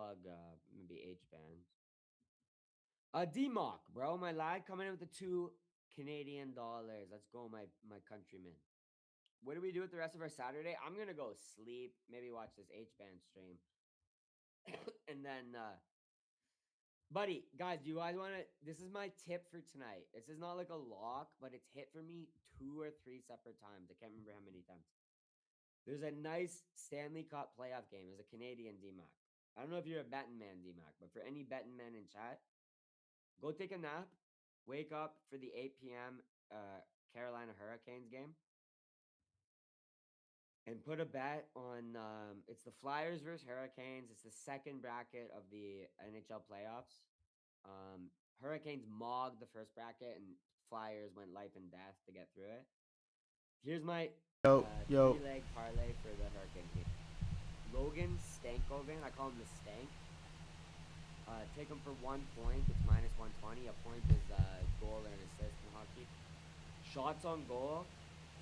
plug maybe H bands. D-Mock, bro, my lad coming in with the $2 Canadian. Let's go, my countrymen. What do we do with the rest of our Saturday? I'm gonna go sleep, maybe watch this H band stream, and then buddy, guys, do you guys want to? This is my tip for tonight. This is not like a lock, but it's hit for me 2 or 3 separate times. I can't remember how many times. There's a nice Stanley Cup playoff game. There's a Canadian DMAC. I don't know if you're a betting man, DMAC, but for any betting man in chat, go take a nap, wake up for the 8 p.m. Carolina Hurricanes game, and put a bet on. It's the Flyers versus Hurricanes. It's the second bracket of the NHL playoffs. Hurricanes mogged the first bracket, and Flyers went life and death to get through it. Here's my Yo, yo. three-leg parlay for the Hurricane team. Logan Stankoven, I call him the Stank. Take him for 1 point. It's minus 120. A point is a goal or an assist in hockey. Shots on goal.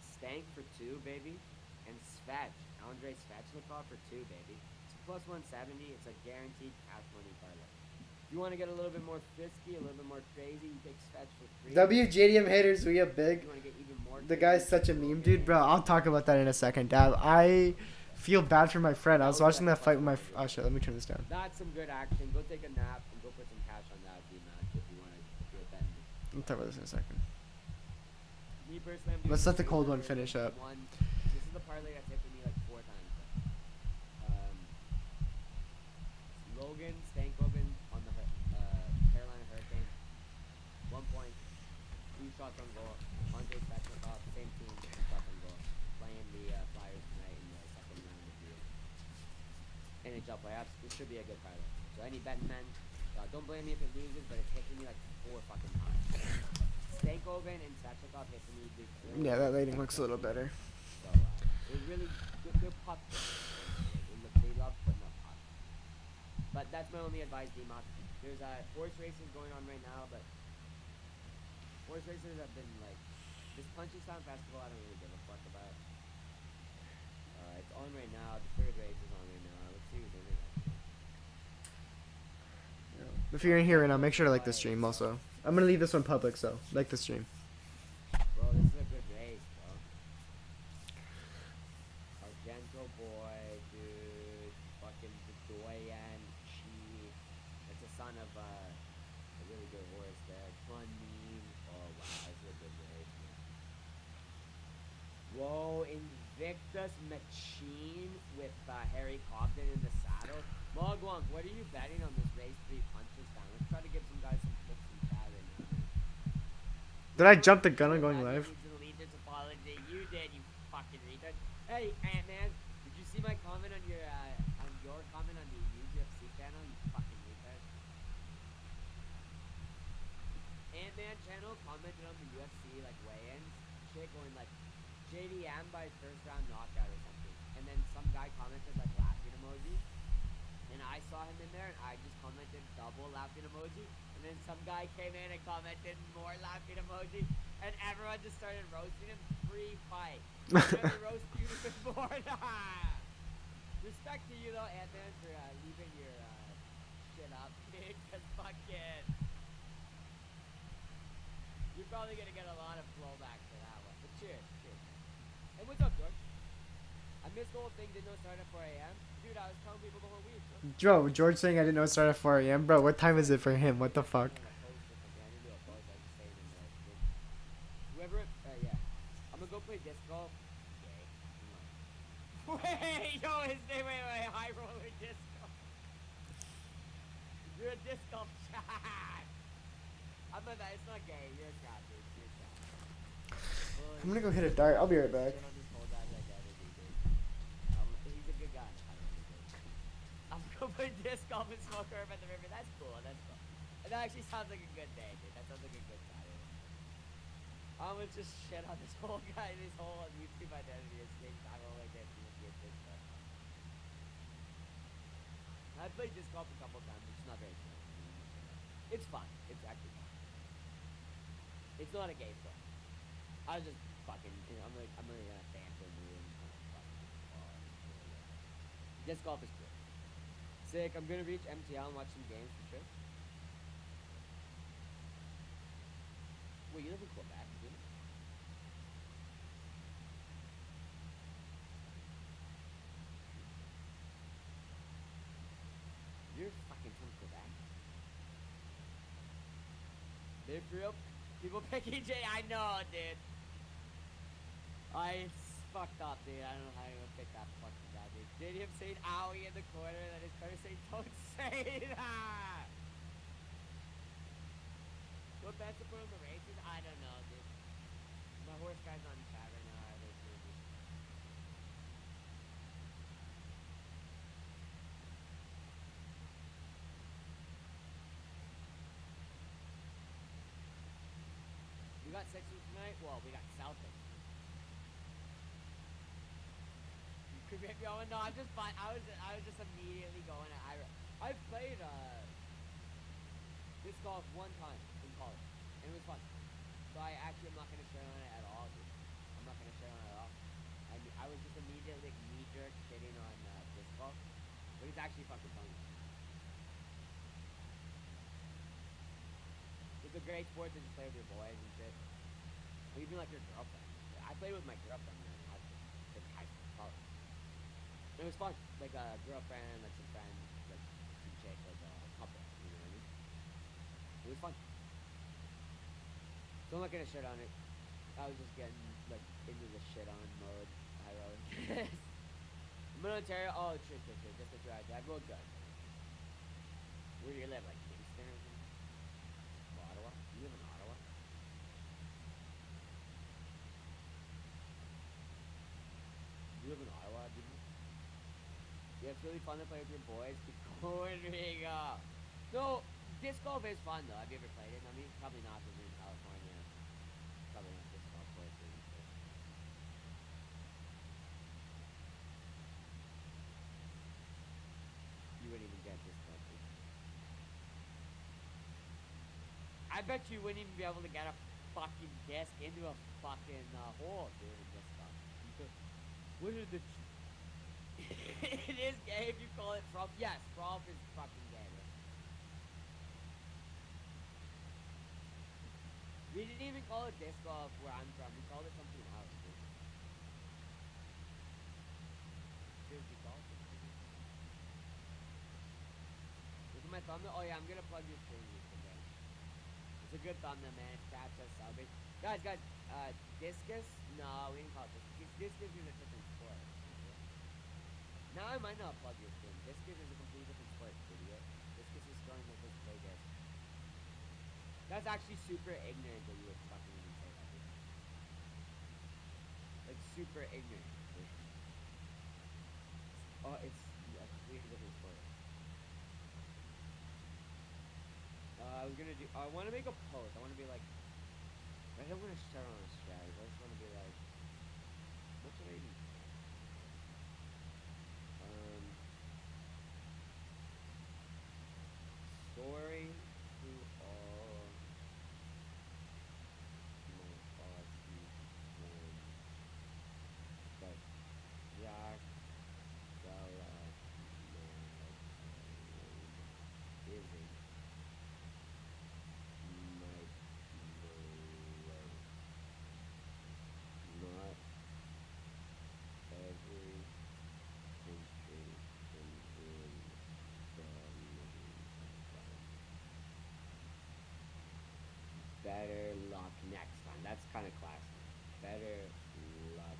Stank for 2, baby. And Svetch. Andrei Svechnikov for 2, baby. It's plus 170. It's a guaranteed cash money parlay. If you want to get a little bit more frisky, a little bit more crazy, you take Svetch for 3. WJDM haters, we have big. You want to get even more The crazy, guy's such a meme, dude. Bro, I'll talk about that in a second, Dad. I feel bad for my friend. I was watching that fight with my. Oh shit, let me turn this down. That's some good action. Go take a nap and go put some cash on that D-match if you want to do it then. We'll talk about this in a second. Me personally, I'm doing Let's let the cold one finish up. This is the parlay that's hit for me like 4 times. Logan Stankoven on the Carolina Hurricanes. 1 point. 2 shots on goal. Andrei Svechnikov, same team, 2 shots on goal. Playing the Flyers tonight in the second round of the NHL playoffs. This should be a good parlay. So any betting men, don't blame me if it loses, but it's hitting me like 4 fucking times. Stankoven and Svechnikov hit for me. Yeah, that rating looks a little better. So it was really good puck. They love putting up puck. But that's my only advice, D-Mock. There's horse races going on right now, but horse races have been like this Punchestown Festival. I don't really give a fuck about. It's on right now. The third race is on right now. Let's see who's in it. If you're in here right now, make sure to like the stream also. I'm gonna leave this one public, so like the stream. Bro, this is a good race, bro. Argento boy, dude. Fucking Bedoyan, Chief. It's a son of a really good horse there. Funny. Oh, wow. This is a good race, man. Whoa, Invictus Machine with Harry Cobden in the saddle. Mogwunk, what are you betting on this race 3 punches down? Let's try to give some guys some tips and chat right now. Did I jump the gun on going live? Allegiance apology. You did, you fucking retard. Hey, Ant-Man, did you see my comment on your comment on the UFC channel? You fucking retard. Ant-Man channel commented on the UFC like weigh-ins shit, going like JDM by first round knockout or something, and then some guy commented like laughing emoji. And I saw him in there, and I just commented double laughing emoji. And then some guy came in and commented more laughing emoji. And everyone just started roasting him. Free fight. Let me roast you even more. Respect to you, though, Ant-Man, for leaving your shit up, kid. Because fucking... You're probably going to get a lot of blowback for that one. But cheers, cheers. Hey, what's up, George? I missed the whole thing, didn't know it started at 4 a.m. Dude, I was telling people the whole week, bro. Bro, George saying I didn't know it started at 4 a.m. Bro, what time is it for him? What the fuck? Whoever, yeah. I'm gonna go play disc golf. Wait, yo, his name, wait, high roller disc golf. You're a disc golf chat. I'm not that, it's not gay. You're a cat, dude. You're a cat. I'm gonna go hit a dart. I'll be right back. He's a good guy. I'm gonna play disc golf and smoke herb at the river. That's cool. That's cool. That actually sounds like a good day, dude. That sounds like a good Saturday. I'm gonna just shit on this whole guy, this whole YouTube identity. It's things I'm only getting to get this stuff. I played disc golf a couple times. It's not very fun. It's fun. It's actually fun. It's not a gay sport. I was just fucking. I'm really banter mood and kind of fucking. Disc golf is cool. Sick. I'm gonna reach MTL and watch some games for sure. Wait, you live in Quebec, dude? You're fucking from Quebec. Dude, for real, people pick EJ. I know, dude. It's fucked up, dude. I don't know how you're gonna pick that fucking guy, dude. JDM saying owie in the corner, and then his cutter saying don't say that. What bets to put on the races? I don't know, dude. My horse guy's on chat right now. I have crazy. We got Sixers tonight. Well, we got Celtics. You could maybe going. No, I'm just fine. I was just immediately going. I've played disc golf one time in college, and it was fun. So I actually am not gonna share on it at all, dude. I'm not gonna share on it at all. I was just immediately knee jerk shitting on disc golf, but it's actually fucking fun. It's a great sport to just play with your boys and shit. Or even like your girlfriend. I played with my girlfriend in high school, college. It was fun. Like a girlfriend, like some friends, like some chick, like a couple. You know what I mean? It was fun. So I'm not gonna shit on it. I was just getting like into the shit on mode. I wrote. I'm in Ontario. Oh, true. Just a drive. I rode good. Where do you live? Like Kingston or something? Or Ottawa? You live in Ottawa? You live in Ottawa, do you? Yeah, it's really fun to play with your boys. Keep going, Riga. No, disc golf is fun though. Have you ever played it? I mean, probably not because you're in California. Probably not disc golf courses and shit. You wouldn't even get disc golf. I bet you wouldn't even be able to get a fucking disc into a fucking hole, dude, in disc golf. What are the... It is gay if you call it frolf. Yes, frolf is fucking gay. Right? We didn't even call it disc golf where I'm from. We called it something else, dude. Frisbee golf. Look at my thumbnail. Oh yeah, I'm gonna plug your stream someday. It's a good thumbnail, man. It's Prates subbing. Guys, discus? No, we didn't call it discus. Discus is a different sport. Now I might not plug your stream. Discus is a completely different sport, idiot. Discus is throwing like this play disc. That's actually super ignorant that you would fucking even say that, dude. Like super ignorant. Dude. Oh, it's a completely different sport. I want to make a post. I want to be like, I don't want to start on a strategy. I just want to be like, what should I even say? Sorry to all my Aussie friends, but Jack Della isn't my below. Not every country can win the better luck next time. That's kind of classic. Better luck.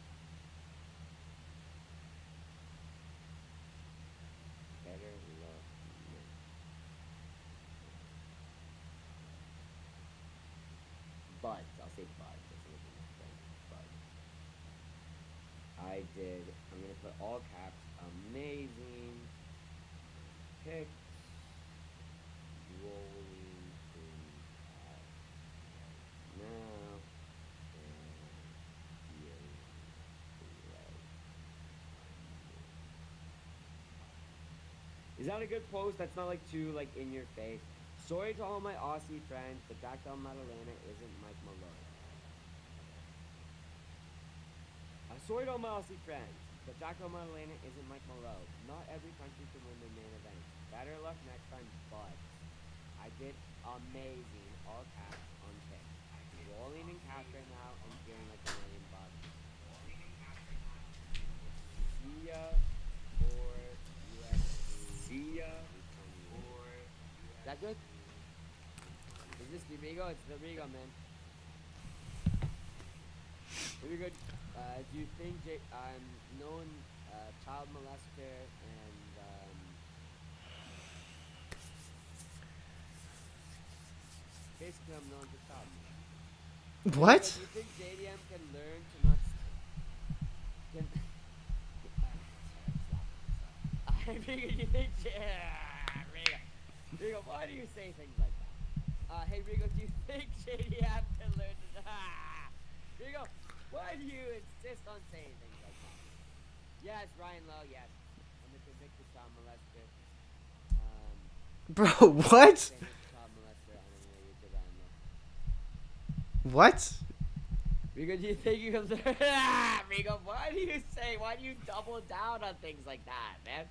Better luck next. But I'll say but. But I did. I'm gonna put all caps. Amazing picks. Rolling things out now. Is that a good post? That's not like too like in your face. Sorry to all my Aussie friends, but Jack Del Maddalena isn't Mike Malone. Sorry to all my Aussie friends, but Jack Del Maddalena isn't Mike Malone. Not every country can win the main event. luck next time, but I did amazing, all caps on pick. Rolling in cash right now and feeling like $1,000,000. Sia or UFC 328. Is that good? Is this the Rigo? It's the Rigo, man. Here we go. Do you think I'm known child molester and basically I'm known for child molester. What? Do you think JDM can learn to not can Rigo, do you think Rigo, why do you say things like that? Hey Rigo, do you think JDM can learn to Rigo, why do you insist on saying things like that? Yes, Ryan Lowe, yes. I'm a convicted child molester. Bro, what? Child molester on YouTube, Ryan Lowe. What? Rigo, do you think you can learn? Rigo, why do you double down on things like that, man?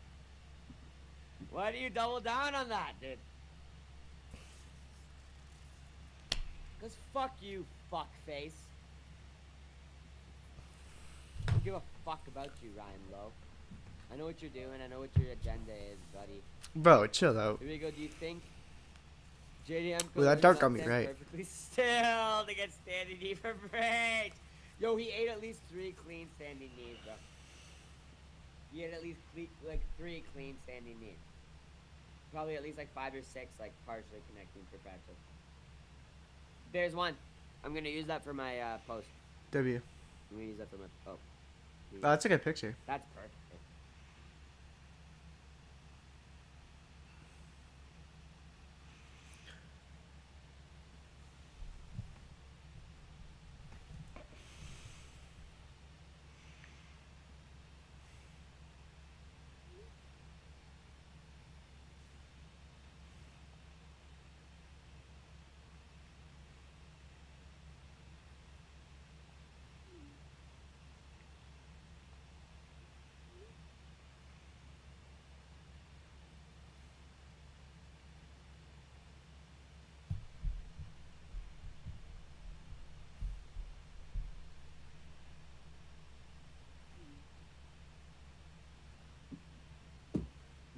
Why do you double down on that, dude? Cause fuck you, fuckface. I don't give a fuck about you, Ryan Lowe. I know what you're doing. I know what your agenda is, buddy. Bro, chill out. Here we go. Do you think JDM Ooh, that dart got me right. perfectly still to get standing knee for Prates? Yo, he ate at least 3 clean standing knees, bro. He had at least 3 clean standing knees. Probably at least like 5 or 6 like partially connecting for fracture. There's one. I'm gonna use that for my post. W. I'm gonna use that for my Oh, that's a good picture. That's perfect.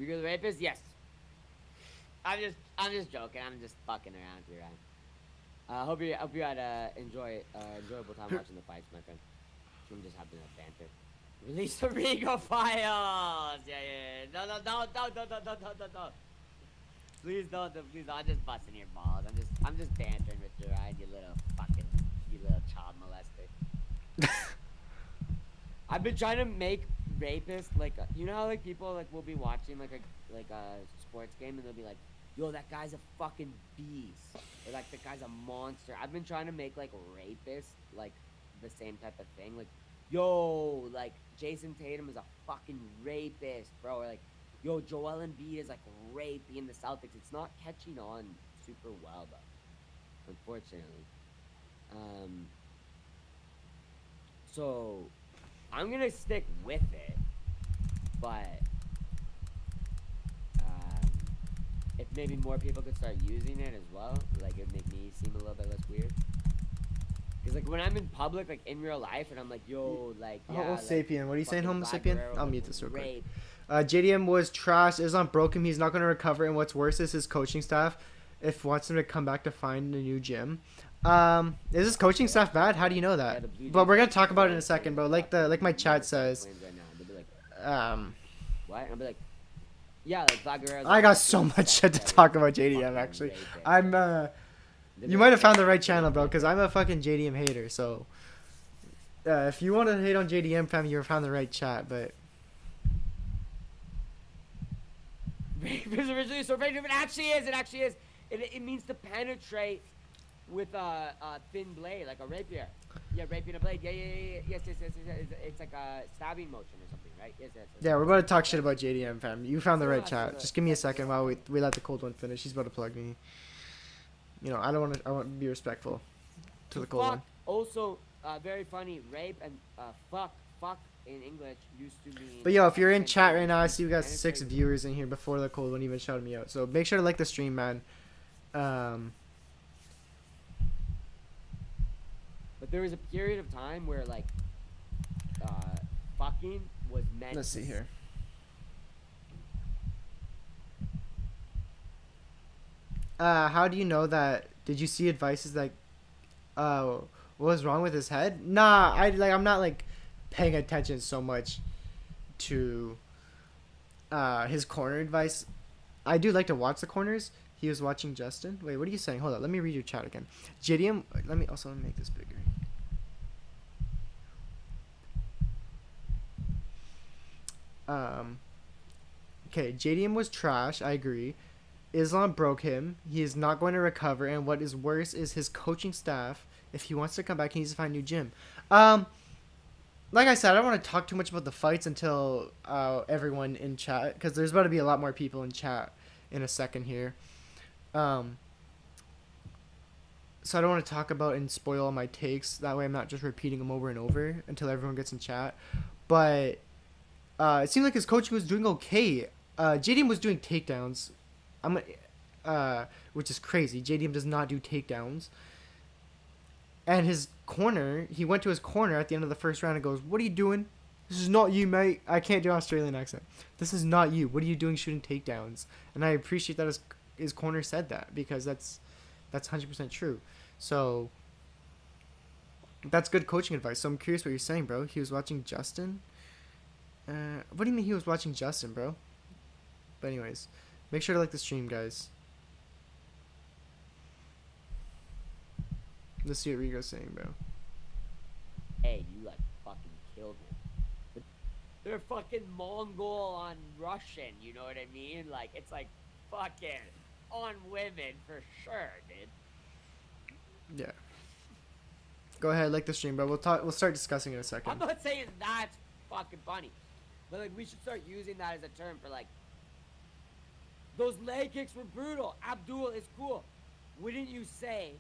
You're the rapist? Yes. I'm just joking. I'm just fucking around with you, Ryan. Hope you had enjoyable time watching the fights, my friend. I'm just having a banter. Release the Rigo files. Yeah. No. Please don't. I'm just busting your balls. I'm just bantering with you, Ryan. You little child molester. I've been trying to make rapist like you know how like people like will be watching like a sports game and they'll be like, yo, that guy's a fucking beast, or like the guy's a monster. I've been trying to make like rapist like the same type of thing, like, yo, like Jason Tatum is a fucking rapist, bro, or like, yo, Joel Embiid is like raping the Celtics. It's not catching on super well though, unfortunately. So I'm gonna stick with it, but if maybe more people could start using it as well, like it'd make me seem a little bit less weird. Cause like when I'm in public, like in real life, and I'm like, yo, like, yeah, Homo like, sapien. What are you saying, Homo Black sapien? Guerrero I'll was mute this real quick. raped. JDM was trash. Is on broken. He's not going to recover. And what's worse is his coaching staff. If wants him to come back to find a new gym. Is his coaching staff bad? How do you know that? But we're gonna talk about it in a second, bro. Like my chat says. What? And I'll be like, yeah, like Black Guerrero. I got so much shit to talk about JDM. Actually, I'm you might have found the right channel, bro, because I'm a fucking JDM hater. So, if you want to hate on JDM, fam, you found the right chat. But rapist originally so effective. It actually is. It means to penetrate with a thin blade, like a rapier. Yeah, raping a blade. Yes. It's like a stabbing motion or something, right? Yes. Yeah, we're about to talk shit about JDM, fam. You found the right chat. Just give me a second while we let the cold one finish. He's about to plug me. You know, I want to be respectful to the cold one. Also, very funny. Rape and fuck in English used to mean But yo, if you're in chat right accentuated now, I see we speaking, got and it's 6 very true. viewers in here before the cold one even shouted me out. So make sure to like the stream, man. But there was a period of time where like fucking was meant Let's see here. How do you know that? Did you see advices like, what was wrong with his head? Nah, I'm not like paying attention so much to his corner advice. I do like to watch the corners. He was watching Justin. Wait, what are you saying? Hold on, let me read your chat again. JDM, let me make this bigger. Okay, JDM was trash. I agree. Islam broke him. He is not going to recover. And what is worse is his coaching staff. If he wants to come back, he needs to find a new gym. Like I said, I don't want to talk too much about the fights until everyone in chat, because there's about to be a lot more people in chat in a second here. So I don't want to talk about and spoil all my takes. That way I'm not just repeating them over and over until everyone gets in chat. But it seemed like his coaching was doing okay. JDM was doing takedowns. Which is crazy. JDM does not do takedowns. And his corner, he went to his corner at the end of the first round and goes, "What are you doing? This is not you, mate." I can't do Australian accent. "This is not you. What are you doing shooting takedowns?" And I appreciate that his corner said that, because that's 100% true. So that's good coaching advice. So I'm curious what you're saying, bro. He was watching Justin? What do you mean he was watching Justin, bro? But anyways, make sure to like the stream, guys. Let's see what Rigo's saying, bro. Hey, you like fucking killed him. But they're fucking Mongol on Russian, you know what I mean? Like, it's like fucking on women for sure, dude. Yeah. Go ahead, like the stream, bro. We'll start discussing in a second. I'm not saying that's fucking funny, but like we should start using that as a term for like, those leg kicks were brutal. Abdul is cool. Wouldn't you say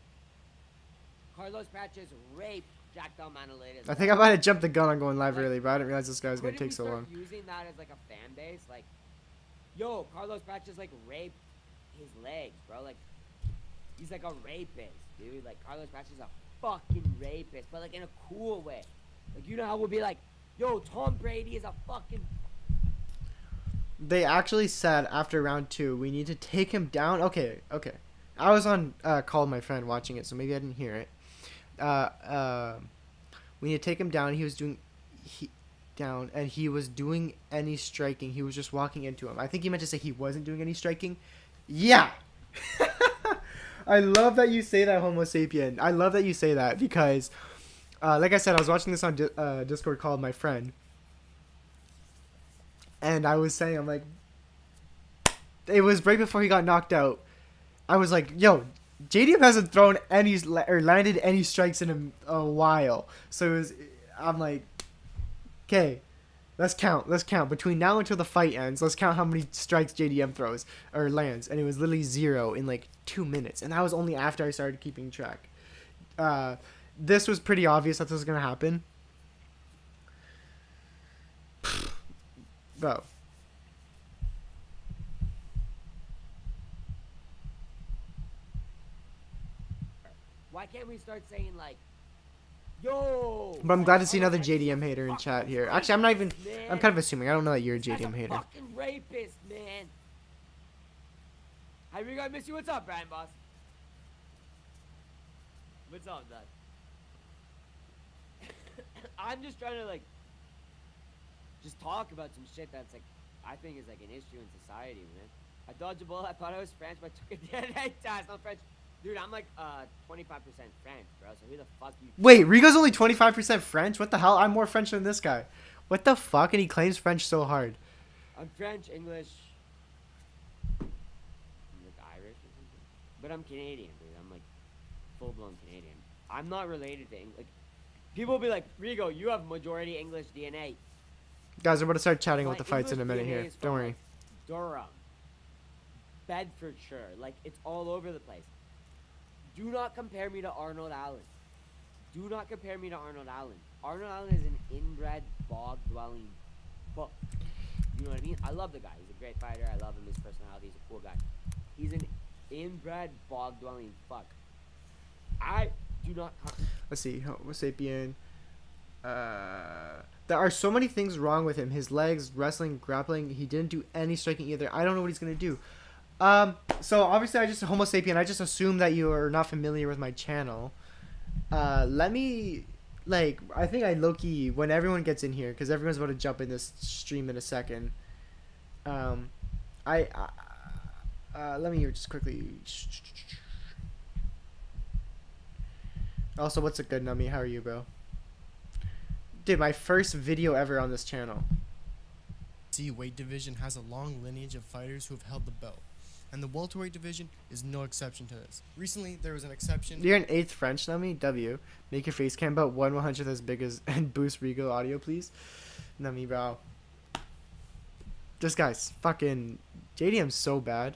Carlos Patches raped Jack Del Manolete? I think I might have jumped the gun on going live early, but I didn't realize this guy was gonna take so long. Using that as like a fan base, like, yo, Carlos Patches like raped his legs, bro. Like, he's like a rapist, dude. Like, Carlos Patches is a fucking rapist, but like in a cool way. Like, you know how we'll be like, yo, Tom Brady is a fucking. They actually said after round 2, we need to take him down. Okay. I was on call with my friend watching it, so maybe I didn't hear it. We need to take him down. He was doing and he was doing any striking. He was just walking into him. I think he meant to say he wasn't doing any striking. Yeah. I love that you say that, Homo sapien. I love that you say that, because like I said, I was watching this on Discord call with my friend. And I was saying, I'm like, it was right before he got knocked out. I was like, yo, JDM hasn't thrown any or landed any strikes in a while. So I'm like, okay, let's count. Between now until the fight ends, let's count how many strikes JDM throws or lands. And it was literally 0 in like 2 minutes. And that was only after I started keeping track. This was pretty obvious that this was going to happen. Bro. Why can't we start saying like, yo? But I'm glad to see another JDM hater in chat here. Actually, I'm not even. Man. I'm kind of assuming. I don't know that you're a JDM hater. Fucking rapist, man. Hi, Rigo, I miss you. What's up, Brian Boss? What's up, Dad? I'm just trying to like, just talk about some shit that's like, I think is like an issue in society, man. I dodged a bullet. I thought I was French, but I took a DNA test. I'm French. Dude, I'm like 25% French, bro. So who the fuck you? Wait, Rigo's only 25% French? What the hell? I'm more French than this guy. What the fuck? And he claims French so hard. I'm French, English, I'm like Irish or something. But I'm Canadian, dude. I'm like full-blown Canadian. I'm not related to English. Like, people will be like, Rigo, you have majority English DNA. Guys, we're about to start chatting about the fights in a minute here. Don't worry. Like Durham, Bedfordshire, like it's all over the place. Do not compare me to Arnold Allen. Do not compare me to Arnold Allen. Arnold Allen is an inbred bog-dwelling fuck. You know what I mean? I love the guy. He's a great fighter. I love him. His personality. He's a cool guy. He's an inbred bog-dwelling fuck. I do not. Let's see. Homo sapien. There are so many things wrong with him. His legs, wrestling, grappling. He didn't do any striking either. I don't know what he's gonna do. So obviously I just Homo sapien. I just assume that you are not familiar with my channel. Let me, like, I think I low-key, when everyone gets in here, because everyone's about to jump in this stream in a second. Let me just quickly. Also, what's a good nummy? How are you, bro? Dude, my first video ever on this channel. UFC weight division has a long lineage of fighters who have held the belt, and the welterweight division is no exception to this. Recently, there was an exception. You're an 8th French nummy? W. Make your face cam about 1/100th as big as and boost Rigo audio, please. Nummy, bro. This guy's fucking JDM's so bad.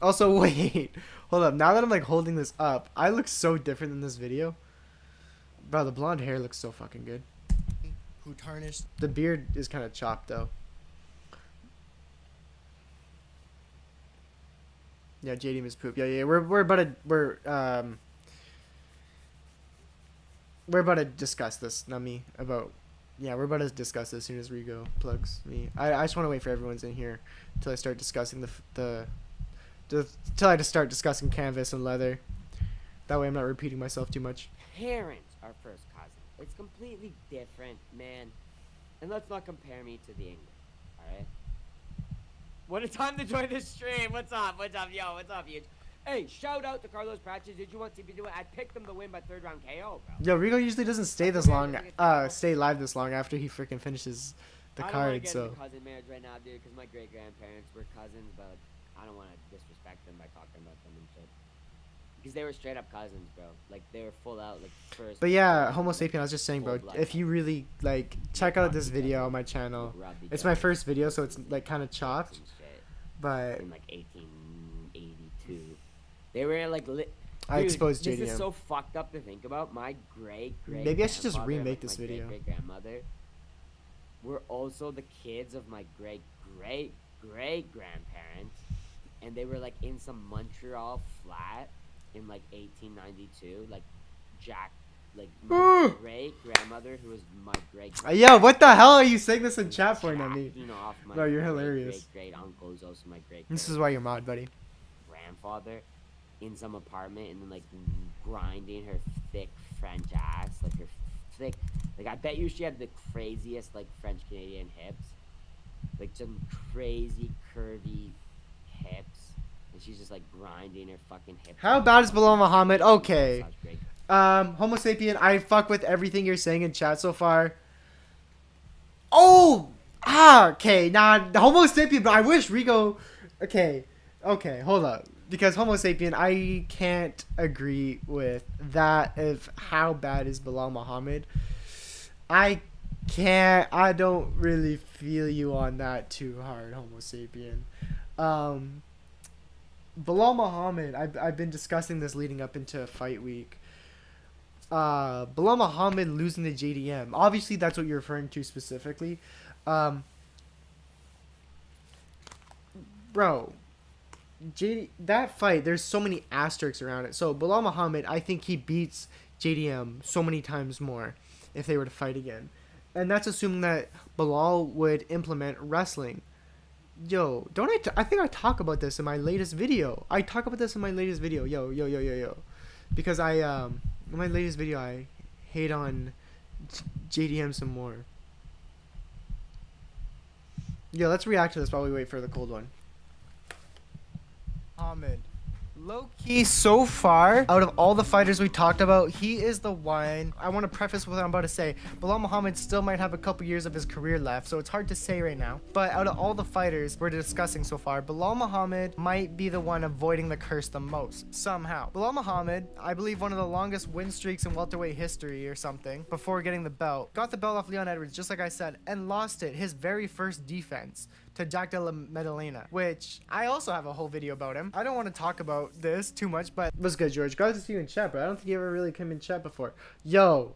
Also, wait. Hold up. Now that I'm like holding this up, I look so different in this video. Bro, the blonde hair looks so fucking good. Who tarnished. The beard is kind of chopped though. Yeah, JDM is poop. Yeah. We're about to discuss this, not me. We're about to discuss this as soon as Rigo plugs me. I just want to wait for everyone's in here till I start discussing till I just start discussing canvas and leather. That way I'm not repeating myself too much. Parents are first cousins. It's completely different, man. And let's not compare me to the English, alright? What a time to join this stream. What's up? What's up, yo? What's up, you? Hey, shout out to Carlos Prates. Did you want TP to win? I picked him to win by 3rd round KO, bro. Yo, Rigo usually doesn't stay this long, stay live this long after he freaking finishes the card, so. I don't want to get into cousin marriage right now, dude, because my great-grandparents were cousins, but I don't want to disrespect them by talking about them and shit. Because they were straight up cousins, bro. Like, they were full out, like, first. But yeah, Homo sapien, I was just saying, bro, if you really, like, check out this video on my channel. It's my first video, so it's, like, kind of chopped. But. In, like, 1882. They were, like, I exposed JDM. This is so fucked up to think about. My great Maybe I should just remake this video. Great grandmother were also the kids of my great grandparents, and they were like in some Montreal flat in like 1892. Like Jack, like my great grandmother, who was my great. Yo, what the hell are you saying this in chat for, Nami? Bro, you're hilarious. Great uncle is also my great. This is why you're mod, buddy. Grandfather. In some apartment, and then like grinding her thick French ass, like her thick, like I bet you she had the craziest like French Canadian hips, like some crazy curvy hips, and she's just like grinding her fucking hips. How bad is Bilal Muhammad? Okay, Homo sapien, I fuck with everything you're saying in chat so far. Okay, nah, Homo sapien, but I wish Rigo. Okay, hold up. Because Homo sapien, I can't agree with that of how bad is Bilal Muhammad. I don't really feel you on that too hard, Homo sapien. Bilal Muhammad, I've been discussing this leading up into fight week. Bilal Muhammad losing to JDM. Obviously, that's what you're referring to specifically. Bro. That fight, there's so many asterisks around it. So Bilal Muhammad, I think he beats JDM so many times more if they were to fight again. And that's assuming that Bilal would implement wrestling. Yo, I think I talk about this in my latest video. Yo. Because in my latest video, I hate on JDM some more. Yo, let's react to this while we wait for the cold one. Muhammad. Low-key, so far, out of all the fighters we talked about, he is the one. I want to preface what I'm about to say. Bilal Muhammad still might have a couple years of his career left, so it's hard to say right now. But out of all the fighters we're discussing so far, Bilal Muhammad might be the one avoiding the curse the most, somehow. Bilal Muhammad, I believe one of the longest win streaks in welterweight history or something, before getting the belt. Got the belt off Leon Edwards, just like I said, and lost it, his very first defense, to Jack de la Madalena, which I also have a whole video about him. I don't want to talk about this too much, but what's good, George? Glad to see you in chat, bro. I don't think you ever really came in chat before. Yo,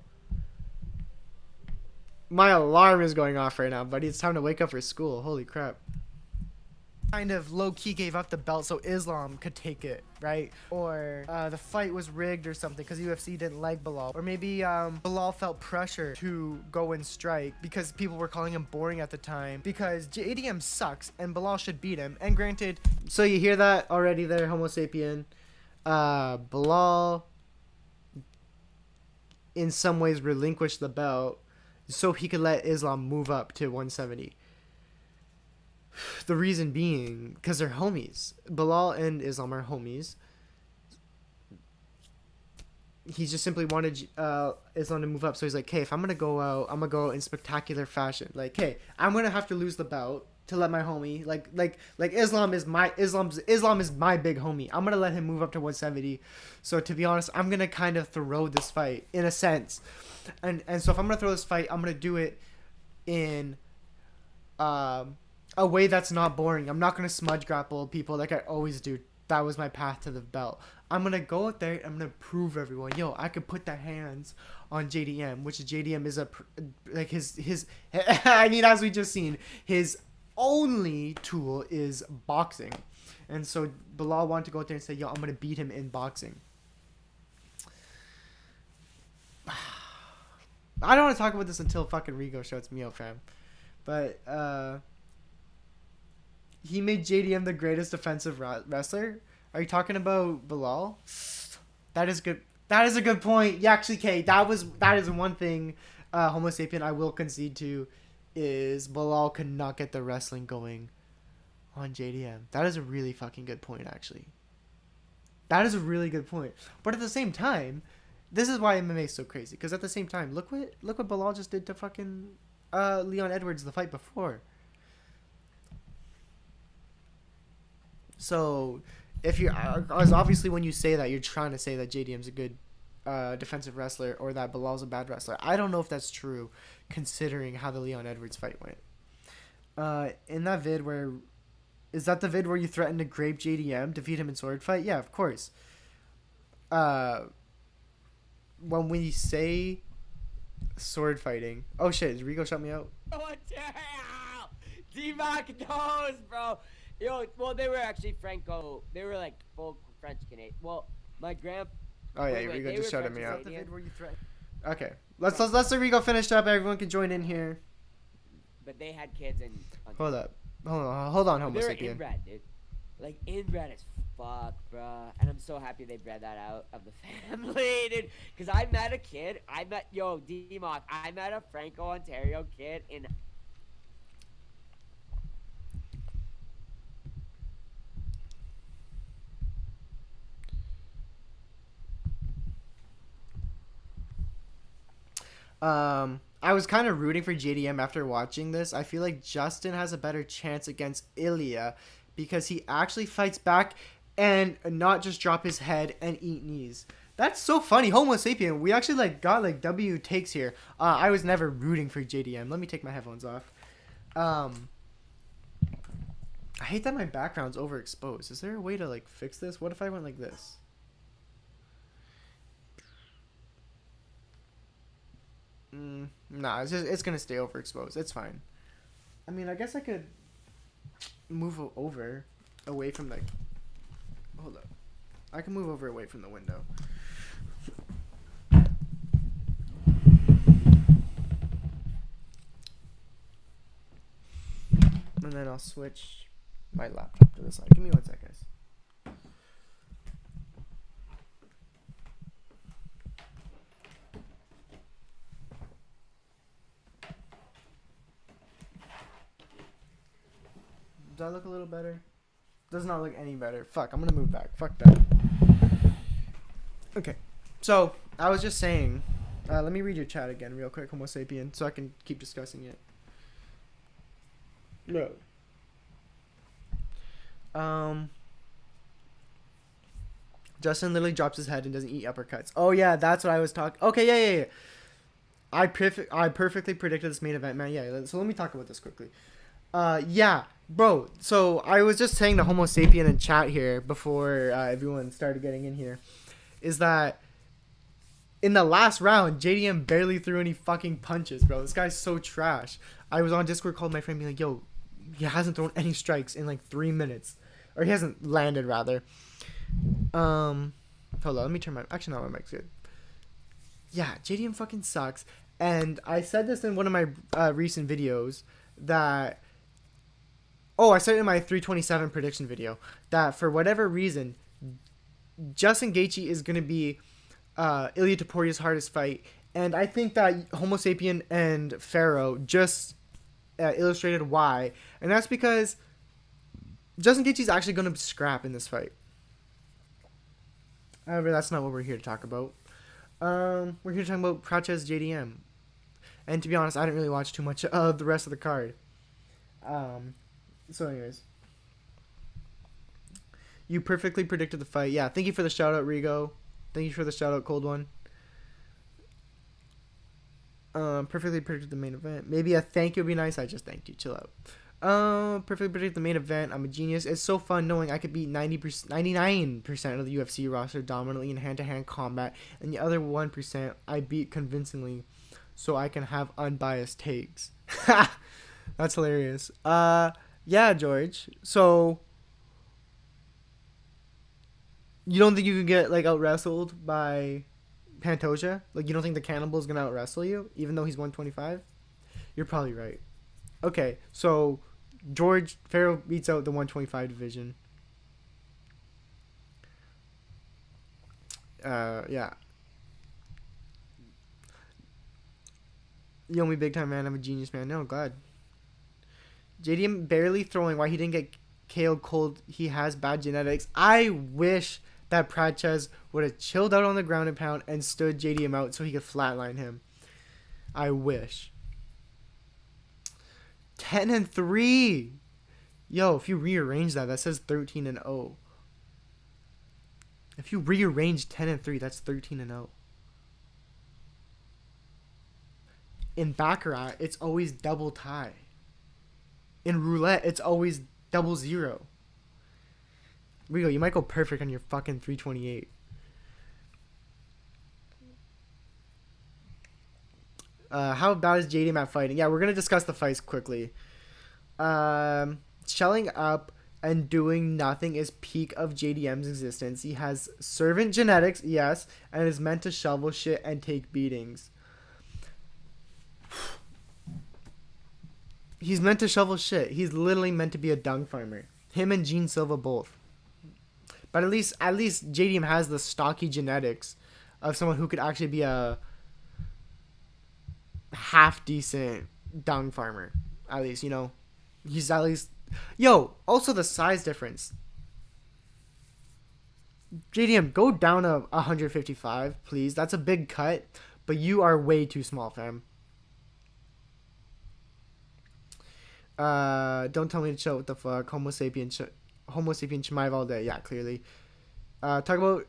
My alarm is going off right now, buddy. It's time to wake up for school. Holy crap. Kind of low-key gave up the belt so Islam could take it, right? Or the fight was rigged or something because UFC didn't like Bilal. Or maybe Bilal felt pressure to go and strike because people were calling him boring at the time because JDM sucks and Bilal should beat him. And granted, so you hear that already there, Homo sapien. Bilal in some ways relinquished the belt so he could let Islam move up to 170. The reason being, because they're homies. Bilal and Islam are homies. He just simply wanted Islam to move up. So he's like, hey, if I'm going to go out, I'm going to go out in spectacular fashion. Like, hey, I'm going to have to lose the belt to let my homie, like Islam is my big homie. I'm going to let him move up to 170. So to be honest, I'm going to kind of throw this fight in a sense. And so if I'm going to throw this fight, I'm going to do it in a way that's not boring. I'm not going to smudge grapple people like I always do. That was my path to the belt. I'm going to go out there and I'm going to prove everyone, yo, I could put the hands on JDM, which JDM is like his I mean, as we just seen, his only tool is boxing. And so Bilal wanted to go out there and say, yo, I'm going to beat him in boxing. I don't want to talk about this until fucking Rigo shouts me out, fam. But, he made JDM the greatest defensive wrestler. Are you talking about Bilal? That is good. That is a good point. Yeah, actually, Kay, that is one thing Homo sapien I will concede to is Bilal could not get the wrestling going on JDM. That is a really fucking good point, actually. That is a really good point. But at the same time, this is why MMA is so crazy. Because at the same time, look what Bilal just did to fucking Leon Edwards the fight before. So, if you're, as obviously when you say that, you're trying to say that JDM's a good defensive wrestler or that Bilal's a bad wrestler. I don't know if that's true, considering how the Leon Edwards fight went. In that vid is that the vid where you threatened to grape JDM, defeat him in sword fight? Yeah, of course. When we say sword fighting, oh shit, did Rigo shut me out? D-Mac knows, bro. Yo, well, they were actually Franco. They were like full French Canadian. Well, my grandpa. Oh yeah, Rigo just shouted me out. Okay, let's let Rigo finish up. Everyone can join in here. But they had kids and. Hold on, Homo sapien. They were inbred, dude. Like inbred as fuck, bro. And I'm so happy they bred that out of the family, dude. Cause I met a kid. D-Mock. I met a Franco, Ontario kid in. I was kind of rooting for JDM after watching this. I feel like Justin has a better chance against Ilya because he actually fights back and not just drop his head and eat knees. That's so funny. Homo sapien. We actually got W takes here. I was never rooting for JDM. Let me take my headphones off. I hate that my background's overexposed. Is there a way to fix this? What if I went like this? Nah, it's gonna stay overexposed. It's fine. I mean, I guess I could move over away from hold up. I can move over away from the window. And then I'll switch my laptop to the side. Give me 1 sec, guys. Does that look a little better? Does not look any better. Fuck, I'm gonna move back. Fuck that. Okay, so I was just saying, let me read your chat again real quick, Homo sapien, so I can keep discussing it. No. Justin literally drops his head and doesn't eat uppercuts. Oh yeah, that's what I was talking. Okay, yeah. I perfectly predicted this main event, man. Yeah, so let me talk about this quickly. Yeah, bro. So I was just saying to Homo sapien in chat here before everyone started getting in here, is that in the last round, JDM barely threw any fucking punches, bro. This guy's so trash. I was on Discord, called my friend, being like, yo, he hasn't thrown any strikes in like 3 minutes. Or he hasn't landed, rather. Hold on, let me turn my... Actually, no, my mic's good. Yeah, JDM fucking sucks. And I said this in one of my recent videos that... Oh, I said it in my 327 prediction video. That for whatever reason, Justin Gaethje is going to be Ilia Toporia's hardest fight. And I think that Homo Sapien and Pharaoh just illustrated why. And that's because Justin Gaethje is actually going to scrap in this fight. However, that's not what we're here to talk about. We're here to talk about Prates JDM. And to be honest, I didn't really watch too much of the rest of the card. So anyways. You perfectly predicted the fight. Yeah, thank you for the shout out, Rigo. Thank you for the shout out, Cold One. Perfectly predicted the main event. Maybe a thank you would be nice. I just thanked you. Chill out. Perfectly predicted the main event. I'm a genius. It's so fun knowing I could beat 99% of the UFC roster dominantly in hand-to-hand combat, and the other 1% I beat convincingly, so I can have unbiased takes. That's hilarious. Yeah, George. So you don't think you could get like out wrestled by Pantoja? Like, you don't think the Cannibal is gonna out wrestle you, even though he's 125? You're probably right. Okay, so George Farrell beats out the 125 division. Yeah. You know me big time, man. I'm a genius, man. No, glad. JDM barely throwing. Why he didn't get KO'd cold? He has bad genetics. I wish that Prates would have chilled out on the ground and pound and stood JDM out so he could flatline him. I wish. 10-3. Yo, if you rearrange that, that says 13-0. If you rearrange 10-3, that's 13-0. In Baccarat, it's always double tie. In roulette, it's always 0-0. Rigo, you might go perfect on your fucking 328. How bad is JDM at fighting? Yeah, we're going to discuss the fights quickly. Shelling up and doing nothing is peak of JDM's existence. He has servant genetics, yes, and is meant to shovel shit and take beatings. He's meant to shovel shit. He's literally meant to be a dung farmer. Him and Gene Silva both. But at least JDM has the stocky genetics of someone who could actually be a half decent dung farmer. At least, you know. He's at least... Yo, also the size difference. JDM, go down to 155, please. That's a big cut, but you are way too small, fam. Don't tell me to chill. What the fuck? Homo sapien Shmaiv all day. Yeah, clearly. Talk about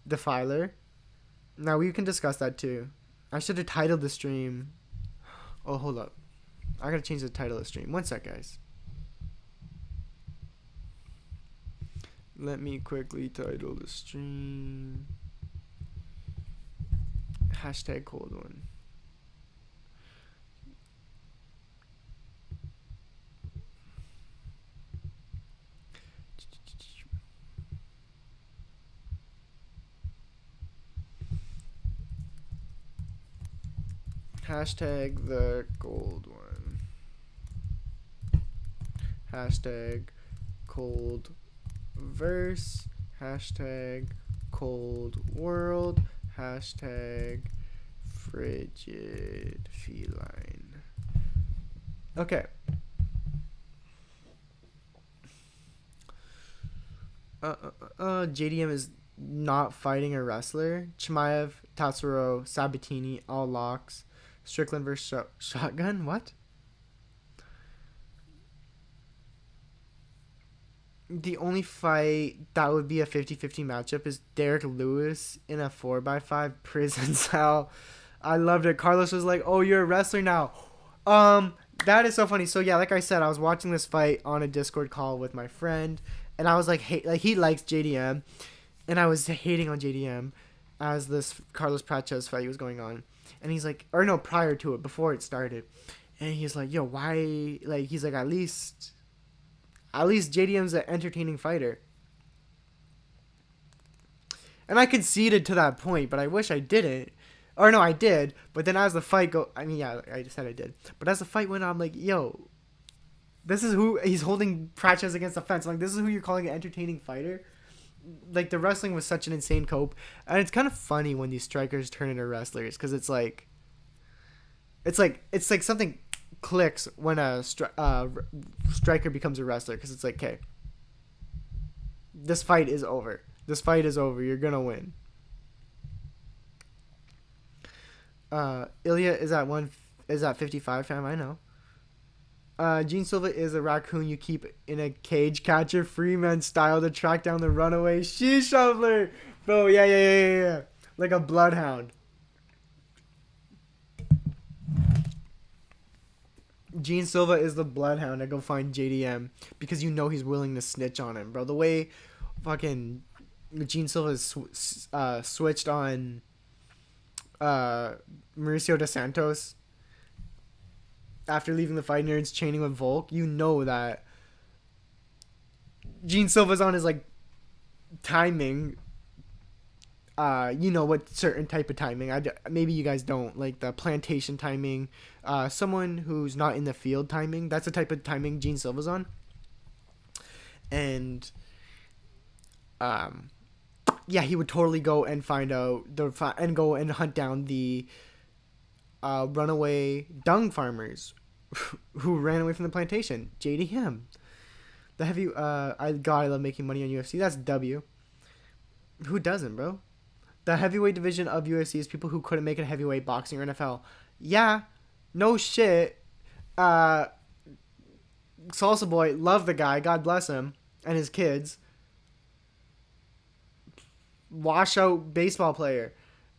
Defiler. Now we can discuss that too. I should have titled the stream. Oh, hold up. I gotta change the title of the stream. One sec, guys. Let me quickly title the stream. Hashtag cold one. Hashtag the gold one. Hashtag cold verse. Hashtag cold world. Hashtag frigid feline. Okay. JDM is not fighting a wrestler. Chimaev, Tatsuro, Sabatini, all locks. Strickland versus Shotgun? What? The only fight that would be a 50-50 matchup is Derek Lewis in a 4x5 prison cell. I loved it. Carlos was like, oh, you're a wrestler now. That is so funny. So yeah, like I said, I was watching this fight on a Discord call with my friend, and I was like, hey, like, he likes JDM. and I was hating on JDM as this Carlos Prates fight was going on, and he's like, or no, prior to it, before it started, and he's like, yo, why? Like, he's like, at least JDM's an entertaining fighter. And I conceded to that point, but I wish I didn't. Or no, I did. But then as the fight I just said I did. But as the fight went on, I'm like, yo, this is who he's holding Prates against the fence. I'm like, this is who you're calling an entertaining fighter. Like, the wrestling was such an insane cope, and it's kind of funny when these strikers turn into wrestlers, because it's like something clicks when a striker becomes a wrestler, because it's like, okay, this fight is over. This fight is over. You're gonna win. Ilya is at 55, fam. I know. Gene Silva is a raccoon you keep in a cage catcher, Freeman style, to track down the runaway she shoveler. Bro, yeah. Like a bloodhound. Gene Silva is the bloodhound to go find JDM because you know he's willing to snitch on him, bro. The way fucking Gene Silva is switched on Mauricio dos Santos after leaving the Fight Nerds training with Volk, you know that Gene Silva's on his like timing. You know what certain type of timing. Maybe you guys don't, like the plantation timing. Someone who's not in the field timing. That's the type of timing Gene Silva's on. And yeah, he would totally go and find out and go and hunt down the runaway dung farmers who ran away from the plantation. JDM. The heavy I love making money on UFC. That's W. Who doesn't, bro? The heavyweight division of UFC is people who couldn't make it heavyweight, boxing, or NFL. Yeah, no shit. Salsa Boy, love the guy. God bless him and his kids. Washout baseball player.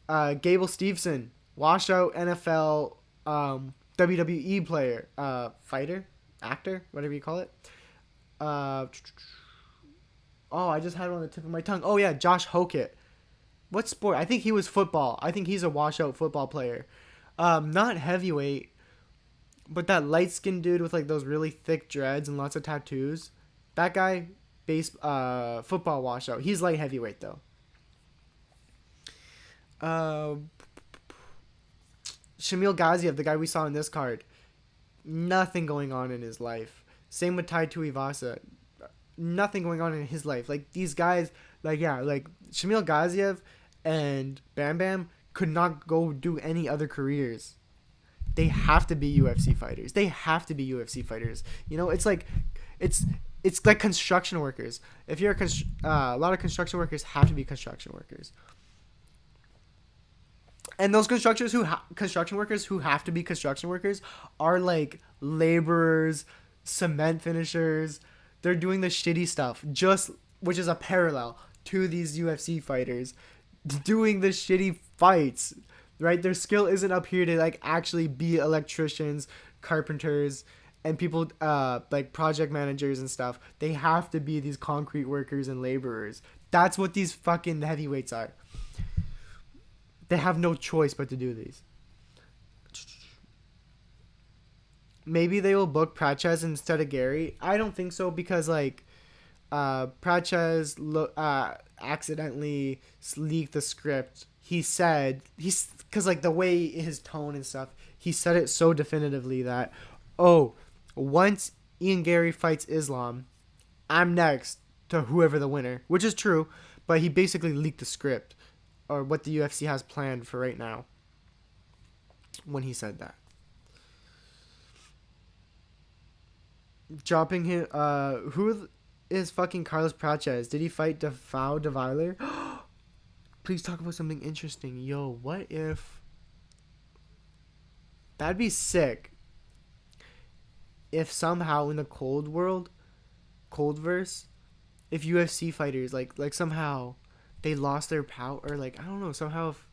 Gable Steveson, washout NFL WWE player. Fighter? Actor? Whatever you call it. I just had it on the tip of my tongue. Oh, yeah, Josh Hokett. What sport? I think he was football. I think he's a washout football player. Not heavyweight, but that light-skinned dude with like those really thick dreads and lots of tattoos. That guy, football washout. He's light heavyweight though. Shamil Gaziev, the guy we saw in this card, nothing going on in his life. Same with Tai Tuivasa. Nothing going on in his life. Like, these guys, like Shamil Gaziev and Bam Bam could not go do any other careers. They have to be UFC fighters. You know, it's like construction workers. If you're a lot of construction workers have to be construction workers. And those construction workers who have to be construction workers are like laborers, cement finishers. They're doing the shitty stuff, which is a parallel to these UFC fighters doing the shitty fights, right? Their skill isn't up here to like actually be electricians, carpenters, and people like project managers and stuff. They have to be these concrete workers and laborers. That's what these fucking heavyweights are. They have no choice but to do these. Maybe they will book Prates instead of Garry. I don't think so, because like Prates accidentally leaked the script. Because like the way his tone and stuff, he said it so definitively that, once Ian Garry fights Islam, I'm next to whoever the winner, which is true, but he basically leaked the script or what the UFC has planned for right now when he said that. Dropping him. Who is fucking Carlos Prates? Did he fight Defao Deviler? Please talk about something interesting. Yo, what if... That'd be sick. If somehow in the Coldverse, if UFC fighters, like somehow they lost their power, or like, I don't know, somehow if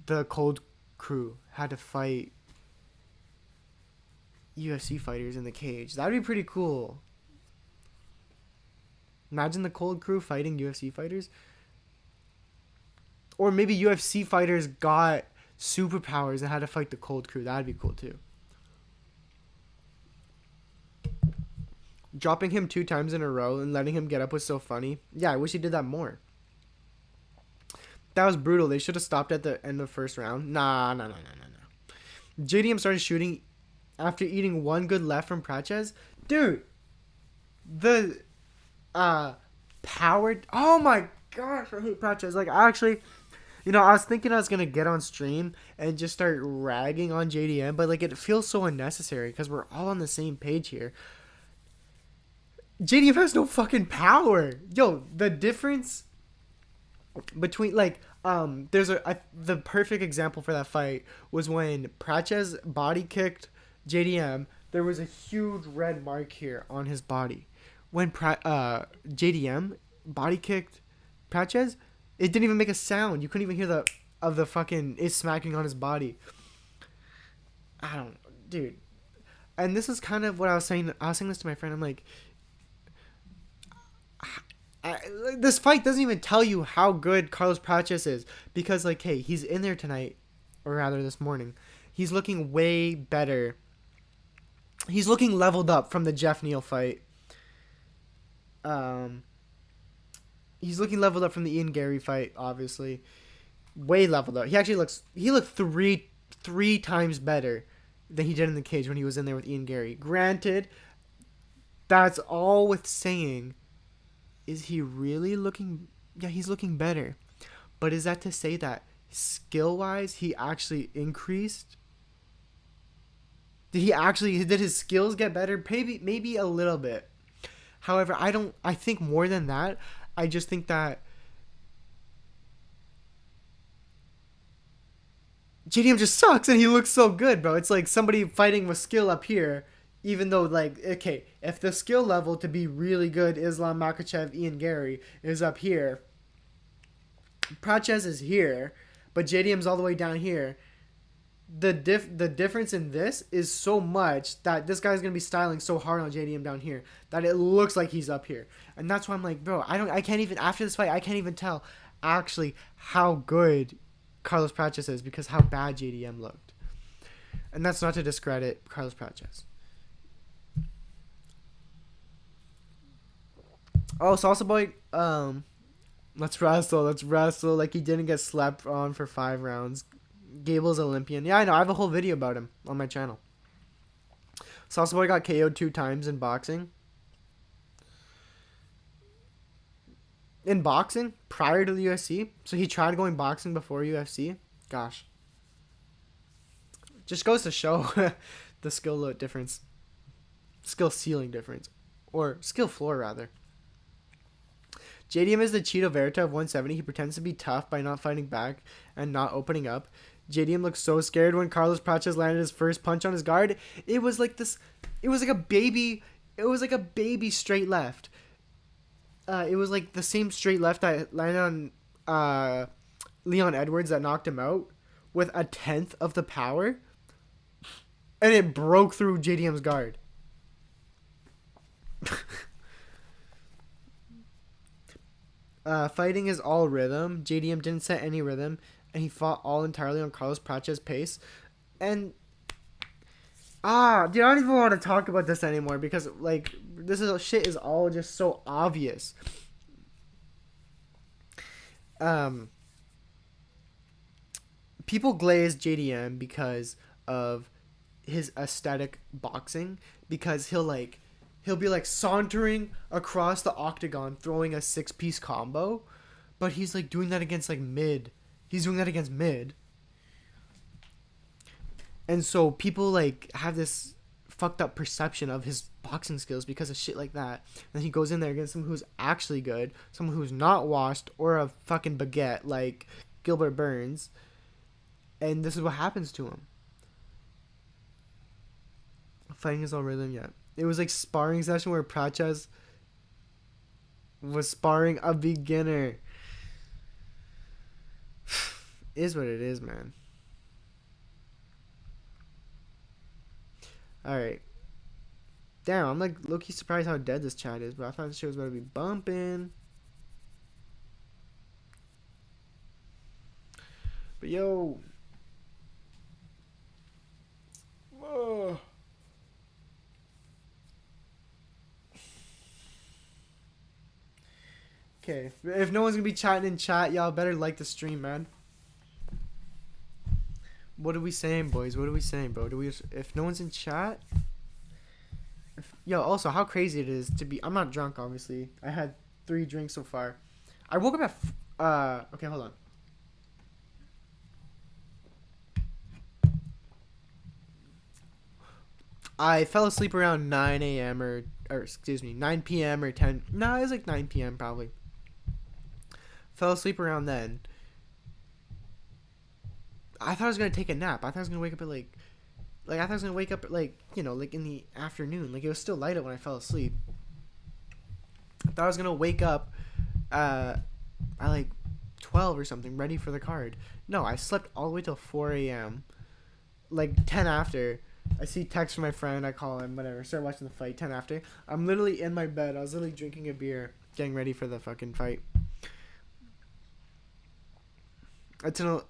the Cold crew had to fight UFC fighters in the cage. That'd be pretty cool. Imagine the Cold crew fighting UFC fighters. Or maybe UFC fighters got superpowers and had to fight the Cold Crew. That'd be cool too. Dropping him 2 times in a row and letting him get up was so funny. Yeah, I wish he did that more. That was brutal. They should have stopped at the end of the first round. Nah. JDM started shooting after eating one good left from Prates. Dude, the powered. Oh my gosh, I hate Prates. Like, actually, I was thinking I was gonna get on stream and just start ragging on JDM, but like it feels so unnecessary because we're all on the same page here. JDM has no fucking power. Yo, the difference between the perfect example for that fight was when Prates body kicked JDM. There was a huge red mark here on his body. When JDM body kicked Prates, it didn't even make a sound. You couldn't even hear the fucking it smacking on his body. Dude. And this is kind of what I was saying. I was saying this to my friend. I'm like, this fight doesn't even tell you how good Carlos Prates is, because like, hey, he's in there tonight, or rather this morning. He's looking way better. He's looking leveled up from the Jeff Neal fight. He's looking leveled up from the Ian Garry fight, obviously. Way leveled up. He looked three times better than he did in the cage when he was in there with Ian Garry. Granted, that's all with saying, is he really looking... Yeah, he's looking better. But is that to say that skill-wise he actually increased? Did his skills get better? Maybe a little bit. However, I think more than that. I just think that JDM just sucks and he looks so good, bro. It's like somebody fighting with skill up here, even though, like, okay, if the skill level to be really good, Islam Makhachev, Ian Garry, is up here, Prates is here, but JDM's all the way down here. The difference in this is so much that this guy's gonna be styling so hard on JDM down here that it looks like he's up here, and that's why I'm like, bro, I can't even, after this fight, I can't even tell actually how good Carlos Prates is because how bad JDM looked, and that's not to discredit Carlos Prates. Oh, Salsa Boy, let's wrestle like he didn't get slept on for 5 rounds. Gable's Olympian. Yeah, I know. I have a whole video about him on my channel. Salsa Boy got KO'd 2 times in boxing. Prior to the UFC. So he tried going boxing before UFC. Gosh. Just goes to show the skill difference. Skill ceiling difference. Or skill floor, rather. JDM is the Cheeto Verita of 170. He pretends to be tough by not fighting back and not opening up. JDM looked so scared when Carlos Prates landed his first punch on his guard. It was like a baby straight left. It was like the same straight left that landed on Leon Edwards that knocked him out with 1/10 of the power. And it broke through JDM's guard. Fighting is all rhythm. JDM didn't set any rhythm, and he fought all entirely on Carlos Prates' pace. And dude, I don't even want to talk about this anymore because like shit is all just so obvious. People glaze JDM because of his aesthetic boxing, because he'll be like sauntering across the octagon throwing a 6-piece combo, but he's like doing that against like mid. He's doing that against mid. And so people like have this fucked up perception of his boxing skills because of shit like that. And then he goes in there against someone who's actually good, someone who's not washed or a fucking baguette like Gilbert Burns. And this is what happens to him. Fighting is all rhythm, yeah. It was like sparring session where Prates was sparring a beginner. Is what it is, man. Alright. Damn, I'm like low-key surprised how dead this chat is, but I thought this shit was about to be bumping. But yo. Whoa. Okay, if no one's gonna be chatting in chat, y'all better like the stream, man. What are we saying, boys? What are we saying, bro? If no one's in chat? Yo, also, how crazy it is to be... I'm not drunk, obviously. I had 3 drinks so far. I woke up at... okay, hold on. I fell asleep around 9 a.m. or excuse me, 9 p.m. or 10... No, it was like 9 p.m. probably. Fell asleep around then. I thought I was going to take a nap. I thought I was going to wake up at I thought I was going to wake up at you know, like in the afternoon. Like it was still light out when I fell asleep. I thought I was going to wake up at like 12 or something, ready for the card. No, I slept all the way till 4 a.m. Like 10 after. I see text from my friend. I call him, whatever. Start watching the fight 10 after. I'm literally in my bed. I was literally drinking a beer, getting ready for the fucking fight. It's an,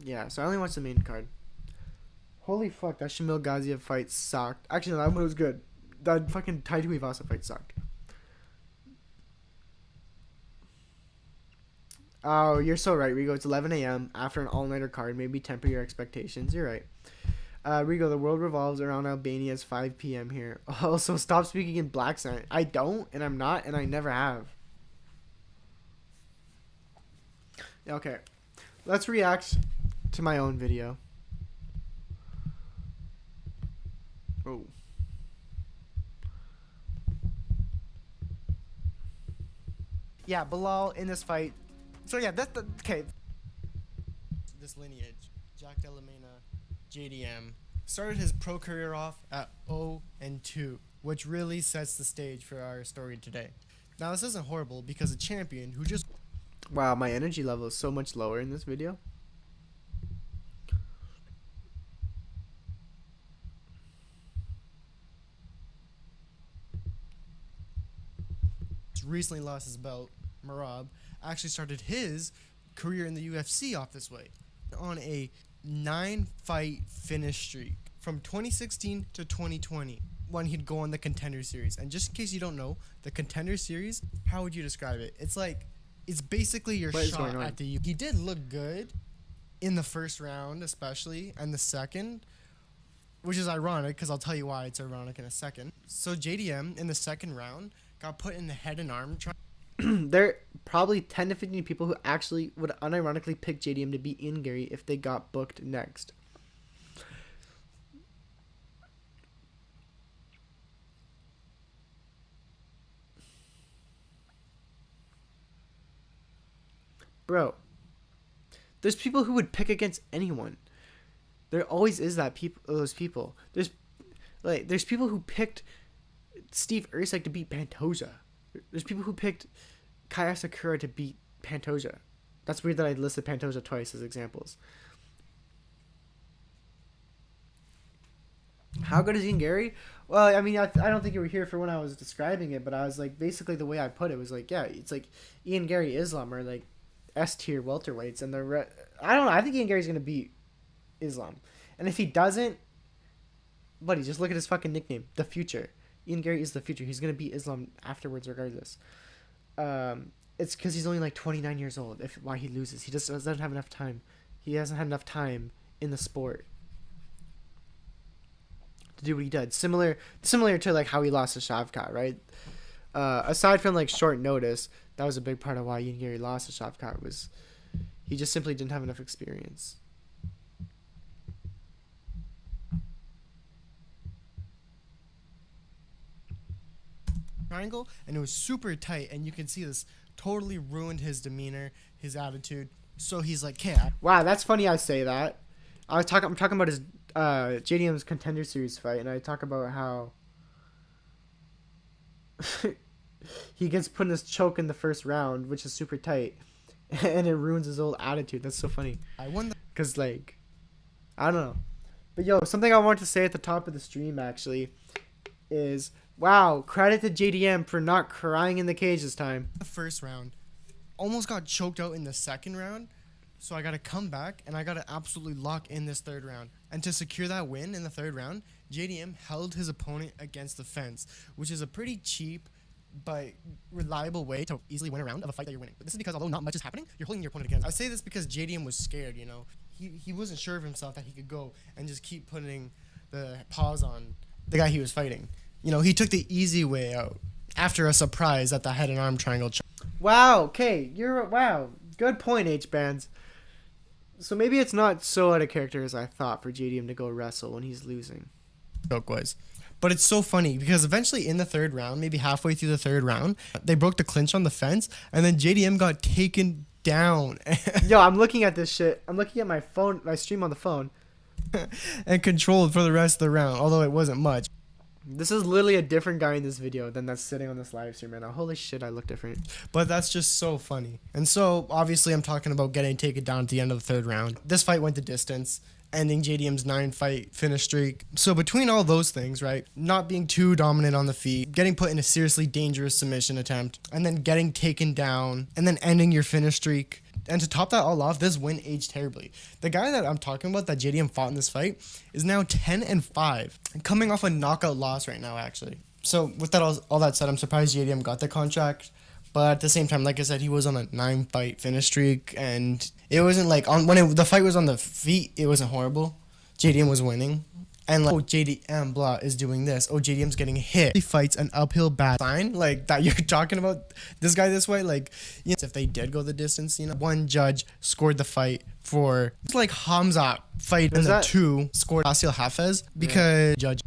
yeah, so I only watched the main card. Holy fuck, that Shamil Gaziev fight sucked. Actually, no, that one was good. That fucking Tai Tuivasa fight sucked. Oh, you're so right, Rigo. It's 11 a.m. after an all-nighter card. Maybe temper your expectations. You're right. Rigo, the world revolves around Albania. It's 5 p.m. here. Also, stop speaking in black accent. I don't, and I'm not, and I never have. Okay. Let's react to my own video. Oh. Yeah, Bilal in this fight. So yeah, that's the okay. This lineage, Jack Della Mena, JDM, started his pro career off at 0-2, which really sets the stage for our story today. Now this isn't horrible because a champion who just... Wow, my energy level is so much lower in this video. recently lost his belt, Merab, actually started his career in the UFC off this way on a 9-fight finish streak from 2016 to 2020 when he'd go on the Contender Series. And just in case you don't know, the Contender Series, how would you describe it? It's like, it's basically your shot at the... He did look good in the first round especially, and the second, which is ironic because I'll tell you why it's ironic in a second. So JDM in the second round got put in the head and arm trial. There are probably 10 to 15 people who actually would unironically pick JDM to be in Garry if they got booked next. Bro, there's people who would pick against anyone. There always is that those people. There's people who picked Steve Erceg to beat Pantoja. There's people who picked Kaya Sakura to beat Pantoja. That's weird that I listed Pantoja twice as examples. How good is Ian Garry? Well, I mean, I don't think you were here for when I was describing it, but I was like, basically the way I put it was like, yeah, it's like Ian Garry, Islam are like S tier welterweights, and I don't know. I think Ian Gary's gonna beat Islam, and if he doesn't, buddy, just look at his fucking nickname, The Future. Ian Garry is the future. He's gonna beat Islam afterwards, regardless. It's because he's only like 29 years old. Why he loses, he just doesn't have enough time. He hasn't had enough time in the sport to do what he did. Similar to like how he lost to Shavkat, right? Aside from like short notice, that was a big part of why Ian Garry lost to Shavkat, was he just simply didn't have enough experience. Triangle, and it was super tight, and you can see this totally ruined his demeanor, his attitude. So he's like, "Okay." Wow, that's funny. I say that. I'm talking about his JDM's Contender Series fight, and I talk about how he gets put in this choke in the first round, which is super tight, and it ruins his old attitude. That's so funny. I won because like, I don't know, but yo, something I wanted to say at the top of the stream actually is, wow, credit to JDM for not crying in the cage this time. The first round, almost got choked out in the second round. So I got to come back and I got to absolutely lock in this third round. And to secure that win in the third round, JDM held his opponent against the fence, which is a pretty cheap but reliable way to easily win a round of a fight that you're winning. But this is because although not much is happening, you're holding your opponent against. I say this because JDM was scared, you know. He wasn't sure of himself that he could go and just keep putting the pause on the guy he was fighting. You know, he took the easy way out after a surprise at the head and arm triangle. Wow, okay, wow. Good point, H-Bands. So maybe it's not so out of character as I thought for JDM to go wrestle when he's losing. Joke was. But it's so funny because eventually in the third round, maybe halfway through the third round, they broke the clinch on the fence and then JDM got taken down. Yo, I'm looking at this shit. I'm looking at my phone, my stream on the phone. And controlled for the rest of the round, although it wasn't much. This is literally a different guy in this video than that's sitting on this live stream right now. Holy shit, I look different. But that's just so funny. And so, obviously, I'm talking about getting taken down at the end of the third round. This fight went the distance, ending JDM's 9-fight finish streak. So between all those things, right, not being too dominant on the feet, getting put in a seriously dangerous submission attempt, and then getting taken down, and then ending your finish streak. And to top that all off, this win aged terribly. The guy that I'm talking about that JDM fought in this fight is now 10-5, coming off a knockout loss right now, actually. So with that all that said, I'm surprised JDM got the contract. But at the same time, like I said, he was on a 9-fight finish streak, and it wasn't like the fight was on the feet, it wasn't horrible. JDM was winning. And like, oh, JDM blah is doing this. Oh, JDM's getting hit. He fights an uphill battle. Sign like that you're talking about this guy this way. Like, you know, if they did go the distance, you know, one judge scored the fight for it's like Hamzat fight, and the two scored Asil Hafez because judge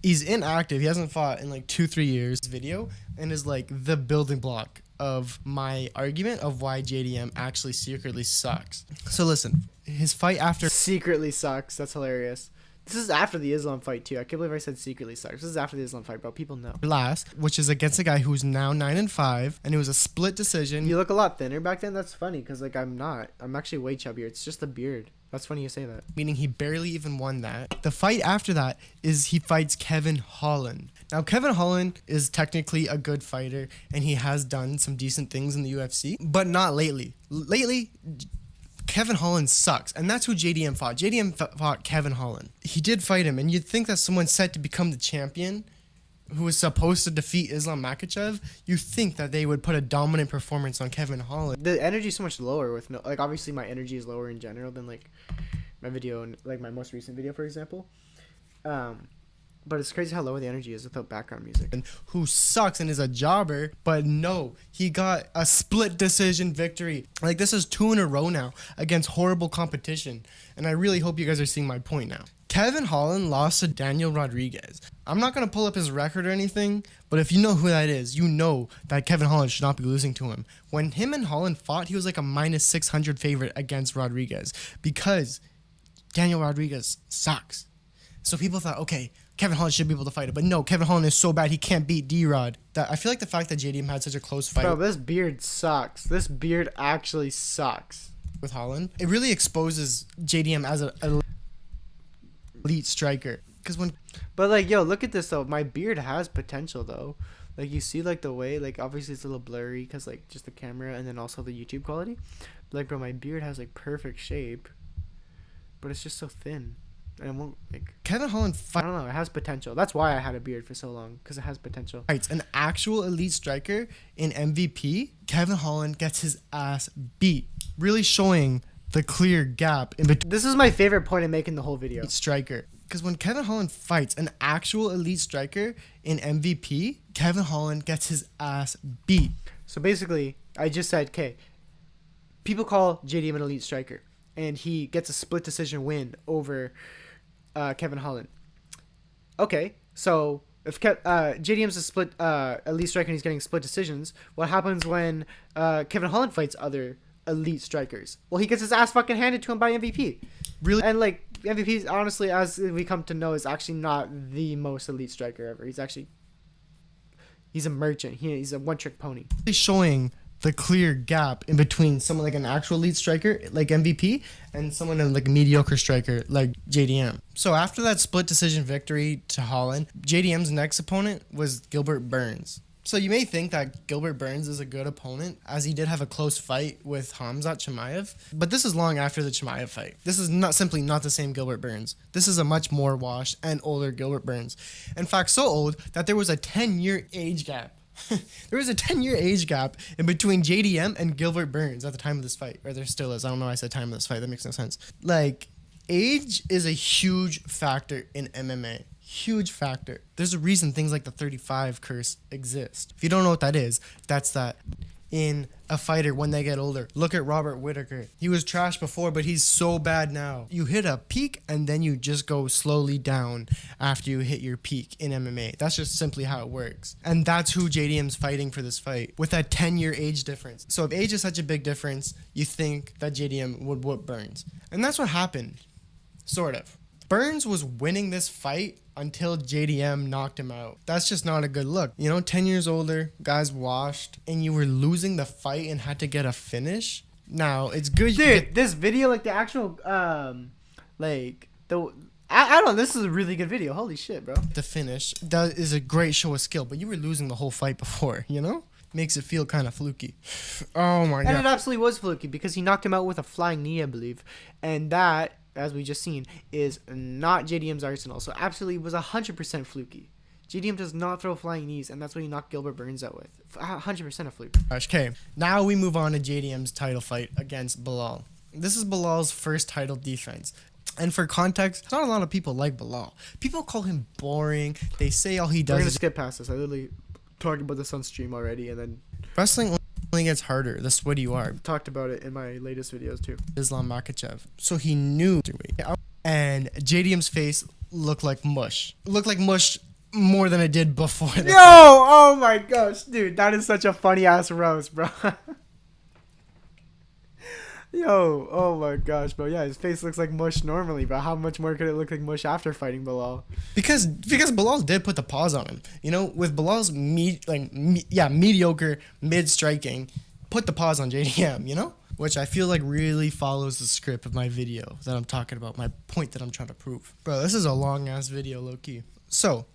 he's inactive. He hasn't fought in like 2-3 years. This video and is like the building block of my argument of why JDM actually secretly sucks. So listen, his fight after secretly sucks. That's hilarious. This is after the Islam fight, too. I can't believe I said secretly sucks. This is after the Islam fight, bro. People know. Last, which is against a guy who's now 9-5, and it was a split decision. You look a lot thinner back then? That's funny, because, like, I'm not. I'm actually way chubbier. It's just the beard. That's funny you say that. Meaning he barely even won that. The fight after that is he fights Kevin Holland. Now, Kevin Holland is technically a good fighter, and he has done some decent things in the UFC, but not lately. Lately, Kevin Holland sucks, and that's who JDM fought. JDM fought Kevin Holland. He did fight him, and you'd think that someone set to become the champion who was supposed to defeat Islam Makhachev, you think that they would put a dominant performance on Kevin Holland. The energy is so much lower with no, like, obviously my energy is lower in general than like my video and like my most recent video, for example. But it's crazy how low the energy is without background music. And who sucks and is a jobber, but no, he got a split decision victory. Like, this is 2 in a row now against horrible competition. And I really hope you guys are seeing my point now. Kevin Holland lost to Daniel Rodriguez. I'm not going to pull up his record or anything, but if you know who that is, you know that Kevin Holland should not be losing to him. When him and Holland fought, he was like a minus 600 favorite against Rodriguez because Daniel Rodriguez sucks. So people thought, okay, Kevin Holland should be able to fight it. But no, Kevin Holland is so bad he can't beat D-Rod. I feel like the fact that JDM had such a close fight. Bro, this beard sucks. This beard actually sucks. With Holland, it really exposes JDM as an elite striker. But like, yo, look at this though. My beard has potential though. Like, you see like the way, like, obviously it's a little blurry because like just the camera and then also the YouTube quality. But, like, bro, my beard has like perfect shape. But it's just so thin. And it won't, like, Kevin Holland I don't know, it has potential. That's why I had a beard for so long, because it has potential. Fights an actual elite striker in MVP. Kevin Holland gets his ass beat, really showing the clear gap in between. This is my favorite point in making the whole video. Striker, because when Kevin Holland fights an actual elite striker in MVP, Kevin Holland gets his ass beat. So basically, I just said, okay, people call JDM an elite striker, and he gets a split decision win over Kevin Holland. Okay, so if JDM's a split elite striker and he's getting split decisions, what happens when Kevin Holland fights other elite strikers? Well, he gets his ass fucking handed to him by MVP. Really? And like, MVP, honestly, as we come to know, is actually not the most elite striker ever. He's a merchant. He's a one-trick pony. Really showing the clear gap in between someone like an actual elite striker like MVP and someone like a mediocre striker like JDM. So after that split decision victory to Holland, JDM's next opponent was Gilbert Burns. So you may think that Gilbert Burns is a good opponent, as he did have a close fight with Khamzat Chimaev, but this is long after the Chimaev fight. This is not the same Gilbert Burns. This is a much more washed and older Gilbert Burns. In fact, so old that there was a 10-year age gap. There was a 10-year age gap in between JDM and Gilbert Burns at the time of this fight. Or there still is. I don't know why I said time of this fight. That makes no sense. Like, age is a huge factor in MMA. Huge factor. There's a reason things like the 35 curse exist. If you don't know what that is, that's that in a fighter when they get older. Look at Robert Whittaker. He was trash before, but he's so bad now. You hit a peak and then you just go slowly down after you hit your peak in MMA. That's just simply how it works. And that's who JDM's fighting for this fight, with that 10-year age difference. So if age is such a big difference, you think that JDM would whoop Burns. And that's what happened. Sort of. Burns was winning this fight until JDM knocked him out. That's just not a good look. 10 years older, guys washed, and you were losing the fight and had to get a finish. Now, it's good. Dude, this video, like the actual, I don't know, this is a really good video. Holy shit, bro. The finish, that is a great show of skill, but you were losing the whole fight before, Makes it feel kind of fluky. Oh my God. And it absolutely was fluky because he knocked him out with a flying knee, I believe. And that, as we just seen, is not JDM's arsenal. So absolutely was 100% fluky. JDM does not throw flying knees, and that's what he knocked Gilbert Burns out with. 100% a fluke. Okay, now we move on to JDM's title fight against Bilal. This is Bilal's first title defense. And for context, not a lot of people like Bilal. People call him boring. They say all he does We're going to is... skip past this. I literally talked about this on stream already, and then... Wrestling only gets harder the sweaty you are. Talked about it in my latest videos too. Islam Makhachev. So he knew. And JDM's face looked like mush. Looked like mush more than it did before. Yo! Oh my gosh, dude. That is such a funny ass roast, bro. Yo, oh my gosh, bro. Yeah, his face looks like mush normally, but how much more could it look like mush after fighting Bilal? Because Bilal did put the pause on him. With Bilal's mediocre mid-striking, put the pause on JDM, Which I feel like really follows the script of my video that I'm talking about, my point that I'm trying to prove. Bro, this is a long-ass video, low-key. So,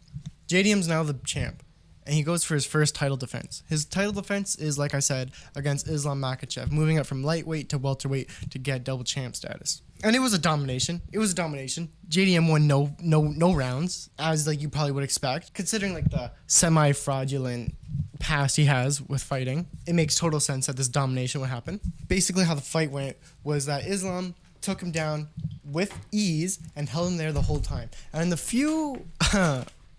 JDM's now the champ, and he goes for his first title defense. His title defense is, like I said, against Islam Makhachev, moving up from lightweight to welterweight to get double champ status. And it was a domination. JDM won no rounds, as you probably would expect, considering the semi-fraudulent past he has with fighting. It makes total sense that this domination would happen. Basically, how the fight went was that Islam took him down with ease and held him there the whole time. And in the few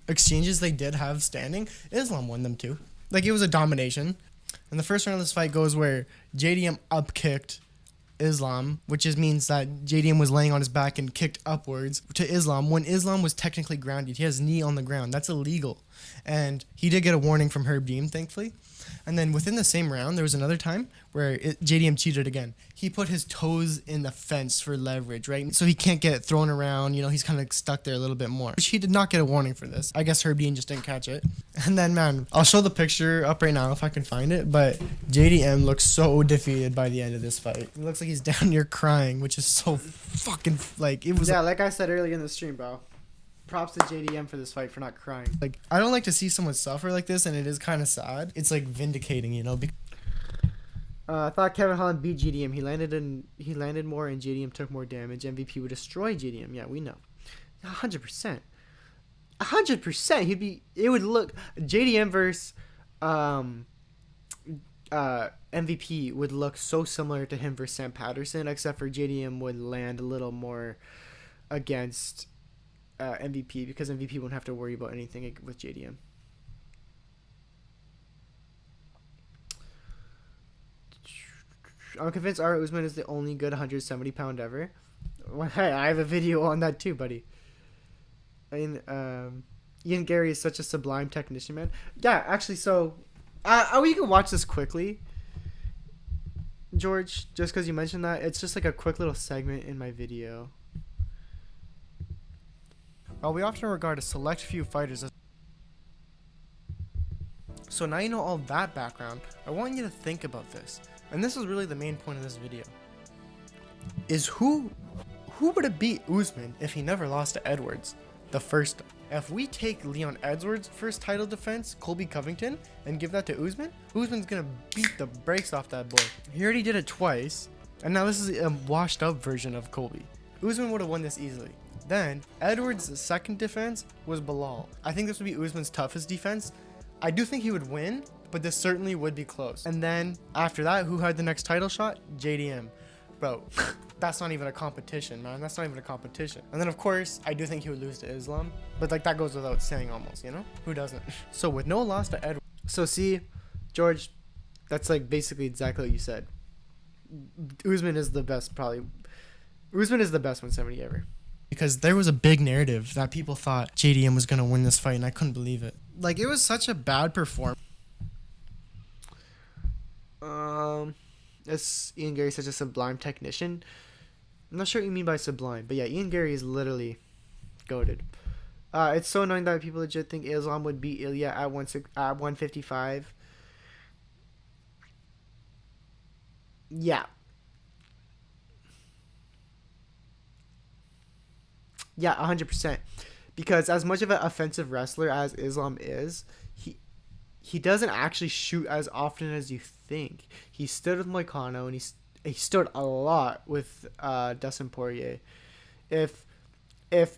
exchanges they did have standing, Islam won them too. It was a domination. And the first round of this fight goes where JDM upkicked Islam, which means that JDM was laying on his back and kicked upwards to Islam when Islam was technically grounded. He has his knee on the ground. That's illegal. And he did get a warning from Herb Dean, thankfully. And then within the same round, there was another time where JDM cheated again. He put his toes in the fence for leverage, right? So he can't get thrown around. He's kind of stuck there a little bit more. He did not get a warning for this. I guess Herb Dean just didn't catch it. And then, man, I'll show the picture up right now if I can find it. But JDM looks so defeated by the end of this fight. It looks like he's down here crying, which is so fucking, it was... Yeah, like I said earlier in the stream, bro. Props to JDM for this fight for not crying. I don't like to see someone suffer like this, and it is kind of sad. It's vindicating, I thought Kevin Holland beat JDM. He landed more, and JDM took more damage. MVP would destroy JDM. Yeah, we know. 100%. 100%. It would look JDM versus MVP would look so similar to him versus Sam Patterson, except for JDM would land a little more against MVP because MVP won't have to worry about anything with JDM. I'm convinced Ara Usman is the only good 170-pound ever. Well, hey, I have a video on that too, buddy. Ian Garry is such a sublime technician, man. Yeah, actually, so we can watch this quickly, George, just because you mentioned that. It's just a quick little segment in my video. While we often regard a select few fighters as... So now you know all that background, I want you to think about this. And this is really the main point of this video. Is who would have beat Usman if he never lost to Edwards the first time? If we take Leon Edwards' first title defense, Colby Covington, and give that to Usman, Usman's gonna beat the brakes off that boy. He already did it twice, and now this is a washed up version of Colby. Usman would have won this easily. Then, Edwards' second defense was Bilal. I think this would be Usman's toughest defense. I do think he would win, but this certainly would be close. And then, after that, who had the next title shot? JDM. Bro, that's not even a competition, man. That's not even a competition. And then, of course, I do think he would lose to Islam. But, like, that goes without saying almost, you know? Who doesn't? So, with no loss to Edwards. So, see, George, that's, like, basically exactly what you said. Usman is the best, probably. Usman is the best 170 ever. Because there was a big narrative that people thought JDM was going to win this fight, and I couldn't believe it. Like, it was such a bad performance. Is Ian Garry such a sublime technician? I'm not sure what you mean by sublime, but yeah, Ian Garry is literally goated. It's so annoying that people legit think Islam would beat Ilya at 155. Yeah. Yeah, 100%. Because as much of an offensive wrestler as Islam is, he doesn't actually shoot as often as you think. He stood with Moicano, and he stood a lot with Dustin Poirier. If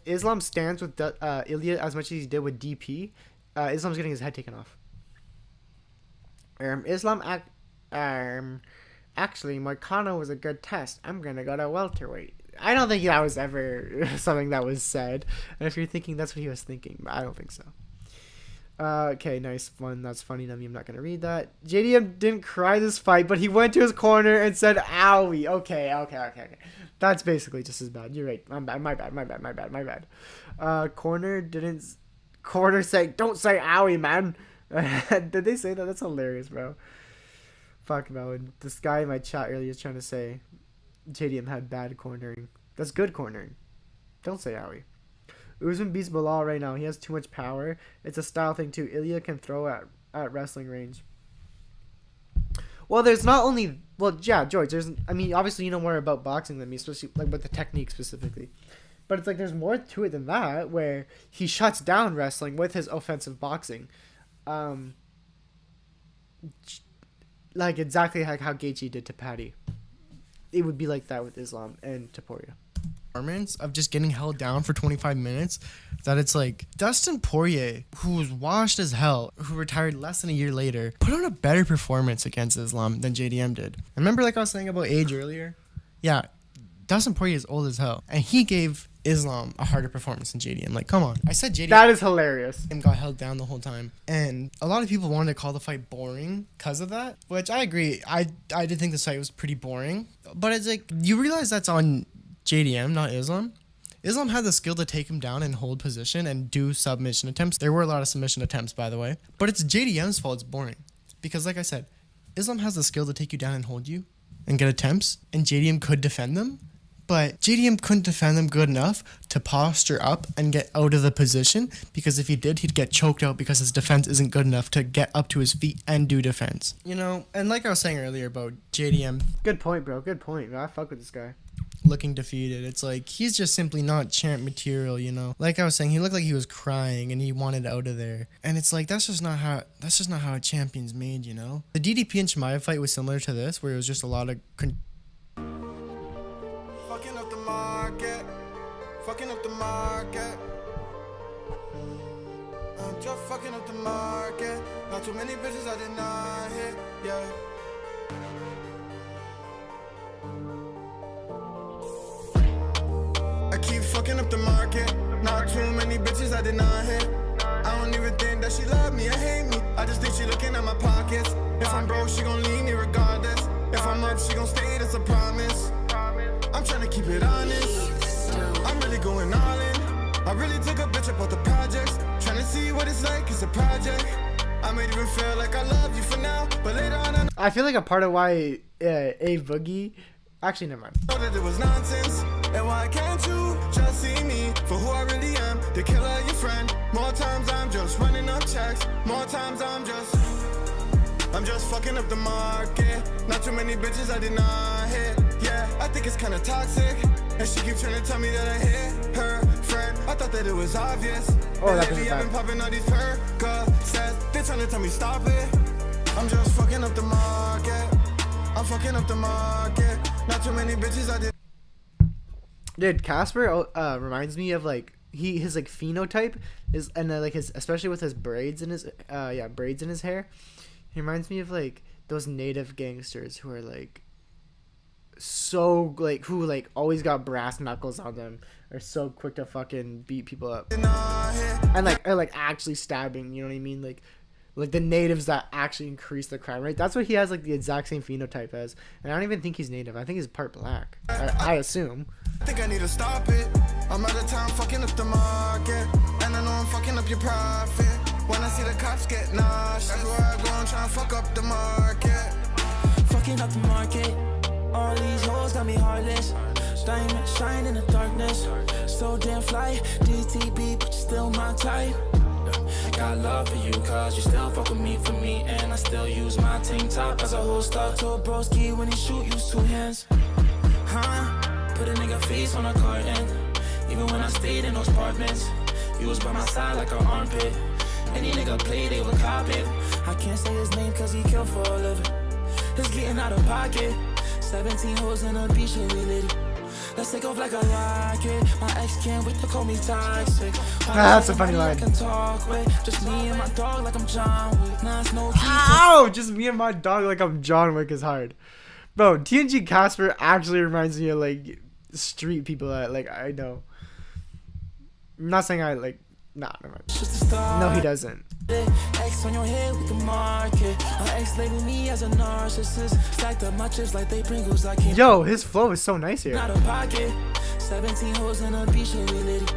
Islam stands with Ilya as much as he did with DP, Islam's getting his head taken off. Actually, Moicano was a good test. I'm gonna go to welterweight. I don't think that was ever something that was said. And if you're thinking that's what he was thinking, but I don't think so. Okay, nice, fun. That's funny to me. I'm not going to read that. JDM didn't cry this fight, but he went to his corner and said, owie. Okay. That's basically just as bad. You're right. My bad. Corner say, don't say owie, man. Did they say that? That's hilarious, bro. Fuck, man. This guy in my chat earlier is trying to say JDM had bad cornering. That's good cornering. Don't say owie. Usman beats Bilal right now. He has too much power. It's a style thing too. Ilya can throw at wrestling range. Well, there's not only... Well, yeah, George, obviously you know more about boxing than me, especially like with the technique specifically. But it's like there's more to it than that, where he shuts down wrestling with his offensive boxing. Like exactly like how Gaethje did to Patty. It would be like that with Islam and Taporia. Of just getting held down for 25 minutes, that it's like Dustin Poirier, who was washed as hell, who retired less than a year later, put on a better performance against Islam than JDM did. And remember, like I was saying about age earlier? Yeah, Dustin Poirier is old as hell, and he gave Islam a harder performance than JDM. Like, come on. I said JDM. That is hilarious. And got held down the whole time. And a lot of people wanted to call the fight boring because of that, which I agree. I did think the fight was pretty boring. But it's like, you realize that's on JDM, not Islam. Islam had the skill to take him down and hold position and do submission attempts. There were a lot of submission attempts, by the way. But it's JDM's fault it's boring. Because like I said, Islam has the skill to take you down and hold you and get attempts. And JDM could defend them. But JDM couldn't defend them good enough to posture up and get out of the position. Because if he did, he'd get choked out because his defense isn't good enough to get up to his feet and do defense. You know, and like I was saying earlier about JDM. Good point, bro. Good point. I fuck with this guy. Looking defeated. It's like he's just simply not champ material, you know. Like I was saying, he looked like he was crying and he wanted out of there. And it's like that's just not how a champion's made, you know. The DDP and Chimaev fight was similar to this, where it was just a lot of fucking up the market. I'm just fucking up the market. Not too many bitches I did not hit, yeah. I keep fucking up the market. Not too many bitches I did not hit. I don't even think that she love me or hate me. I just think she looking at my pockets. If I'm broke, she gon' leave me regardless. If I'm up, she gon' stay, that's a promise. I'm tryna keep it honest. I'm really going all in. I really took a bitch up off the projects. Tryna see what it's like, it's a project. I might even feel like I love you for now, but later on I feel like a part of why A Boogie... Actually, never mind. I know that it was nonsense. And why can't you just see me for who I really am? The killer, your friend. More times I'm just running up checks. More times I'm just fucking up the market. Not too many bitches I did not hit. Yeah, I think it's kinda toxic. And she keeps trying to tell me that I hit her. friend. I thought that it was obvious. Oh, that Lately, is I've been bad. popping all these Percocets. They trying to tell me stop it. I'm just fucking up the market. I'm fucking up the market. Not too many bitches I did. Dude, Casper reminds me of like his like phenotype is, and like his, especially with his braids in his braids in his hair. He reminds me of like those native gangsters who are like so like who like always got brass knuckles on them, are so quick to fucking beat people up, and like are like actually stabbing. You know what I mean? Like the natives that actually increase the crime rate. That's what he has like the exact same phenotype as. And I don't even think he's native. I think he's part black. I assume. I think I need to stop it. I'm out of town fucking up the market. And I know I'm fucking up your profit. When I see the cops get nauseous, everywhere I go I'm trying to fuck up the market. Fucking up the market. All these hoes got me heartless. Diamond shine in the darkness. So damn fly. DTB, but you're still my type. Got love for you, cause you still fuck with me for me. And I still use my tank top as a holster. Told broski when he shoot, use two hands. Huh? Put a nigga face on a carton. Even when I stayed in those apartments, you was by my side like an armpit. Any nigga play, they would cop it. I can't say his name cause he killed for a living. It's getting out of pocket. 17 hoes in a beach and we lit it. Let's take off like a rocket. My ex can't wait to call me toxic. That's a funny line. I can talk with. Just me and my dog like I'm John Wick. Nah, it's no Ow! Just me and my dog like I'm John Wick is hard. Bro, TNG Casper actually reminds me of like street people that like I know. I'm not saying I like. Nah, never mind. No, he doesn't. X on your head with the market. My ex labeled me as a narcissist. Stacked up my chips like they Pringles. I can't. Yo, his flow is so nice here. Out of pocket. 17 hoes in a beach and we lit it.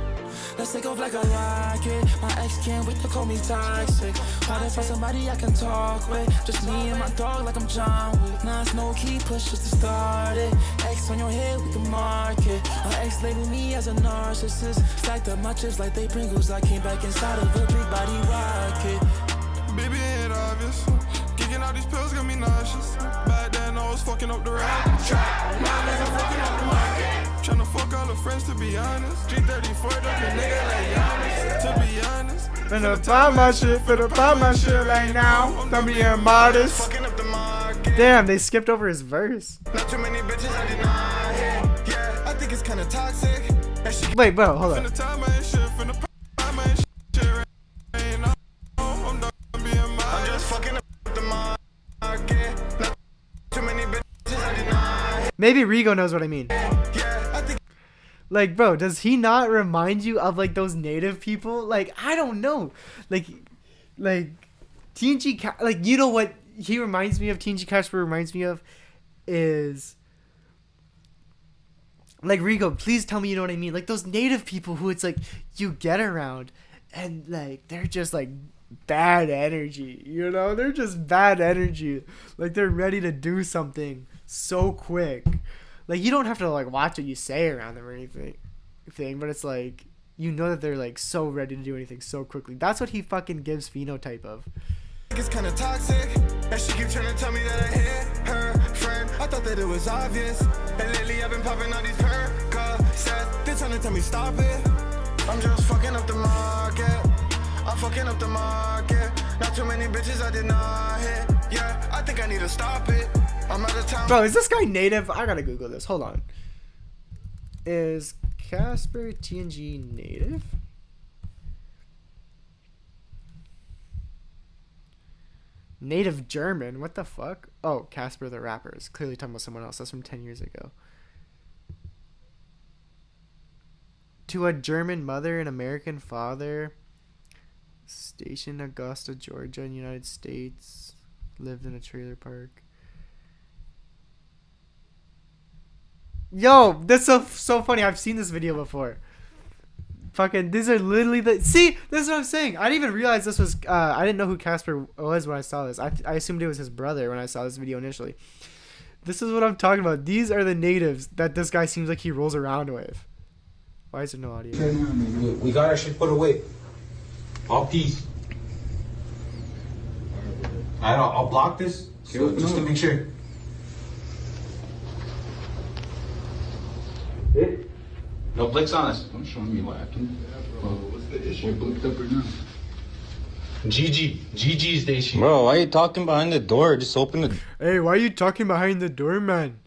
Let's take off like a rocket. My ex can't wait to call me toxic. Hard to find somebody I can talk with. Just me and my dog like I'm John Wick. Nah, it's no key push just to start it. X on your head with the market. My ex labeled me as a narcissist. Stacked up my chips like they Pringles. I came back inside of a big body rocket. Baby, ain't obvious. Kicking out these pills got me nauseous. Back then I was fucking up the rap. Tryna fuck all the friends to be honest. G34 up a nigga like Giannis. To be honest. Finna pop my shit right now. Don't be modest. Fucking up the market. Damn, they skipped over his verse. Not too many bitches I did not hit. Yeah, I think it's kinda toxic. And she Wait, bro, hold on. finna time my shit, finna pop my shit right now. I'm done being mine. I'm just fucking up the market. Not too many bitches I did not hit. Maybe Rigo knows what I mean. Yeah, I think Like, bro, does he not remind you of like those native people? Like, I don't know. Like TNG, like, you know what he reminds me of? TNG Casper reminds me of is like Rigo. Please tell me you know what I mean. Like those native people who it's like you get around and like they're just like bad energy. You know, they're just bad energy. Like they're ready to do something so quick. Like, you don't have to, like, watch what you say around them or anything, but it's, like, you know that they're, like, so ready to do anything so quickly. That's what he fucking gives phenotype of. it's kinda toxic. And she keep trying to tell me that I hit her friend. I thought that it was obvious. And lately I've been popping all these Percocets. They trying to tell me stop it. I'm just fucking up the market. I'm fucking up the market. Not too many bitches I did not hit. Yeah, I think I need to stop it. I'm out of town. Bro, is this guy native? I gotta Google this. Hold on. Is Casper TNG native? Native German? What the fuck? Oh, Casper the rapper. Is clearly talking about someone else. That's from 10 years ago. To a German mother and American father. Stationed in Augusta, Georgia, in the United States. Lived in a trailer park. Yo, that's so funny. I've seen this video before. Fucking, these are literally the... See, this is what I'm saying. I didn't even realize this was... I didn't know who Casper was when I saw this. I assumed it was his brother when I saw this video initially. This is what I'm talking about. These are the natives that this guy seems like he rolls around with. Why is there no audio? We got our shit put away. All peace. I'll block this just to make sure. No, Yo, Blick's on us. Don't show me lacking. Well, what's the issue? We're booked up right now. GG's day shit. Bro, why are you talking behind the door? Just open the... Hey, why are you talking behind the door, man?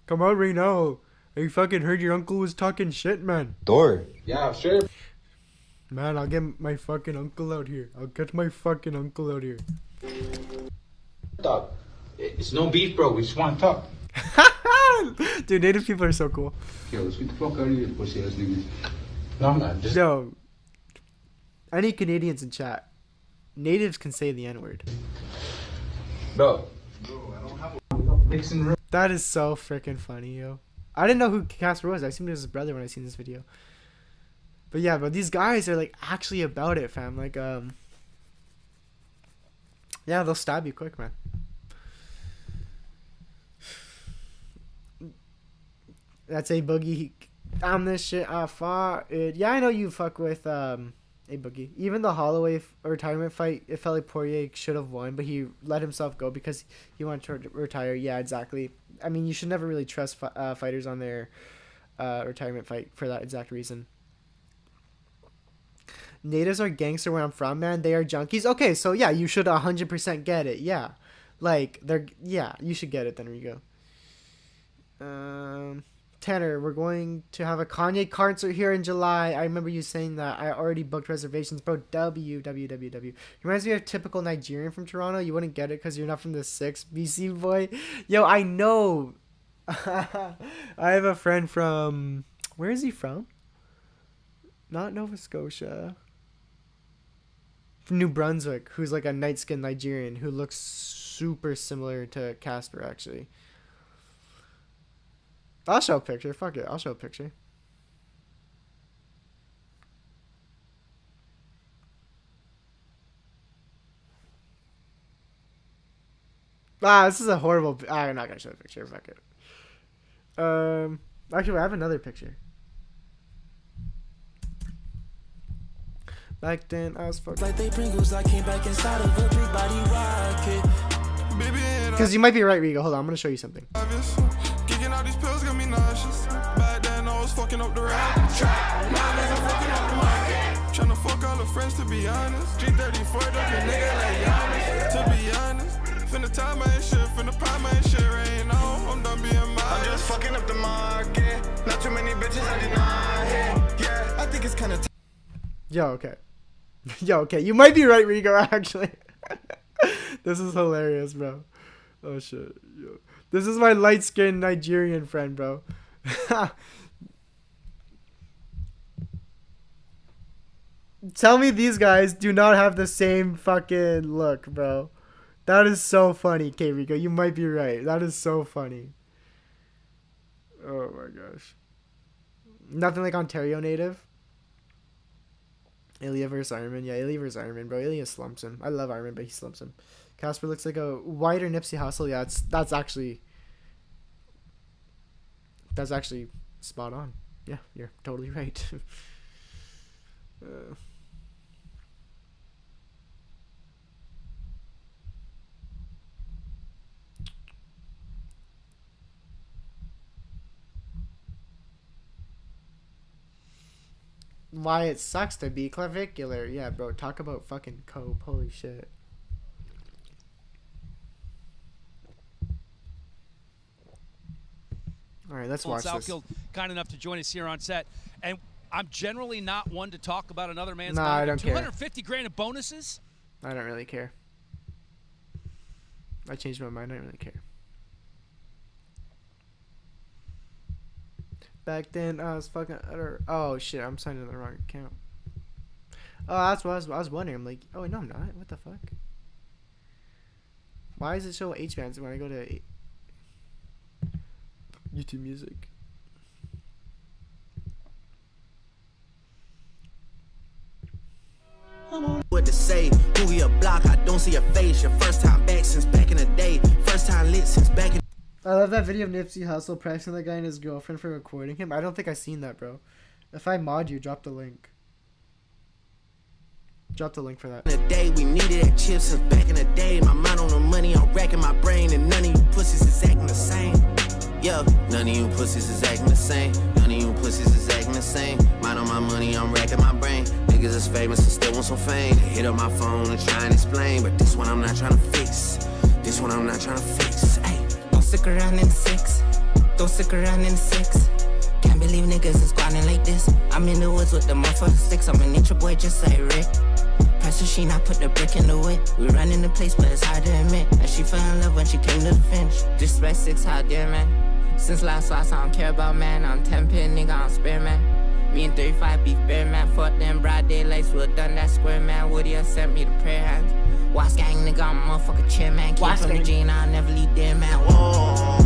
Come out right now. I fucking heard your uncle was talking shit, man. door. Yeah, sure. Man, I'll get my fucking uncle out here. I'll get my fucking uncle out here. Dog. It's no beef, bro. We just want to talk. Dude, native people are so cool. Yo, let's get the fuck out of here, pussy ass niggas. No, I'm not. Just... Yo, any Canadians in chat, natives can say the N-word. Bro, I don't have a mixing room. That is so freaking funny, yo. I didn't know who Casper was. I assumed it was his brother when I seen this video. But yeah, but these guys are like actually about it, fam. Like, yeah, they'll stab you quick, man. That's a boogie. I'm this shit. Far. Yeah, I know you fuck with a boogie. Even the Holloway retirement fight, it felt like Poirier should have won, but he let himself go because he wanted to retire. Yeah, exactly. I mean, you should never really trust fighters on their retirement fight for that exact reason. Natives are gangster where I'm from, man. They are junkies. Okay, so yeah, you should 100% get it. Yeah, like you should get it. Then we go. Tanner, we're going to have a Kanye concert here in July. I remember you saying that. I already booked reservations, bro. www. Reminds me of a typical Nigerian from Toronto. You wouldn't get it because you're not from the 6th BC, boy. Yo, I know. I have a friend from... Where is he from? Not Nova Scotia. From New Brunswick, who's like a light-skinned Nigerian who looks super similar to Casper, actually. I'll show a picture. Fuck it. I'll show a picture. This is a horrible... I'm not going to show a picture. Fuck it. Actually, I have another picture. Back then, I was fucking... Like they Pringles, I came back inside of a big body rocket. Because you might be right, Rigo. Hold on. I'm going to show you something. Kicking out these pills got me nauseous. Back then I was fucking up the rap. Nowadays I'm fucking up the market. Tryna fuck all the friends to be honest. G34 ducking nigga like Giannis. To be honest, finna tie my shit, finna pop my shit right now. I'm done being modest. I'm just fucking up the market. Not too many bitches I did not hit. Yeah, I think it's kinda Yo, okay. Yo, okay. You might be right, Rigo, actually. This is hilarious, bro. Oh, shit. Yo. This is my light-skinned Nigerian friend, bro. Tell me these guys do not have the same fucking look, bro. That is so funny, K. Rico. You might be right. That is so funny. Oh, my gosh. Nothing like Ontario native. Ilya versus Ironman. Yeah, Ilya versus Ironman, bro. Ilya slumps him. I love Ironman, but he slumps him. Casper looks like a whiter Nipsey Hussle. Yeah, that's actually spot on. Yeah, you're totally right. Why it sucks to be clavicular. Yeah, bro. Talk about fucking cope. Holy shit. All right, let's watch this. Kind enough to join us here on set, and I'm generally not one to talk about another man's money. I don't care. 250 grand of bonuses. I don't really care. I changed my mind. I don't really care. Back then, I was fucking utter. Oh shit! I'm signing the wrong account. Oh, that's what I was wondering. I'm like, oh no, I'm not. What the fuck? Why does it show H bands when I go to YouTube Music? What to say? Who your block? I don't see your face. Your first time back since back in the day. First time lit since back in. I love that video of Nipsey Hussle pressing the guy and his girlfriend for recording him. I don't think I've seen that, bro. If I mod you, drop the link. Drop the link for that. In the day, we needed that chip since back in the day. My mind on the money, I'm racking my brain, and none of you pussies is acting the same. Yeah, none None of you pussies is acting the same. None of you pussies is acting the same. Mind on my money, I'm racking my brain. Niggas is famous and still want some fame. They hit up my phone and try and explain, but this one I'm not trying to fix. This one I'm not trying to fix. Ay. Don't stick around in the 6. Don't stick around in the 6. Can't believe niggas is grinding like this. I'm in the woods with the motherfucking sticks. I'm a nature boy just like Rick. Pastor she not put the brick in the whip. We running the place, but it's hard to admit. And she fell in love when she came to the finish. Disrespect 6, how dare man. Since last loss, I don't care about man. I'm 10 pin, nigga, I'm spare man. Me and 35 beef bear man. Fuck them broad daylights, would've done that square man. Would he have sent me the prayer hands? Watch gang, nigga, I'm a motherfucking chair man. Keep from the gene, I'll never leave there, man. Whoa.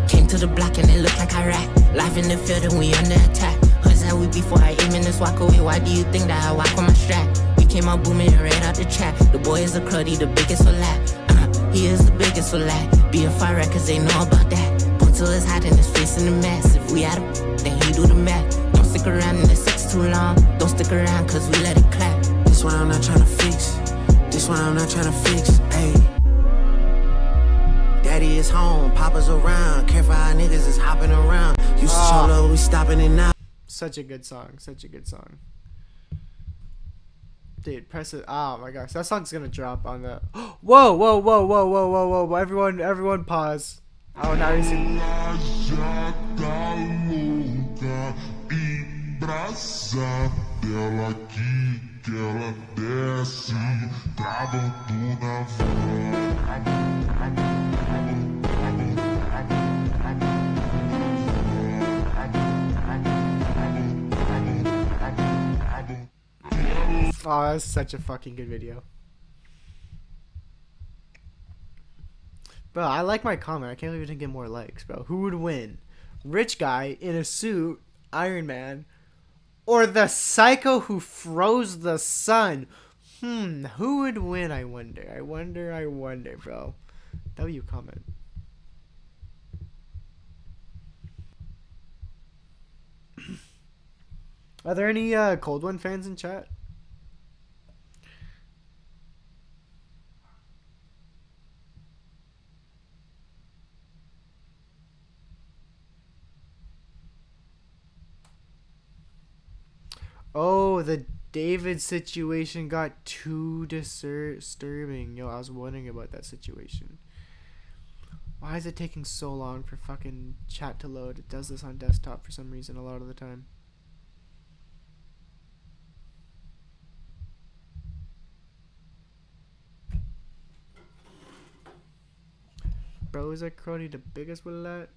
Came to the block and it looked like I rap. Life in the field and we under attack. Hoods how we before I aim in this walk away. Why do you think that I walk on my strap? We came out booming right out the trap. The boy is a cruddy, the biggest for lap. He is the biggest for lap. Being fire records, they know about that. Point till his hat and his face in the mess. If we had a then he do the math. Don't stick around in the 6 too long. Don't stick around cause we let it clap. This one I'm not trying to fix. This one I'm not trying to fix. Ayy. Daddy is home, Papa's around. Careful how niggas is hopping around. Used to show love, we stopping it now. Such a good song. Such a good song. Dude, press it. Oh my gosh, that song's gonna drop on the. Whoa, whoa, whoa, whoa, whoa, whoa, whoa! Everyone, pause. Oh, now you see. Oh, that's such a fucking good video. Bro, I like my comment. I can't believe it didn't get more likes, bro. Who would win? Rich guy in a suit, Iron Man, or the psycho who froze the sun? Who would win, I wonder? I wonder, bro. W comment. Are there any Cold One fans in chat? Oh, the David situation got too disturbing. Yo, I was wondering about that situation. Why is it taking so long for fucking chat to load? It does this on desktop for some reason a lot of the time. Bro, is that crony the biggest with that?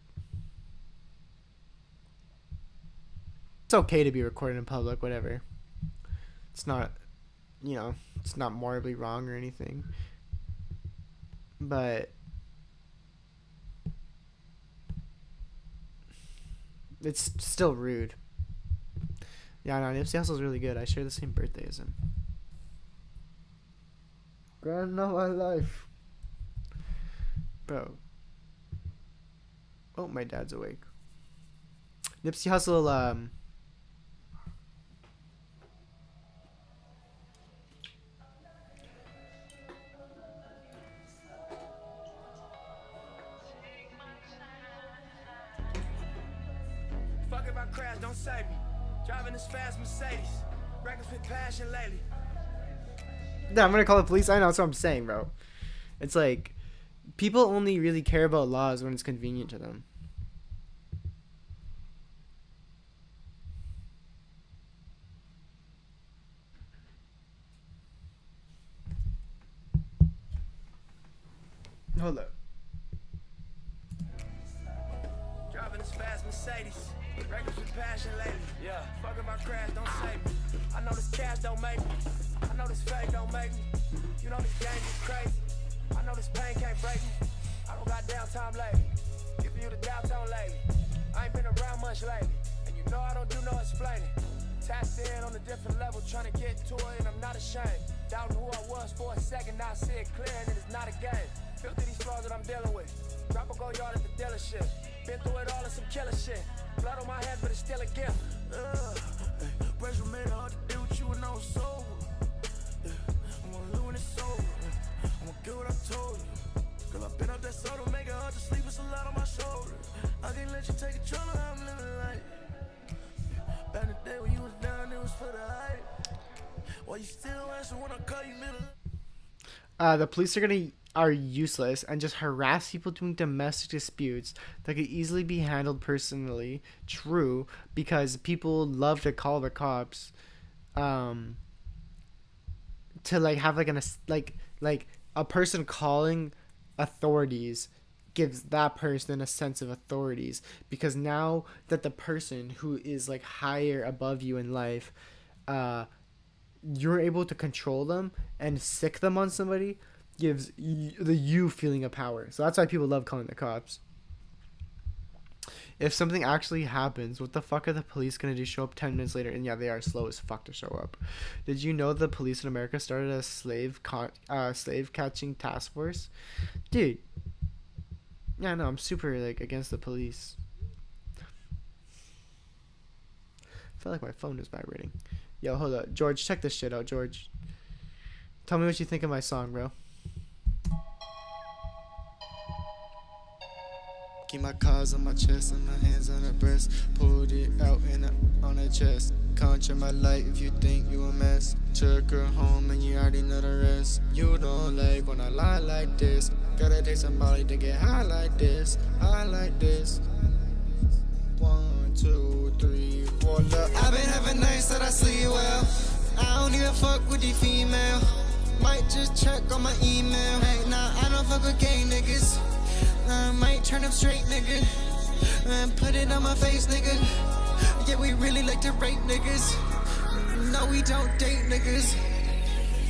It's okay to be recorded in public, whatever. It's not, you know, it's not morally wrong or anything. But it's still rude. Yeah, no, Nipsey Hussle's really good. I share the same birthday as him. Grand of my life. Bro. Oh, my dad's awake. Nipsey Hussle, Fuck if I crash, don't save me. Driving this fast Mercedes. Reckless with passion lately. Yeah, I'm gonna call the police. I know, that's what I'm saying, bro. It's like, people only really care about laws when it's convenient to them. Hold up. Driving this fast Mercedes. Reckless with passion lately. Yeah. Fuck if I crash, don't save me. I know this cash don't make me. I know this fake don't make me. You know this game is crazy. I know this pain can't break me. I don't got downtime lately. Giving you the downtown lately. I ain't been around much lately. And you know I don't do no explaining. Tapped in on a different level, trying to get to it, and I'm not ashamed. Doubting who I was for a second, now I see it clear, and it's not a game. Filthy these flaws that I'm dealing with. Drop a go yard at the dealership. Been through it all in some killer shit. Blood on my hands, but it's still a gift. Pressure made it hard to deal with you and I was sober. I'm gonna lose when it's over. I'm gonna get what I told you. Girl, I've been up that soda, make it hard to sleep. the police are useless and just harass people doing domestic disputes that could easily be handled personally. True, because people love to call the cops, to like have like like a person calling authorities gives that person a sense of authorities, because now that the person who is like higher above you in life, you're able to control them and sick them on somebody, gives the you feeling of power. So that's why people love calling the cops. If something actually happens, what the fuck are the police gonna do? Show up 10 minutes later? And yeah, they are slow as fuck to show up. Did you know the police in America started a slave catching task force? Dude. Yeah, no, I'm super like against the police. I feel like my phone is vibrating. Yo, hold up. George, check this shit out, George. Tell me what you think of my song, bro. Keep my cards on my chest and my hands on her breast. Pulled it out on her chest. Contra my light if you think you a mess. Took her home and you already know the rest. You don't like when I lie like this. Gotta take somebody to get high like this. High like this. 1, 2, 3, 4, look. I've been having nights that I sleep well. I don't even fuck with the female. Might just check on my email. Hey, nah, I don't fuck with gay niggas. Might turn up straight, nigga, and put it on my face, nigga. Yeah, we really like to rape niggas. No, we don't date niggas.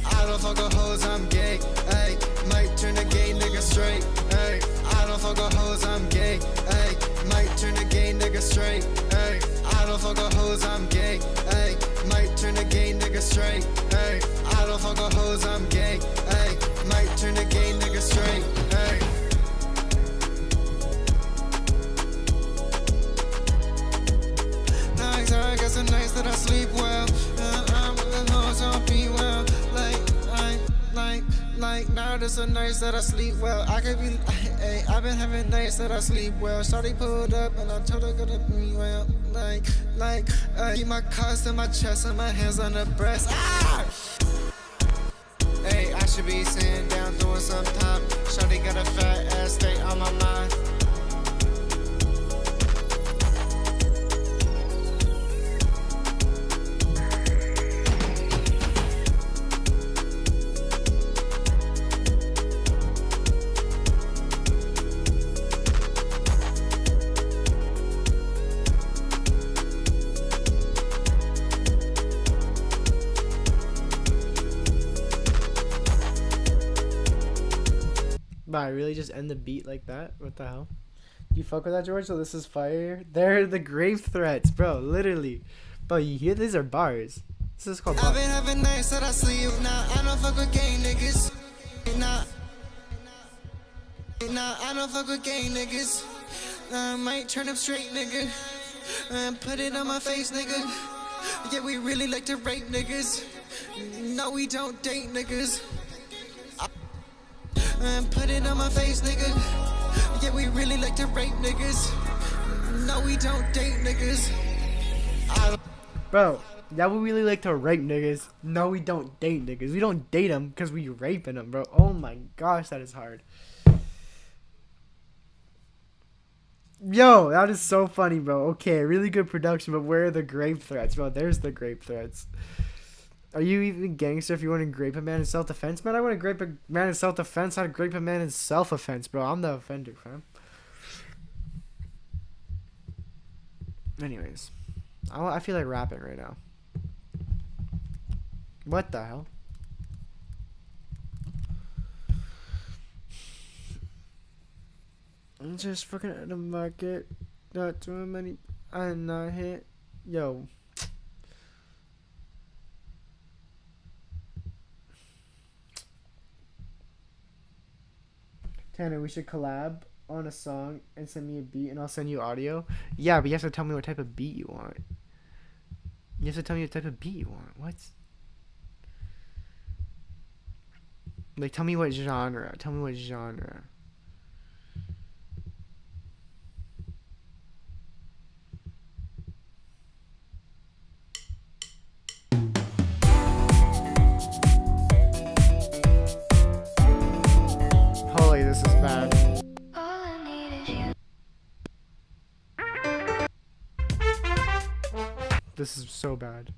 I don't fuck with hoes, I'm gay. Ay, might turn a gay nigga straight. Ay, I don't fuck with hoes, I'm gay. Ay, might turn a gay nigga straight. Ay, I don't fuck with hoes, I'm gay. Ay, might turn a gay nigga straight. Ay, I don't fuck with hoes, I'm gay. Ay, might turn a gay nigga straight. Ay. I got some nights that I sleep well. I'm with the hoes, I'll be well. Like, now there's some nights that I sleep well. I could be, hey, I've been having nights that I sleep well. Shawty pulled up and I told her gonna be well. Keep my cards to my chest and my hands on her breast. Ah! Hey, I should be sitting down doing some time. Shawty got a fat ass, stay on my mind. Wow, I really just end the beat like that? What the hell? You fuck with that, George? So this is fire. They're the grave threats, bro. Literally. Bro, you hear these are bars. This is called bars. I've been having nights that I sleep. Nah, I don't fuck with gay niggas. Nah, I don't fuck with gay niggas. Might turn up straight, nigga, and put it on my face, nigga. Yeah, we really like to rape niggas. No, we don't date niggas. And put it on my face, nigga. Yeah, we really like to rape niggas. No, we don't date niggas. Bro, yeah, we really like to rape niggas. No, we don't date niggas. We don't date them because we raping them, bro. Oh my gosh, that is hard. Yo, that is so funny, bro. Okay, really good production, but where are the grape threats, bro? There's the grape threats. Are you even gangster if you want to grape a man in self-defense? Man, I want to grape a man in self-defense. I'd grape a man in self-offense, bro. I'm the offender, fam. Anyways. I feel like rapping right now. What the hell? I'm just fucking at the market. Not too many. I'm not hit. Yo. Tanner, we should collab on a song and send me a beat and I'll send you audio. Yeah, but you have to tell me what type of beat you want. You have to tell me what type of beat you want. What? Like, tell me what genre. Tell me what genre. This is so bad.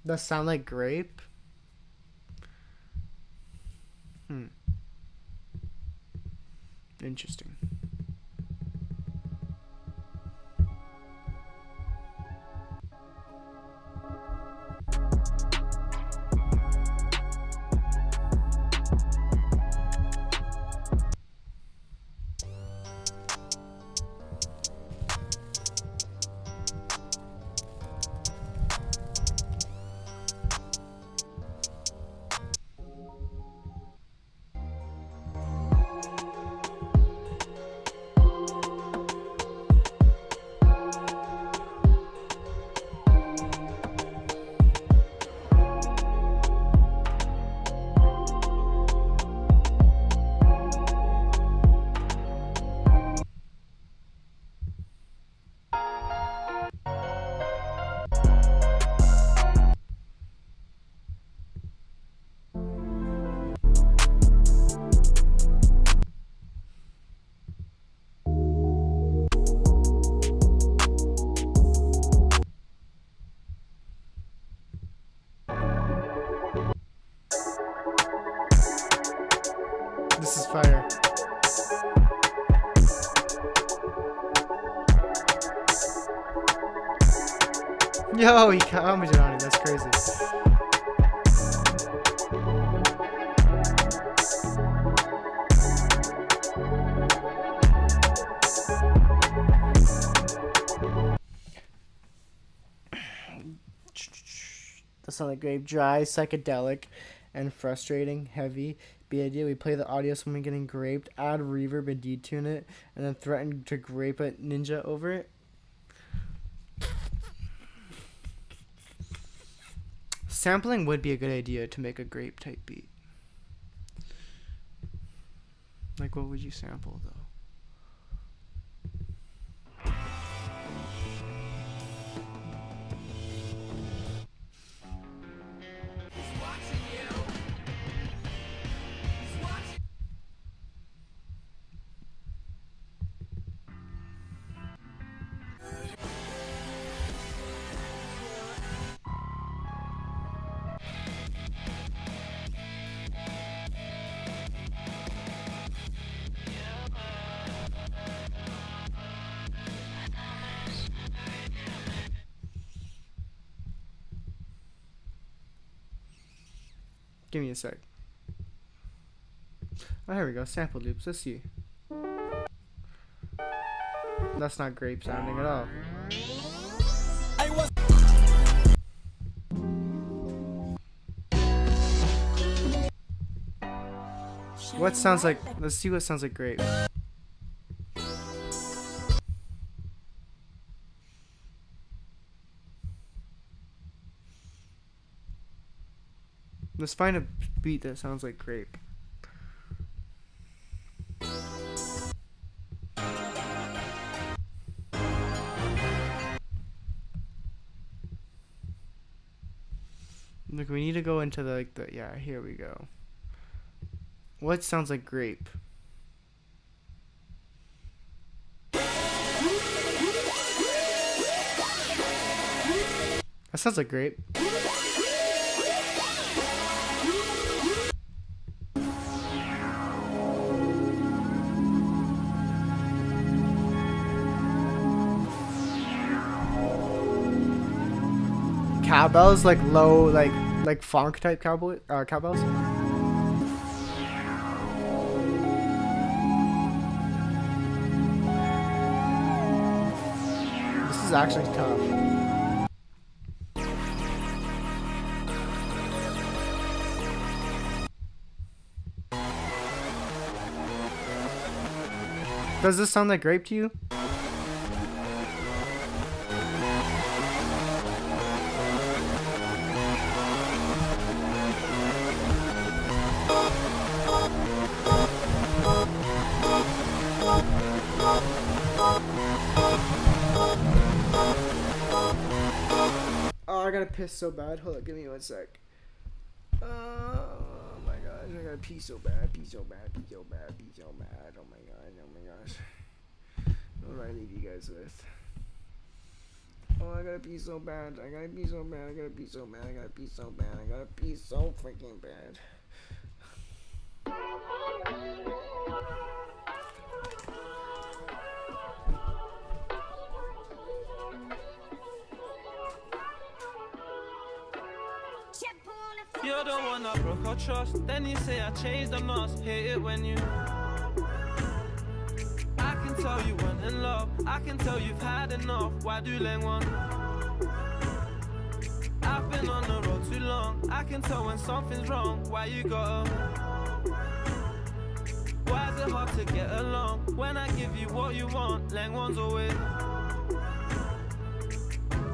Does sound like grape? Interesting. This is fire. Yo, he commented on it. That's crazy. That sounds like grape. Dry, psychedelic, and frustrating. Heavy. Be idea. We play the audio of someone getting graped, add reverb and detune it, and then threaten to grape a ninja over it. Sampling would be a good idea to make a grape type beat. Like, what would you sample though? Give me a sec. Oh, here we go. Sample loops. Let's see. That's not grape sounding at all. What sounds like... Let's see what sounds like grape. Let's find a beat that sounds like grape. Look, we need to go into the yeah, here we go. What sounds like grape? That sounds like grape. Cowbells, like low, like funk type cowbells. This is actually tough. Does this sound like grape to you? Oh, I gotta piss so bad. Hold on, give me 1 sec. Oh my gosh, I gotta pee so bad, pee so bad, pee so bad, pee so bad. Oh my gosh, oh my gosh. What do I leave you guys with? Oh, I gotta pee so bad. I gotta pee so bad. I gotta pee so bad. I gotta pee so bad. I gotta pee so freaking bad. You're the one that broke our trust. Then you say I changed, I'm not. Hate it when you. I can tell you weren't in love. I can tell you've had enough. Why do Leng one? I've been on the road too long. I can tell when something's wrong. Why you gotta? Why is it hard to get along? When I give you what you want, Leng one's always.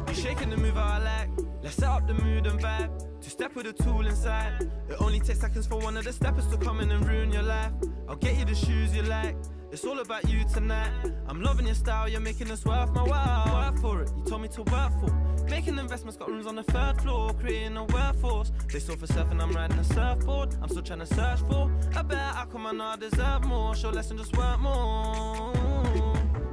You shaking the move I like. Let's set up the mood and vibe. To step with a tool inside. It only takes seconds for one of the steppers to come in and ruin your life. I'll get you the shoes you like. It's all about you tonight. I'm loving your style, you're making us worth my while. Work for it, you told me to work for. Making investments, got rooms on the 3rd floor. Creating a workforce. They saw for surfing, I'm riding a surfboard. I'm still trying to search for a better outcome, I know I deserve more. Show less and just work more.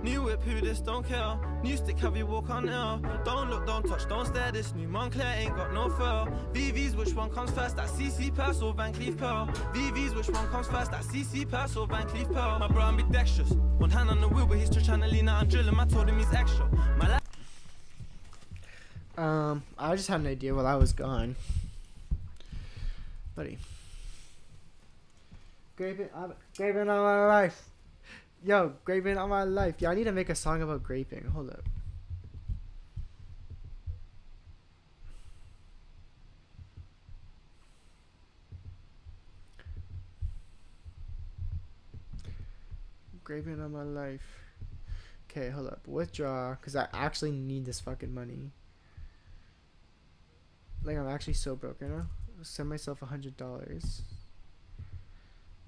New whip, who this, don't care. New stick, have you walk on air. Don't look, don't touch, don't stare. This new Montclair ain't got no fur. VVs, which one comes first? That CC Purse or Van Cleef Pearl? VVs, which one comes first? That CC Purse or Van Cleef Pearl? My bro, I'm dexterous. One hand on the wheel, but he's still trying to lean out and drill him. I told him he's extra. I just had an idea while I was gone. Buddy. Graping on my life. Yo, graping on my life. Yeah, I need to make a song about graping. Hold up. Graping on my life. Okay, hold up. Withdraw, because I actually need this fucking money. Like, I'm actually so broke right now. I'll send myself $100.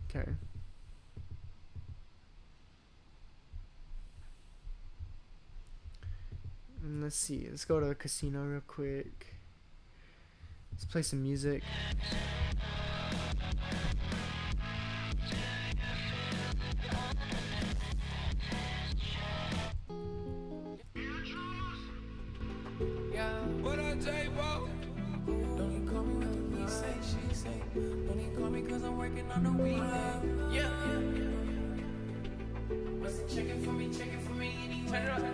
Okay. Let's see. Let's go to the casino real quick. Let's play some music. Yeah, what I tell you, bro? Don't you call me when he say, she say. Don't you call me cause I'm working on the weekend. Yeah. Wasn't checking for me anyway.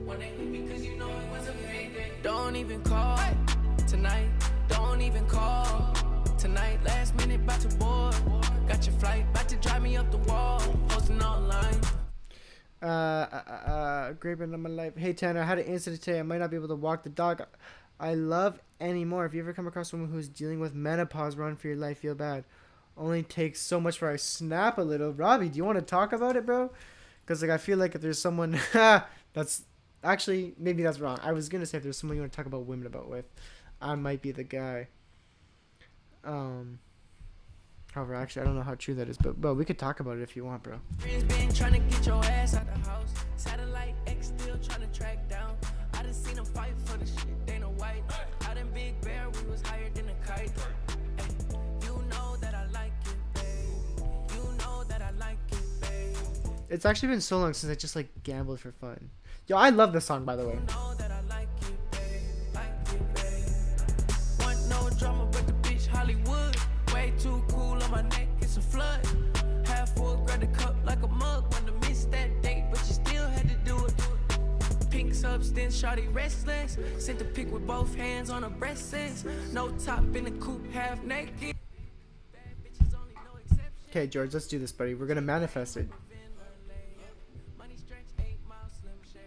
When they hit me cause you know it was a payday. Don't even call tonight. Don't even call tonight. Last minute about to board. Got your flight, about to drive me up the wall. Posting online. Graping on my life. Hey Tanner, I had an incident today. I might not be able to walk the dog I love anymore. If you ever come across someone who's dealing with menopause, run for your life. Feel bad. Only takes so much for I snap a little. Robbie, do you want to talk about it, bro? Because like I feel like if there's someone that's actually maybe that's wrong. I was gonna say if there's someone you want to talk about women about with, I might be the guy. However, actually, I don't know how true that is, but we could talk about it if you want, bro. Friends been trying to get your ass out the house. Satellite X still trying to track down. I done seen them fight for the shit, they no white. Out in Big Bear, we was higher than a kite. Ay, you know that I like it, babe. You know that I like it, babe. It's actually been so long since I just like gambled for fun. Yo, I love this song, by the way. You know that I like it, babe. Like it, babe. Want no drama with the bitch Hollywood. Way too cool on my neck, it's a flood. Half full, grab the cup like a mug. Wanna miss that date, but you still had to do it. Pink substance, shawty restless. Sent the pic with both hands on her breast sense. No top in the coupe, half naked. Okay, George, let's do this, buddy. We're gonna manifest it.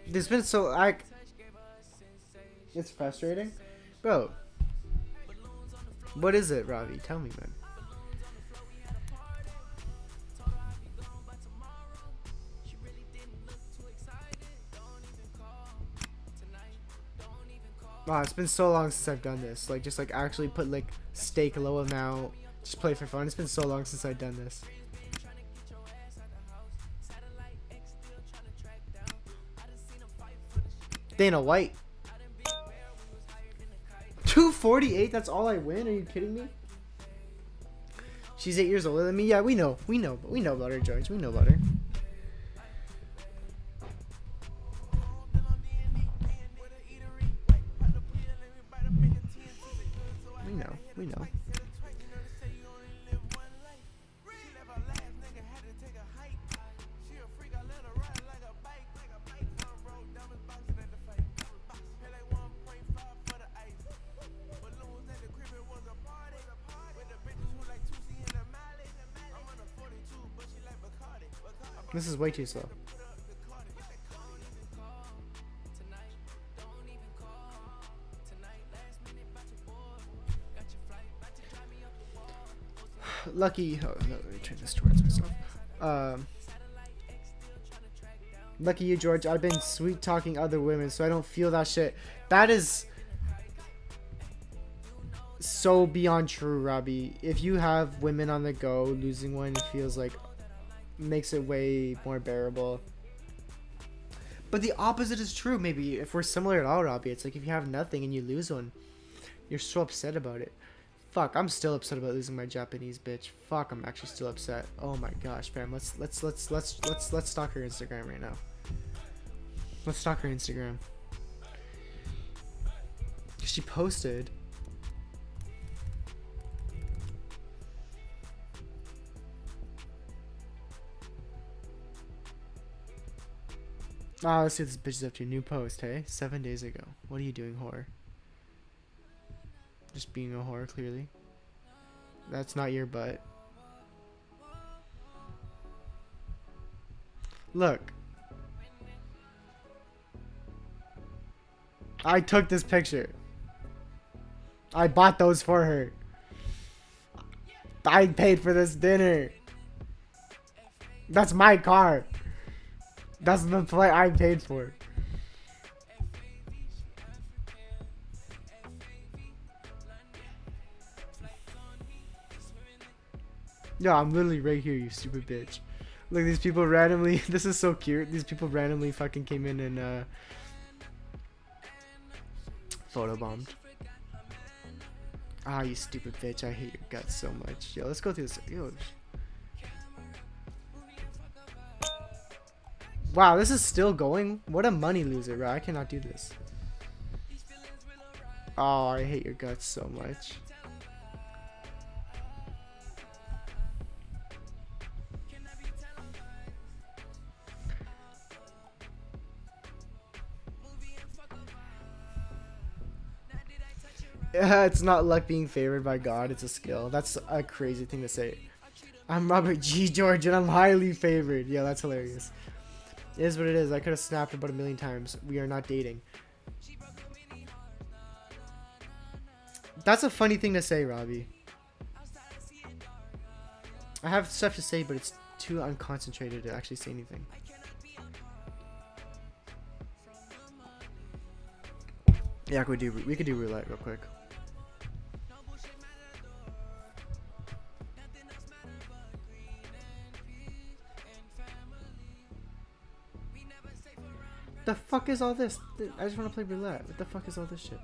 It's been so like it's frustrating, bro. What is it, Ravi? Tell me, man. Wow, it's been so long since I've done this. Like, just like actually put like stake a low amount, just play for fun. It's been so long since I've done this. Dana White. 248. That's all I win. Are you kidding me? She's 8 years older than me. Yeah, we know about her, George. We know about her. We know. This is way too slow. Lucky. Oh, no, let me turn this towards myself. Lucky you, George. I've been sweet talking other women, so I don't feel that shit. That is so beyond true, Robbie. If you have women on the go, losing one feels like makes it way more bearable. But the opposite is true. Maybe if we're similar at all, Robbie, it's like if you have nothing and you lose one, you're so upset about it. Fuck, I'm still upset about losing my Japanese bitch. Fuck, I'm actually still upset. Oh my gosh, fam. Let's stalk her Instagram right now. Let's stalk her Instagram. She posted. Ah, let's see what this bitch is up to. New post, hey? 7 days ago. What are you doing, whore? Just being a whore, clearly. That's not your butt. Look. I took this picture. I bought those for her. I paid for this dinner. That's my car. That's the flight I paid for. Yeah, I'm literally right here, you stupid bitch. Look, these people randomly. This is so cute. These people randomly fucking came in and photobombed. Ah, you stupid bitch. I hate your guts so much. Yo, let's go through this. Yo. Wow, this is still going? What a money loser, bro. I cannot do this. Oh, I hate your guts so much. It's not luck being favored by God, it's a skill. That's a crazy thing to say. I'm Robert G. George and I'm highly favored. Yeah, that's hilarious. It is what it is. I could have snapped about 1,000,000 times. We are not dating. That's a funny thing to say, Robbie. I have stuff to say, but it's too unconcentrated to actually say anything. Yeah, we could do roulette real quick. The fuck is all this? I just want to play roulette. What the fuck is all this shit?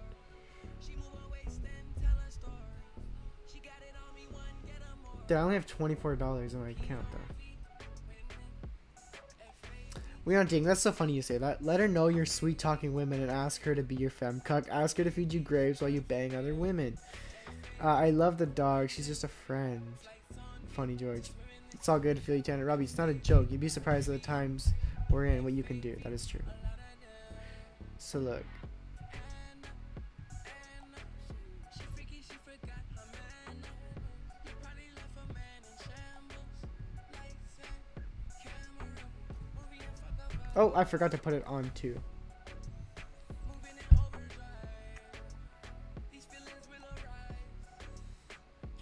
Dude, I only have $24 in my account though. We aren't dating. That's so funny you say that. Let her know you're sweet talking women and ask her to be your femme cuck. Ask her to feed you grapes while you bang other women. I love the dog. She's just a friend. Funny George. It's all good to feel you, Tanner. Robbie, it's not a joke. You'd be surprised at the times we're in, what you can do. That is true. So look. Oh, I forgot to put it on too.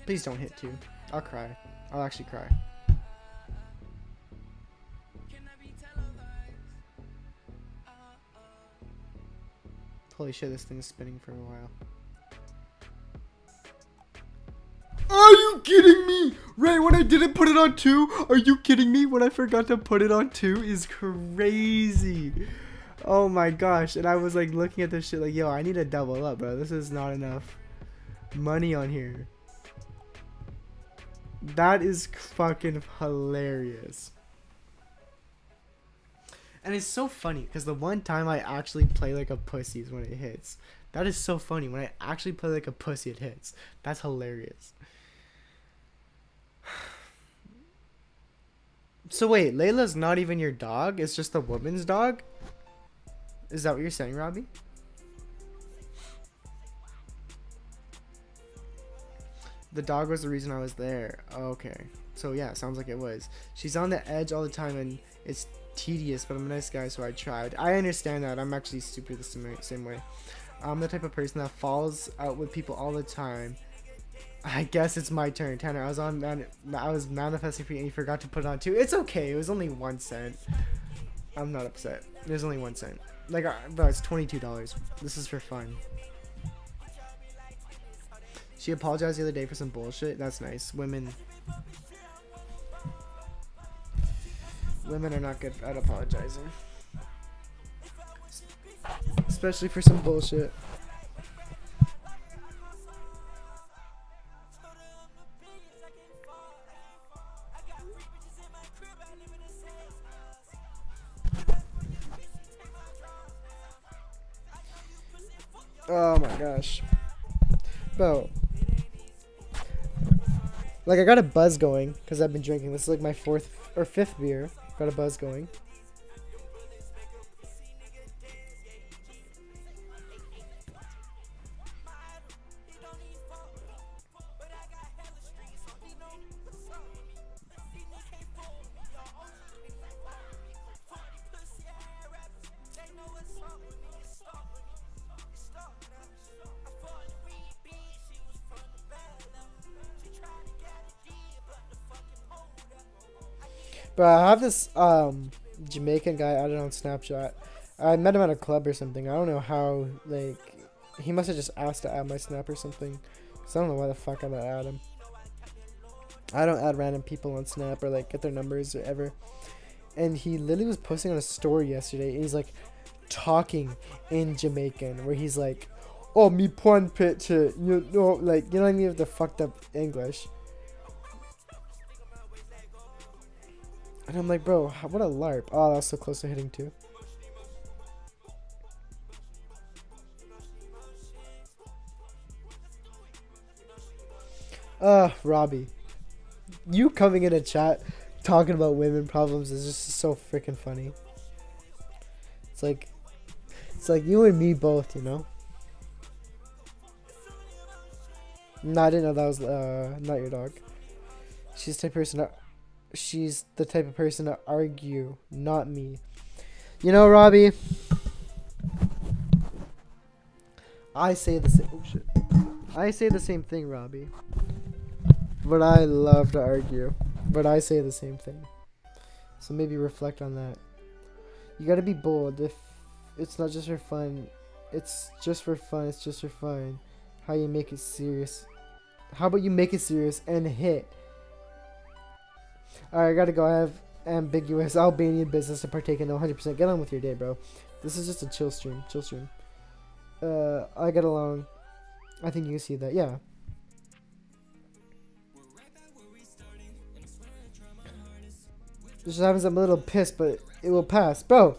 Please don't hit 2. I'll cry. I'll actually cry. Holy shit, this thing is spinning for a while. Are you kidding me? Right when I didn't put it on 2? Are you kidding me? When I forgot to put it on 2 is crazy. Oh my gosh. And I was like looking at this shit like, yo, I need to double up, bro. This is not enough money on here. That is fucking hilarious. And it's so funny because the one time I actually play like a pussy is when it hits. That is so funny. When I actually play like a pussy, it hits. That's hilarious. So wait, Layla's not even your dog? It's just the woman's dog? Is that what you're saying, Robbie? The dog was the reason I was there. Okay. So yeah, sounds like it was. She's on the edge all the time and it's tedious, but I'm a nice guy, so I tried. I understand that. I'm actually super the same way. I'm the type of person that falls out with people all the time. I guess it's my turn. Tanner, I was manifesting for you and you forgot to put it on too. It's okay. It was only 1 cent. I'm not upset. It was only 1 cent. Like, bro, it's $22. This is for fun. She apologized the other day for some bullshit. That's nice. Women are not good at apologizing. Especially for some bullshit. Oh my gosh. Bro. Like, I got a buzz going because I've been drinking. This is like my 4th or 5th beer. Got a buzz going. But I have this Jamaican guy added on Snapchat. I met him at a club or something. I don't know how, like, he must have just asked to add my Snap or something. Cause I don't know why the fuck I would add him. I don't add random people on Snap or like get their numbers or ever. And he literally was posting on a story yesterday. And he's like talking in Jamaican where he's like, "Oh, me porn picture," you know, like, you know what I mean, with the fucked up English. And I'm like, bro, what a LARP. Oh, that was so close to hitting too. Robbie. You coming in a chat talking about women problems is just so freaking funny. It's like you and me both, you know? No, I didn't know that was not your dog. She's the type of person to argue, not me. You know, Robbie, I say the same. Oh shit! I say the same thing, Robbie. But I love to argue. But I say the same thing. So maybe reflect on that. You gotta be bold. If it's not just for fun, it's just for fun. It's just for fun. How you make it serious? How about you make it serious and hit? Alright, I gotta go. I have ambiguous Albanian business to partake in 100%. Get on with your day, bro. This is just a chill stream. Chill stream. I get along. I think you can see that. Yeah. This just happens I'm a little pissed, but it will pass. Bro.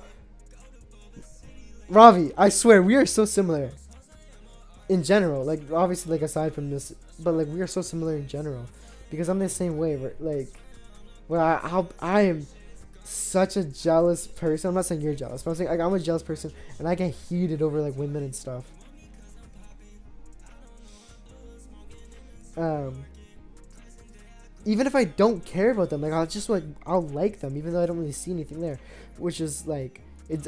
Ravi, I swear, we are so similar. In general. Like, obviously, like, aside from this. But, like, we are so similar in general. Because I'm the same way. Like, well, I am such a jealous person. I'm not saying you're jealous, but I'm saying, like, I'm a jealous person. And I get heated over, like, women and stuff. Even if I don't care about them, like, I'll like them, even though I don't really see anything there, which is like,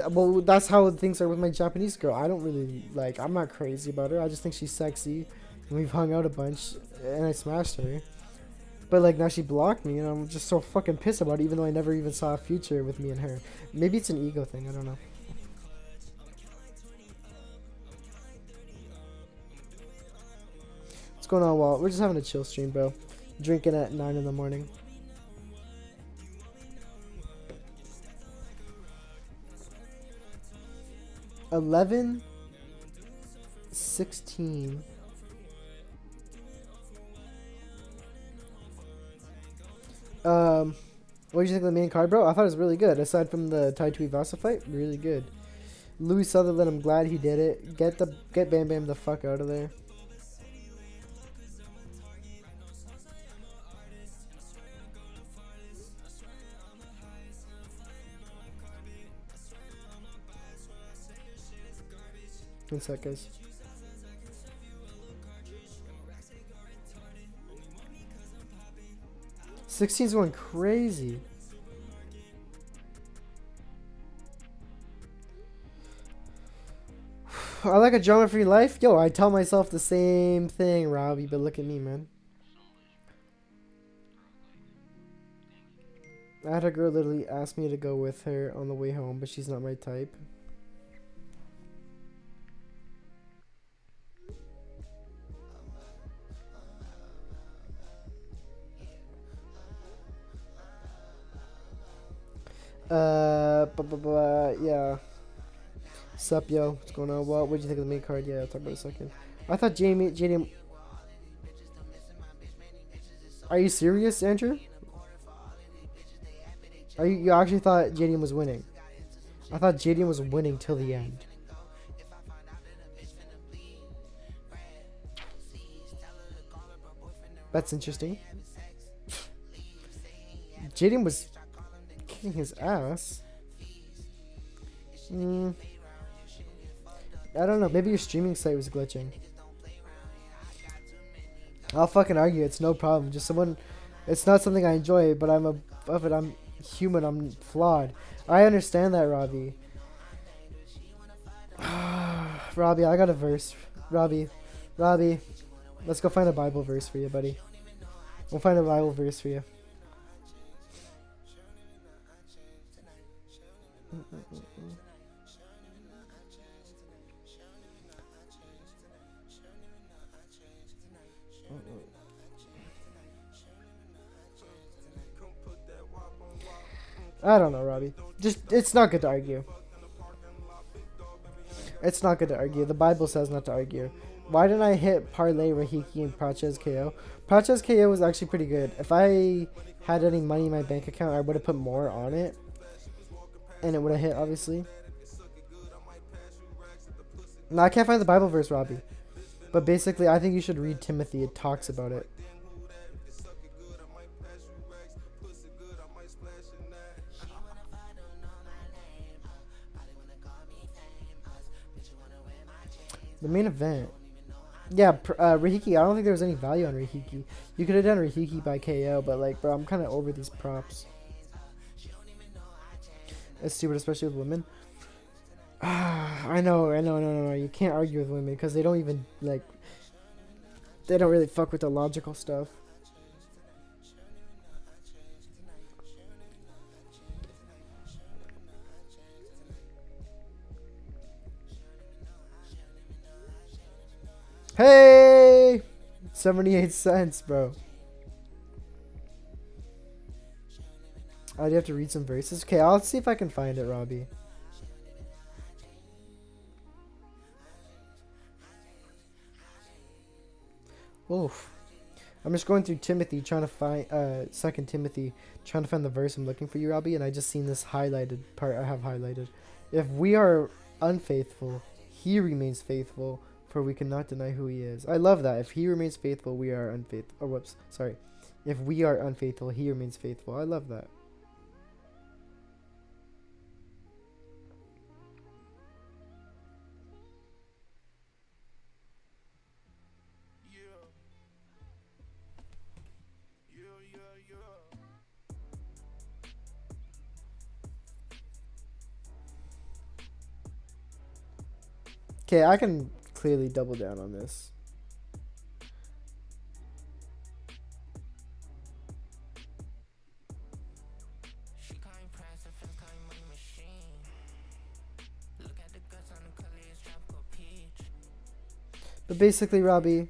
well, that's how things are with my Japanese girl. I don't really like, I'm not crazy about her. I just think she's sexy, and we've hung out a bunch, and I smashed her. But like, now she blocked me, and I'm just so fucking pissed about it, even though I never even saw a future with me and her. Maybe it's an ego thing. I don't know. What's going on, Walt? We're just having a chill stream, bro. Drinking at 9 in the morning. 11, 16. What did you think of the main card, bro? I thought it was really good. Aside from the Tai Tuivasa fight, really good. Louis Sutherland, I'm glad he did it. Get Bam Bam the fuck out of there. One sec, guys. Sixteen's going crazy. I like a drama-free life. Yo, I tell myself the same thing, Robbie, but look at me, man. I had a girl literally ask me to go with her on the way home, but she's not my type. Yeah. Sup, yo? What's going on? What did you think of the main card? Yeah, I'll talk about it in a second. I thought JD. Are you serious, Andrew? You actually thought JD was winning? I thought JD was winning till the end. That's interesting. JD was kicking his ass. I don't know. Maybe your streaming site was glitching. I'll fucking argue. It's no problem. Just someone. It's not something I enjoy, but I'm human. I'm flawed. I understand that, Robbie. Robbie, I got a verse. Robbie, let's go find a Bible verse for you, buddy. We'll find a Bible verse for you. I don't know, Robbie. It's not good to argue. It's not good to argue. The Bible says not to argue. Why didn't I hit Parlay, Rahiki, and Prates KO? Prates KO was actually pretty good. If I had any money in my bank account, I would have put more on it. And it would have hit, obviously. No, I can't find the Bible verse, Robbie. But basically, I think you should read Timothy. It talks about it. The main event. Yeah, Rahiki. I don't think there was any value on Rahiki. You could have done Rahiki by KO, but like, bro, I'm kind of over these props. It's stupid, especially with women. I know. No. You can't argue with women because they don't even like. They don't really fuck with the logical stuff. Hey! 78 cents, bro. Oh, do you have to read some verses? Okay, I'll see if I can find it, Robbie. Oof. I'm just going through Timothy, trying to find, 2 Timothy, trying to find the verse I'm looking for you, Robbie, and I just seen this highlighted part I have highlighted. If we are unfaithful, he remains faithful, for we cannot deny who he is. I love that. If he remains faithful, we are unfaithful. Oh, whoops. Sorry. If we are unfaithful, he remains faithful. I love that. Okay, I can clearly double down on this. But basically, Robbie,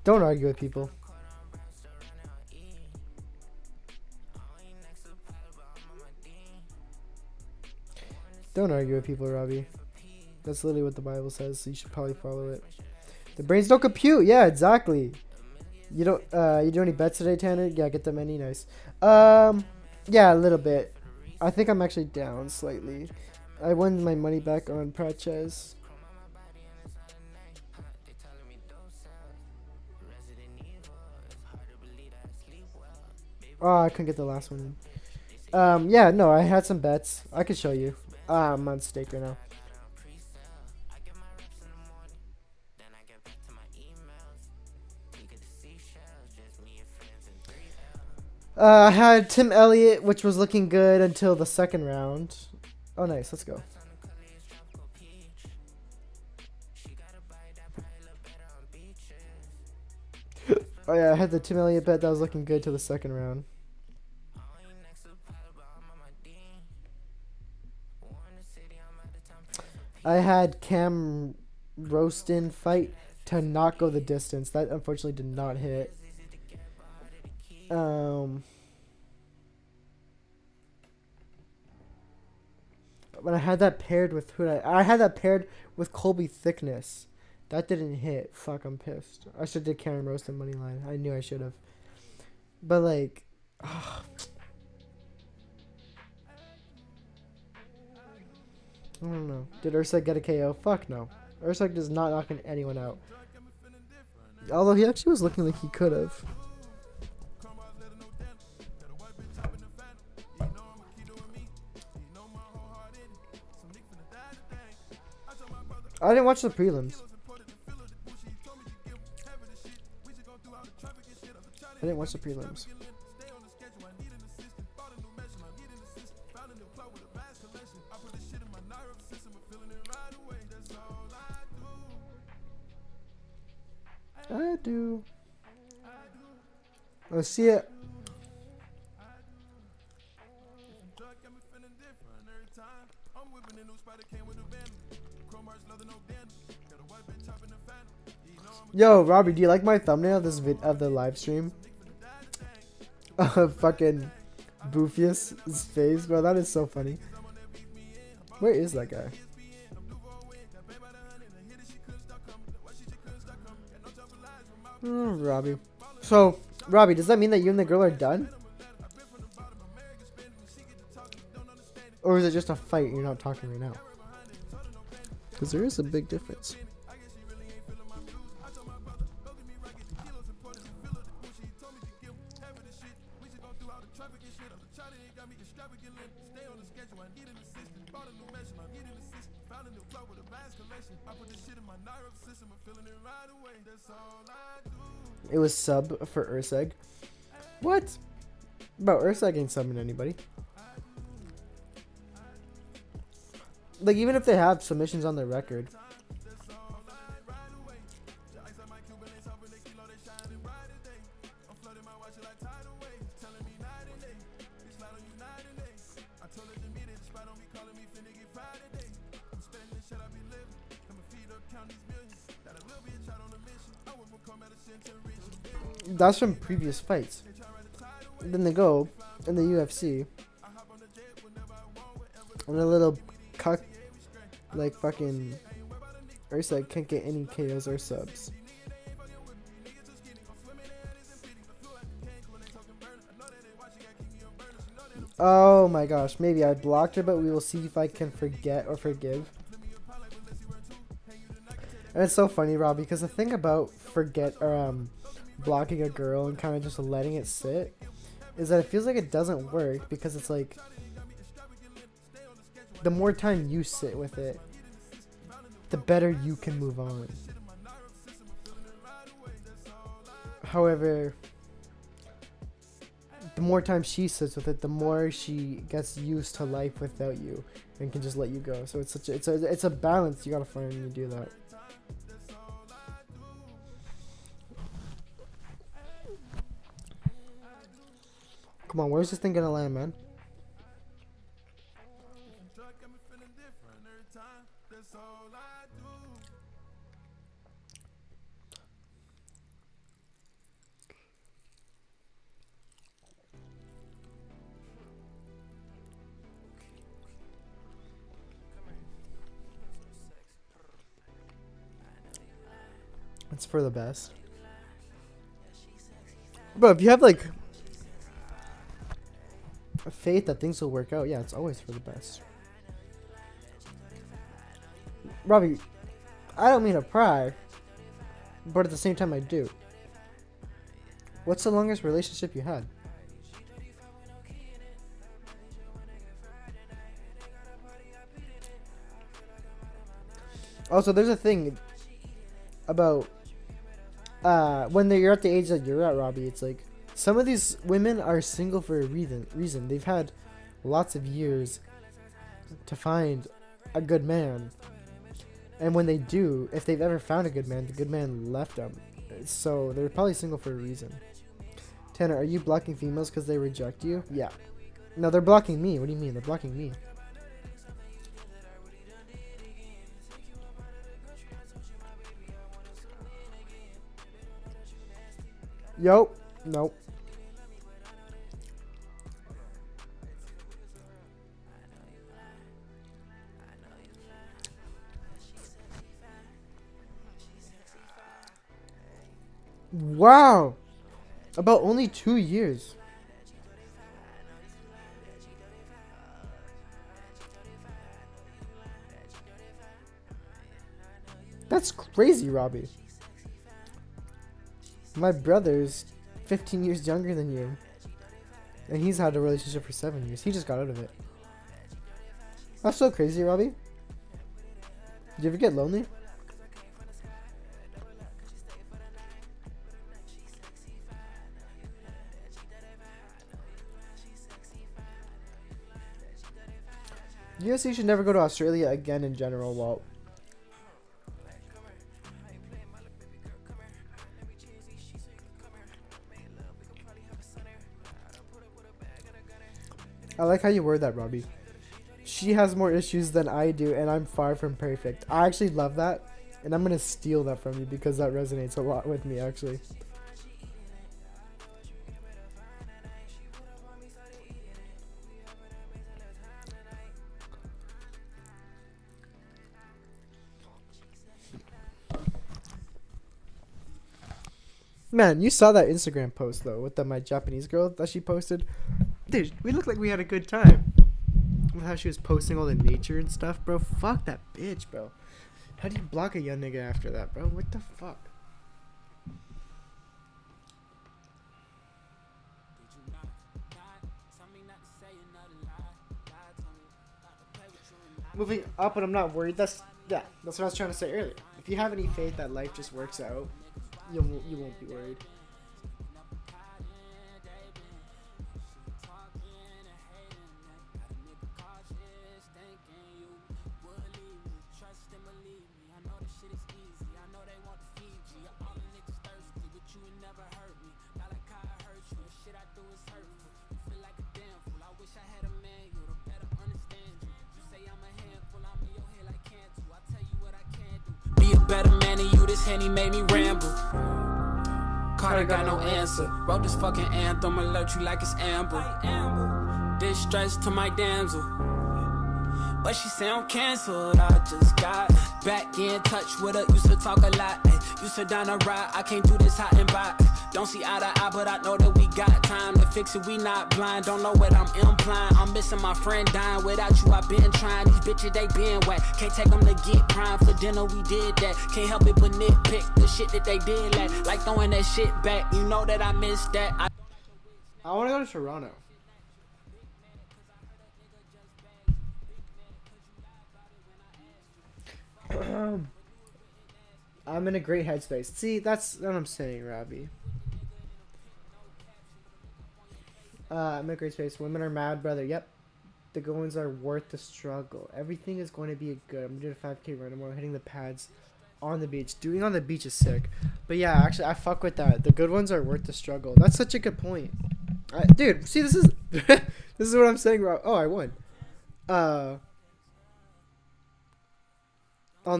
don't argue with people. Don't argue with people, Robbie. That's literally what the Bible says, so you should probably follow it. The brains don't compute. Yeah, exactly. You don't. You do any bets today, Tanner? Yeah, get them any. Nice. Yeah, a little bit. I think I'm actually down slightly. I won my money back on Prates. Oh, I couldn't get the last one in. Yeah, no, I had some bets. I could show you. I'm on stake right now. I had Tim Elliott, which was looking good until the second round. Oh, nice. Let's go. Oh, yeah. I had the Tim Elliott bet that was looking good till the second round. I had Cam Roston fight to not go the distance. That unfortunately did not hit. But I had that paired with I had that paired with Colby Thickness. That didn't hit. Fuck, I'm pissed. I should have did Karen Roston money line. I knew I should have. But like, I don't know. Did Ursak get a KO? Fuck no. Ursak does not knock anyone out. Although he actually was looking like he could have. I didn't watch the prelims. I didn't watch the prelims. I do. Let's see it. Yo, Robbie, do you like my thumbnail of this of the live stream? Fucking Boofius' face, bro. That is so funny. Where is that guy? Robbie. So, Robbie, does that mean that you and the girl are done? Or is it just a fight and you're not talking right now? Because there is a big difference. It was sub for Urseg. What? Bro, Urseg ain't subbing anybody. Like, even if they have submissions on their record. That's from previous fights. Then they go in the UFC. And a little cuck like fucking Urseg can't get any KOs or subs. Oh my gosh, maybe I blocked her, but we will see if I can forget or forgive. And it's so funny, Rob, because the thing about blocking a girl and kind of just letting it sit is that it feels like it doesn't work, because it's like the more time you sit with it, the better you can move on. However, the more time she sits with it, the more she gets used to life without you and can just let you go. So it's a balance you gotta find when you do that. Come on, where's this thing gonna land, man? It's for the best. But if you have like a faith that things will work out, yeah, it's always for the best. Robbie, I don't mean to pry, but at the same time I do. What's the longest relationship you had? Also, there's a thing about when you're at the age that you're at, Robbie. It's like some of these women are single for a reason. They've had lots of years to find a good man, and when they do, if they've ever found a good man, the good man left them. So they're probably single for a reason. Tanner, are you blocking females because they reject you? Yeah. No, they're blocking me. What do you mean? They're blocking me. Yo. Nope. Wow. About only 2 years. That's crazy, Robbie. My brother's 15 years younger than you. And he's had a relationship for 7 years. He just got out of it. That's so crazy, Robbie. Did you ever get lonely? UFC should never go to Australia again in general, Walt. I like how you word that, Robbie. She has more issues than I do, and I'm far from perfect. I actually love that, and I'm going to steal that from you because that resonates a lot with me, actually. Man, you saw that Instagram post, though, with my Japanese girl that she posted. Dude, we looked like we had a good time. With how she was posting all the nature and stuff, bro. Fuck that bitch, bro. How do you block a young nigga after that, bro? What the fuck? Moving up, and I'm not worried. That's what I was trying to say earlier. If you have any faith that life just works out, you won't be worried. Be a better man than you, this Henny made me ramble. Carter got no answer. Wrote this fucking anthem, alert you like it's amber. Distress to my damsel, but she say I'm canceled. I just got back in touch with her. Used to talk a lot, used to down a ride. I can't do this hot and by. Don't see eye to eye, but I know that we got time to fix it. We not blind, don't know what I'm implying. I'm missing my friend dying. Without you, I been trying. These bitches, they been whack. Can't take them to get prime. For dinner, we did that. Can't help it but nitpick the shit that they did like throwing that shit back. You know that I missed that. I want to go to Toronto. I'm in a great headspace. See, that's what I'm saying, Robbie. I'm in a great space. Women are mad, brother. Yep. The good ones are worth the struggle. Everything is going to be good. I'm doing a 5K run tomorrow, hitting the pads on the beach. Doing on the beach is sick. But yeah, actually, I fuck with that. The good ones are worth the struggle. That's such a good point. Dude, see, this is this is what I'm saying, bro. Oh, I won. On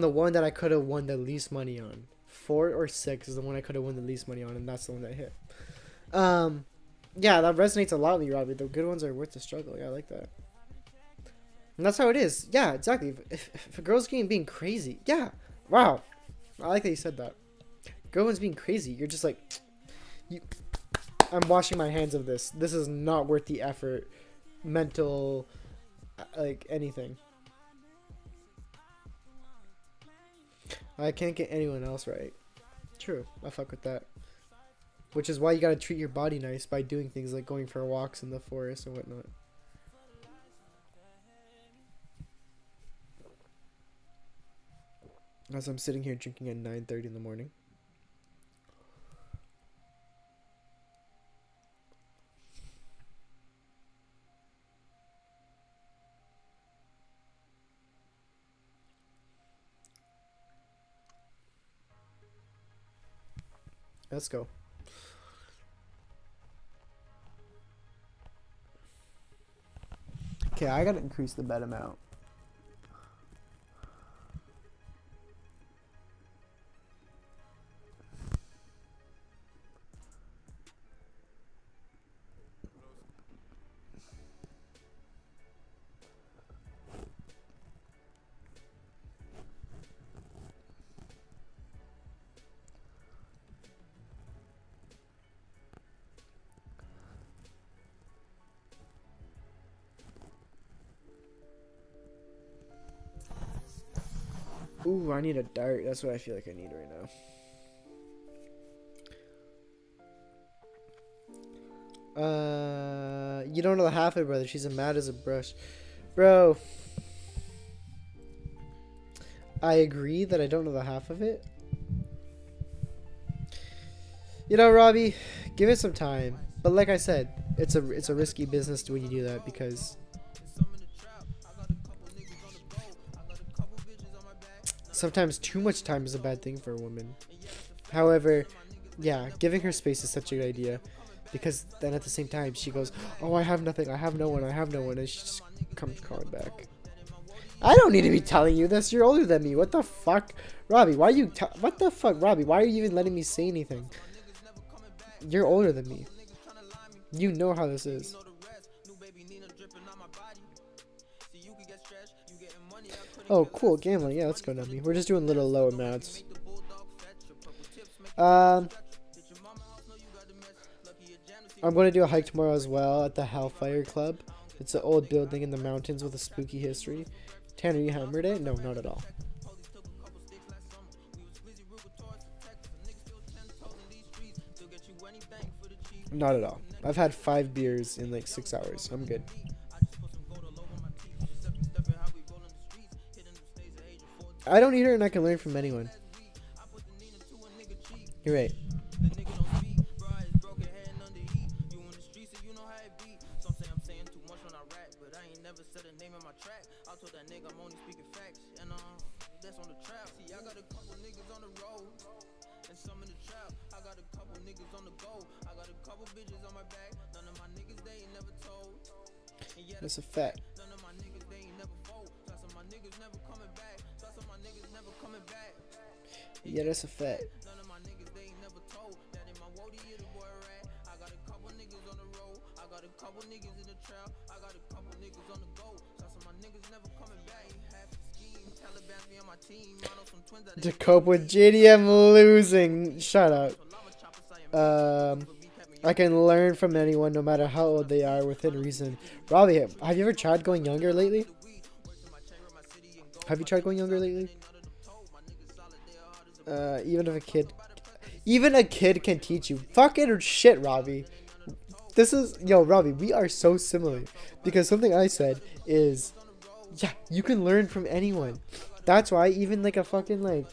the one that I could have won the least money on. 4 or 6 is the one I could have won the least money on, and that's the one that hit. Yeah, that resonates a lot with you, Robbie. The good ones are worth the struggle. Yeah, I like that. And that's how it is. Yeah, exactly. If a girl's being crazy, yeah. Wow. I like that you said that. Girlfriend's being crazy. You're just like, I'm washing my hands of this. This is not worth the effort, mental, like anything. I can't get anyone else right. True, I fuck with that. Which is why you gotta treat your body nice by doing things like going for walks in the forest and whatnot. As I'm sitting here drinking at 9:30 in the morning. Let's go. Okay, I gotta increase the bet amount. Ooh, I need a dart. That's what I feel like I need right now. You don't know the half of it, brother. She's as mad as a brush. Bro. I agree that I don't know the half of it. You know, Robbie, give it some time. But like I said, it's a risky business when you do that because sometimes too much time is a bad thing for a woman. However, yeah, giving her space is such a good idea because then at the same time she goes, oh, I have nothing, I have no one, and she just comes calling back. I don't need to be telling you this. You're older than me. What the fuck? Robbie, why are you what the fuck, Robbie? Why are you even letting me say anything? You're older than me. You know how this is. Oh, cool. Gambling. Yeah, let's go, Nummy. We're just doing little low amounts. I'm going to do a hike tomorrow as well at the Hellfire Club. It's an old building in the mountains with a spooky history. Tanner, you hammered it? No, not at all. Not at all. I've had 5 beers in like 6 hours. I'm good. I don't need her and I can learn from anyone. You're right. That's a fact. Yeah, that's a fact. To cope with JDM losing. Shut up. I can learn from anyone no matter how old they are within reason. Robbie, have you ever tried going younger lately? Have you tried going younger lately? Even a kid can teach you. Fucking shit, Robbie. Robbie, we are so similar. Because something I said is, yeah, you can learn from anyone. That's why even like a fucking like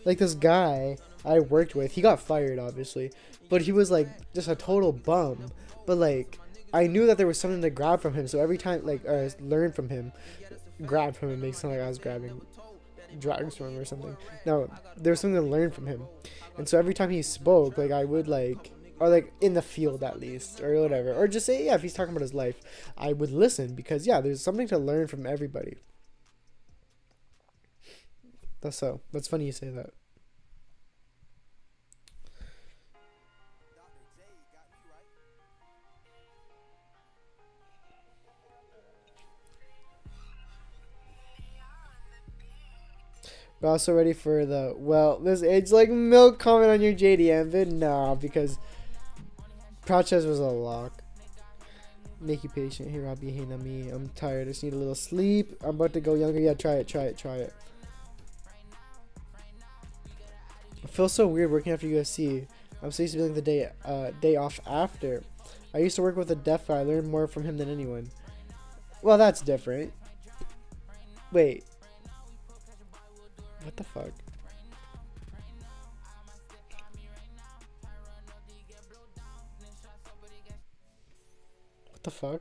this guy I worked with, he got fired obviously, but he was like just a total bum. But like I knew that there was something to grab from him, so every time learn from him, grab from him makes it sound like I was grabbing drugs from him or something. No, there was something to learn from him, and so every time he spoke, like I would or in the field at least, or whatever, or just say, yeah, if he's talking about his life, I would listen because yeah, there's something to learn from everybody. That's funny you say that. We're also ready for the, well, this it's like milk comment on your JDM vid. Nah, because Prates was a lock. Make you patient. Hey, Robbie. Hey, Nami. I'm tired. I just need a little sleep. I'm about to go younger. Yeah, try it. It feels so weird working after UFC. I'm so used to feeling the day off after. I used to work with a deaf guy. I learned more from him than anyone. Well, that's different. Wait. What the fuck? What the fuck?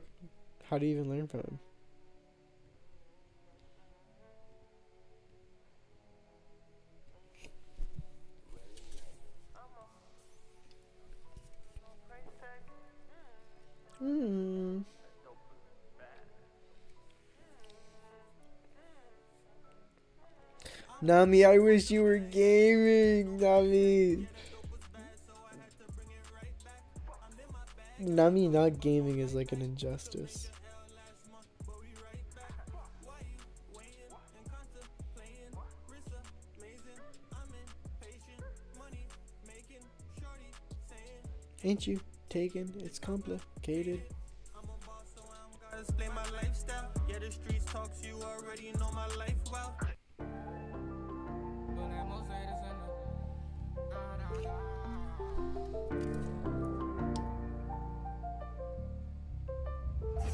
How do you even learn from him? Nami, I wish you were gaming, Nami. Nami not gaming is like an injustice. Ain't you taken? It's complicated. Yeah, the streets talks, you already know my life well.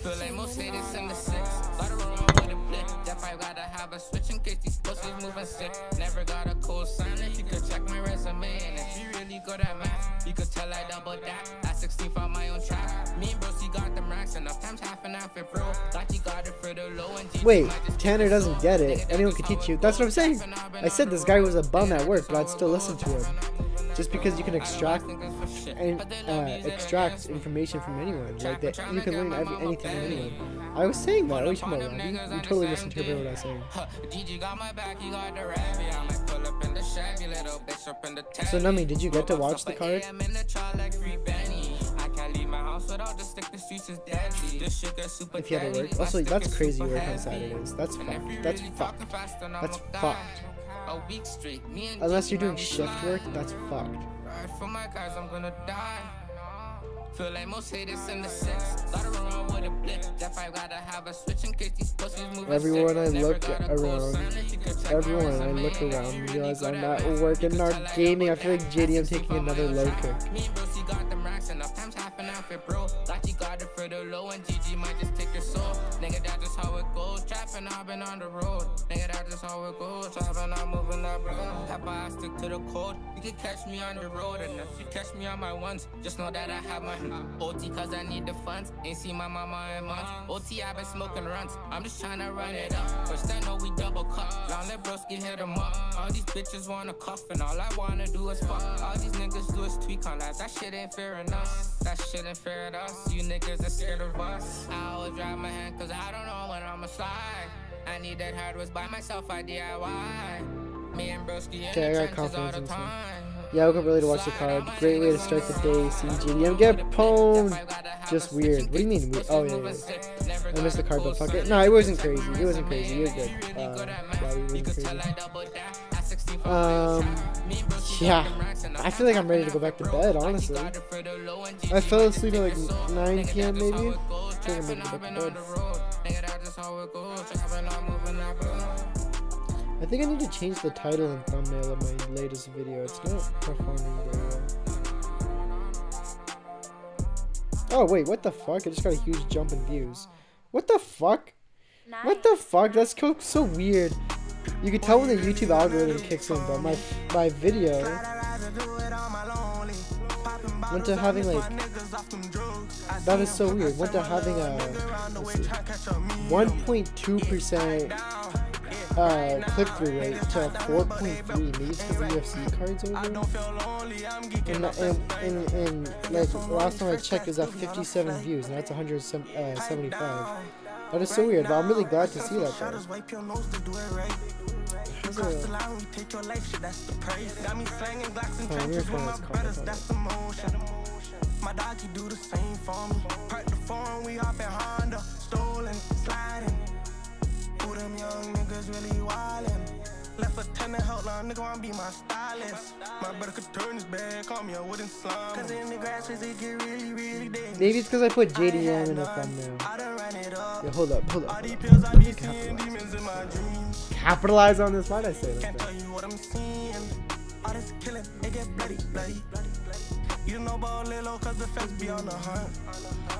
Feel like most haters in the six. Gotta run with a blick. That five gotta have a switch in case these pussies moving sick. Never got a cold sign if you could check my resume. And if you really good at math, you could tell I double that. At 16 found my own track. Me and Broski got them racks enough times half and half it, bro. Thought you got it for the low and deep. Wait, Tanner doesn't get it. Anyone can teach you. That's what I'm saying. I said this guy was a bum at work, but I'd still listen to him. Just because you can extract information from anyone, like that, you can learn anything from anyone. I was saying that. What are you talking about, Robbie? You totally misinterpreted what I was saying. So Nami, did you get to watch the card? If you had to work. Also, that's crazy you work on Saturdays. That's fucked. That's fucked. That's fucked. Unless you're doing shift work, that's fucked. For my guys, I'm gonna die. Feel like most haters in the six. Gotta run with a blip. That five gotta have a switch in case these pussies moving. Everyone I look around, realize I'm not working, not gaming. I feel like JDM taking another low kick. Me and Broski got them racks enough times half an outfit, bro. Like you got it for the low and GG might just take your soul. Nigga, that's just how it goes. Trapping, I've been on the road. Nigga, that's just how it goes. Trapping, I'm moving up, bro. Papa, I stick to the code. You can catch me on the road, and if you catch me on my ones, just know that I have my OT cause I need the funds. Ain't seen my mama in months. OT, I've been smoking runs. I'm just trying to run it up. First I know we double cup. Long let broski hit them up. All these bitches wanna cuff, and all I wanna do is fuck. All these niggas do is tweak on that. That shit ain't fair enough. That shit ain't fair to us. You niggas are scared of us. I always drive my hand cause I don't know when I'ma slide. I need that hardware by myself, I DIY. Me and broski in the trenches all the time. Yeah, I woke up early to watch the card. Great way to start the day. Seeing JDM get pwned. Just weird. What do you mean weird? Oh, yeah. I missed the card, but fuck it. No, it wasn't crazy. It wasn't crazy. You're good. Yeah. I feel like I'm ready to go back to bed, honestly. I fell asleep at like 9 p.m. maybe. I think I'm ready to go back to bed. I think I need to change the title and thumbnail of my latest video. It's not performing very well. Oh wait, what the fuck? I just got a huge jump in views. What the fuck? Nice. What the fuck? That's so weird. You can tell when the YouTube algorithm kicks in, but my video went to having like, that is so weird. Went to having a 1.2% click-through rate to 4.3. Maybe it's because the UFC cards over. And like last time I checked, it was at 57 views. Now it's 175. That is so weird, but I'm really glad to see that My dog, he do the same for me. Park the phone, we hop in Honda, stolen, sliding. Who them young niggas really wildin'? Left a tenant young nigga wanna be my stylist. My brother could turn his bag, call me a wooden slime. Cause in the grass, it get really, really dangerous. Maybe it's because I put JDM in the thumbnail. Yo, hold up. Capitalize on this. Why'd I say that? Can't tell you what I'm seeing. All this killing, it get bloody. You don't know about Lilo cause the feds be on the hunt.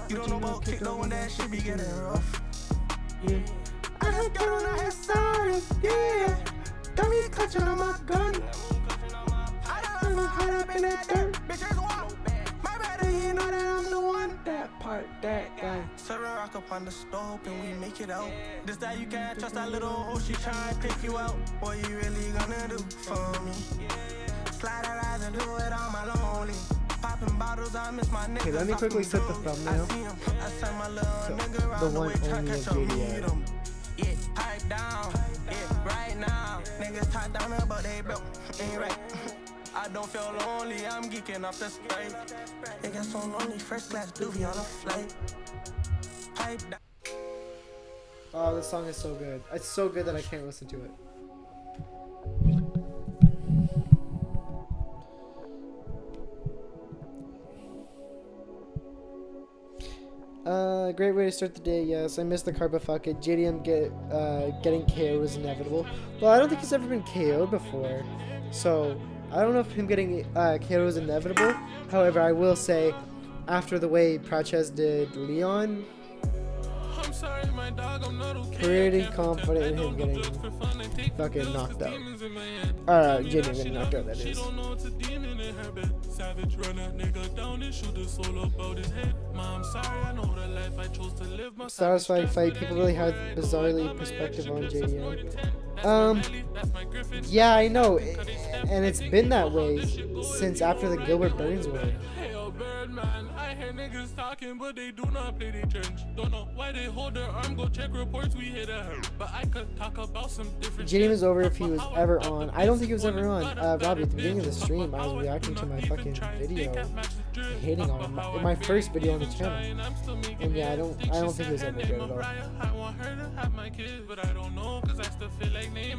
You don't know about kick though when that shit be getting rough. Yeah. I just got on the head side, yeah. Got me clutching on my gun. I don't know how up in that dirt. Bitches walk. My brother, you know that I'm the one. That part, that guy. Serve a rock up on the stove and we make it out. This that you can't trust that little hoe, she tryna pick you out. What you really gonna do for me? Slide, I'd rather do it on my lonely. Popping bottles, I miss my niggas. Okay, let me quickly set the thumbnail. I send my little nigga around the one only of JDM. Yeah, pipe down, yeah, right now. Niggas tied down but they broke, ain't right. I don't feel lonely, I'm geeking off the Sprite. They got so lonely, first class doobie on a flight. Pipe down. Oh, this song is so good. It's so good that I can't listen to it. Great way to start the day. Yes, I missed the card, but fuck it. JDM getting KO'd was inevitable. Well, I don't think he's ever been KO'd before, so I don't know if him getting KO'd was inevitable. However, I will say, after the way Prates did Leon, pretty confident in him getting fucking knocked out. JDM getting knocked out, that is. Savage runner, nigga down and shoot the soul about his head. Mom, sorry, I know the life I chose to live. My satisfying fight. People really had bizarrely perspective on JDM. Yeah, I know, and it's been that way since after the Gilbert Burns win. Man, I hear niggas talking, but they do not play the trench. Don't know why they hold their arm, go check reports, we hit her. But I could talk about some different JDM is over if he was ever on. I don't think he was ever on. Robbie, at the beginning of the stream, I was reacting to my fucking video, hating on him. My first video on the channel. And yeah, I don't think he was ever good at all.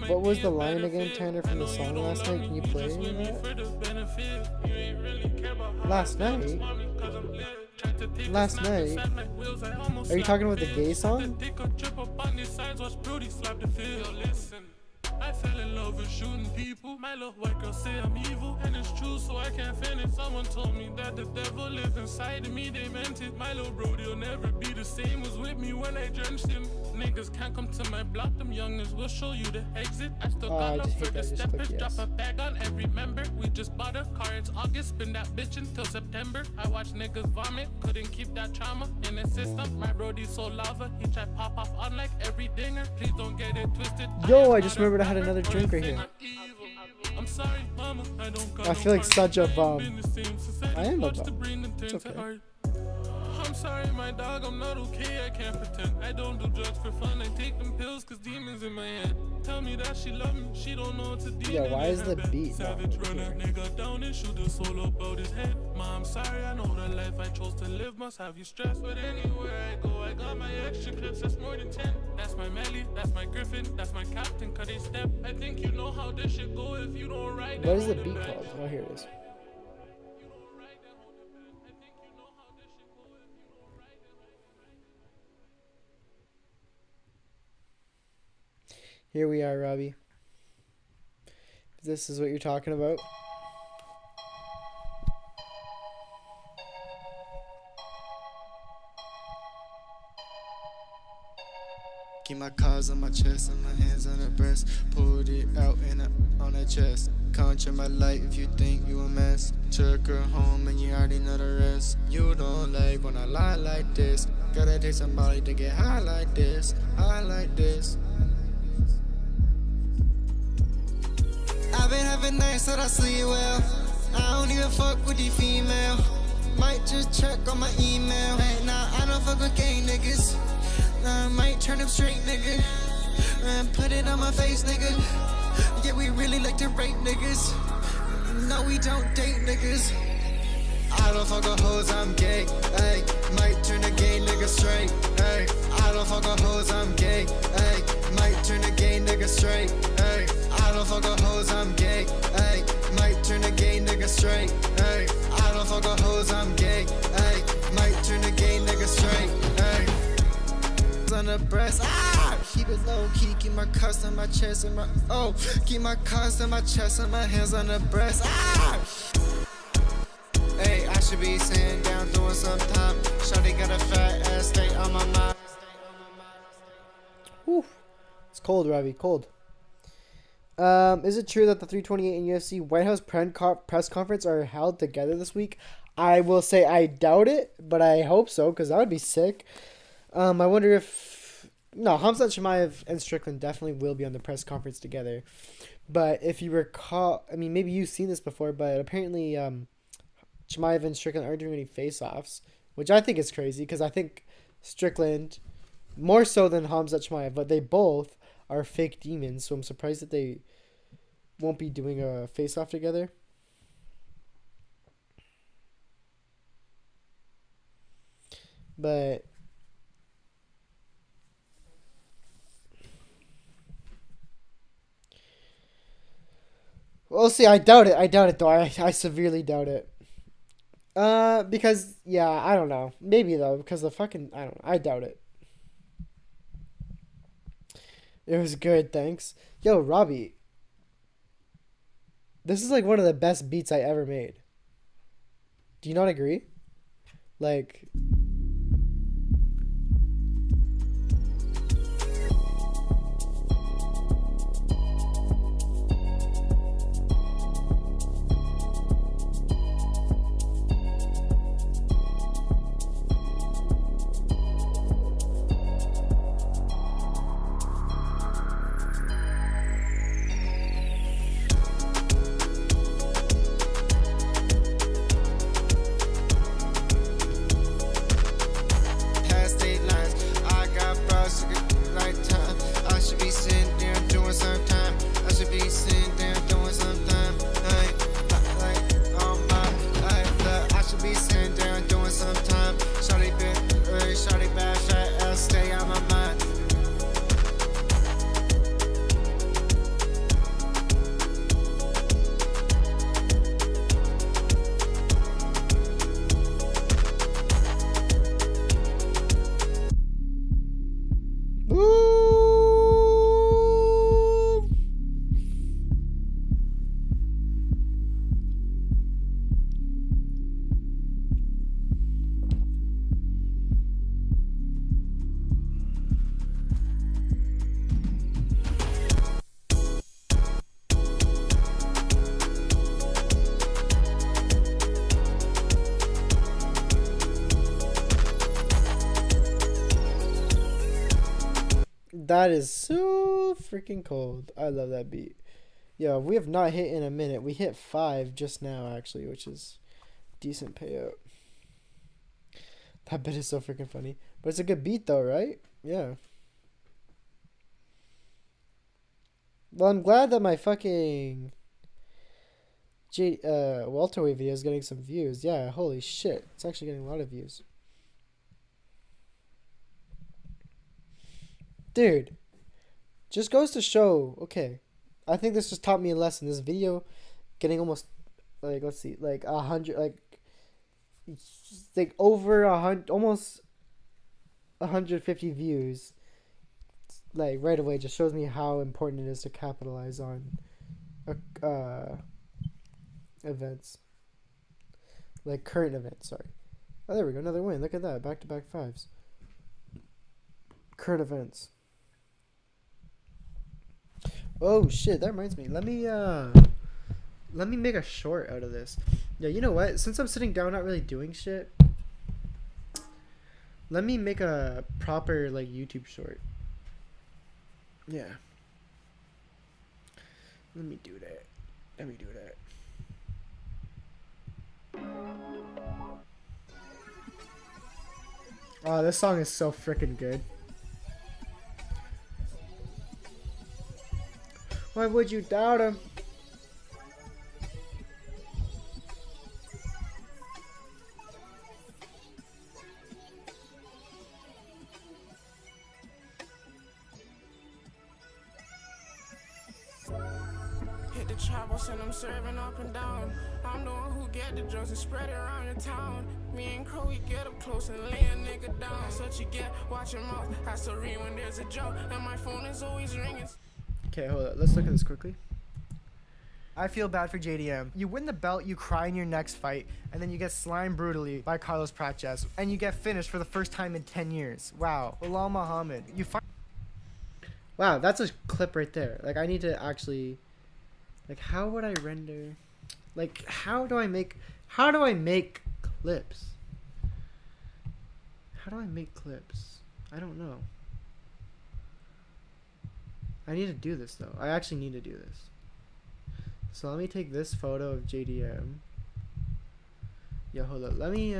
What was the line again, Tanner, from the song last night? Can you play that? Last night? Are you talking about the gay song? I fell in love with shooting people. My little white girl say I'm evil, and it's true, so I can't finish. Someone told me that the devil lives inside of me. They meant it. My little bro, he'll never be the same. Was with me when I drenched him. Niggas can't come to my block. Them youngers will show you the exit. I still got love for the steppers. Drop a bag on every member. We just bought a car. It's August. Spin that bitch until September. I watch niggas vomit. Couldn't keep that trauma in the system. My brody's so lava. He try pop off on like every dinger. Please don't get it twisted. Yo, I just remembered I had another drink right here. I'm sorry, mama, I feel like such a bum. I am a bum. It's okay. I'm sorry, my dog, I'm not okay, I can't pretend. I don't do drugs for fun, I take them pills cause demons in my head. Tell me that she love me, she don't know it's a demon. Yeah, why is the beat not Savage runner, nigga down and shoot the soul about his head. Mom, sorry, I know the life I chose to live must have you stressed. But anywhere I go, I got my extra clips, that's more than 10. That's my Melly, that's my Griffin, that's my captain, cut a step. I think you know how this shit go if you don't ride. What is the beat called? Oh, here it is. Here we are, Robbie. This is what you're talking about. Keep my cards on my chest and my hands on her breast. Pulled it out and on her chest. Contra my light if you think you a mess. Took her home and you already know the rest. You don't like when I lie like this. Gotta take somebody to get high like this. High like this. I've been having nights that I sleep well. I don't even fuck with the female. Might just check on my email. Hey, nah, I don't fuck with gay niggas. I might turn them straight, nigga. And put it on my face, nigga. Yeah, we really like to rape niggas. No, we don't date niggas. I don't fuck with hoes, I'm gay. Ay, might turn a gay nigga straight. Ay, I don't fuck with hoes, I'm gay. Ay, might turn a gay nigga straight. Ay, I don't fuck with hoes, I'm gay. straight. Hey, I don't fuck with hoes, I'm gay. Hey, might turn the gay nigga straight. Hey, on the breast. Ah, keep it low key, keep my cuffs on my chest and my keep my cuffs on my chest and my hands on the breast. Ah. Hey, I should be sitting down doing some time. Shawty got a fat ass, stay on my mind. Whew. It's cold, Ravi, cold. Is it true that the 328 and UFC White House press conference are held together this week? I will say I doubt it, but I hope so, because that would be sick. I wonder if... No, Khamzat Chimaev and Strickland definitely will be on the press conference together. But if you recall... I mean, maybe you've seen this before, but apparently Chimaev and Strickland aren't doing any face-offs, which I think is crazy, because I think Strickland, more so than Khamzat Chimaev, but they both are fake demons, so I'm surprised that they won't be doing a face-off together. But we'll see. I doubt it though. I severely doubt it. Because yeah, I don't know. Maybe though, because I don't know. I doubt it. It was good, thanks. Yo, Robbie. This is like one of the best beats I ever made. Do you not agree? Like... That is so freaking cold. I love that beat. Yeah, we have not hit in a minute. We hit 5 just now, actually, which is decent payout. That bit is so freaking funny. But it's a good beat, though, right? Yeah. Well, I'm glad that my fucking welterweight video is getting some views. Yeah, holy shit. It's actually getting a lot of views. Dude, just goes to show, okay, I think this just taught me a lesson. This video getting almost, like, let's see, like 100, like over 100, almost 150 views, like, right away just shows me how important it is to capitalize on events. Like, current events, sorry. Oh, there we go, another win. Look at that, back-to-back 5s. Current events. Oh shit, that reminds me. Let me make a short out of this. Yeah, you know what? Since I'm sitting down not really doing shit, let me make a proper like YouTube short. Yeah. Let me do that. Oh, this song is so freaking good. Why would you doubt him? hit the chapels and I'm serving up and down. I'm the one who get the drugs and spread it around the town. Me and Crow, we get up close and lay a nigga down. That's what you get, watch your mouth. I still read when there's a joke, and my phone is always ringing. Okay, hold on. Let's look at this quickly. I feel bad for JDM. You win the belt, you cry in your next fight, and then you get slimed brutally by Carlos Prates, and you get finished for the first time in 10 years. Wow. Bilal Muhammad. Wow, that's a clip right there. Like, I need to actually... Like, how would I render... Like, how do I make clips? How do I make clips? I don't know. I need to do this, though. I actually need to do this. So let me take this photo of JDM. Yo, hold up. Let me,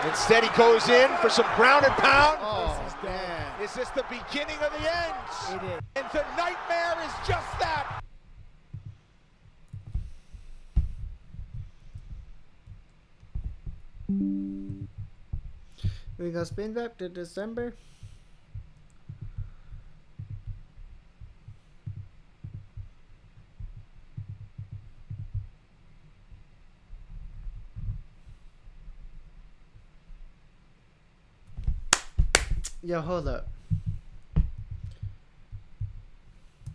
Instead, he goes in for some ground and pound. Is this the beginning of the end? It is. And the nightmare is just that. We gonna spin back to December. Yo, hold up.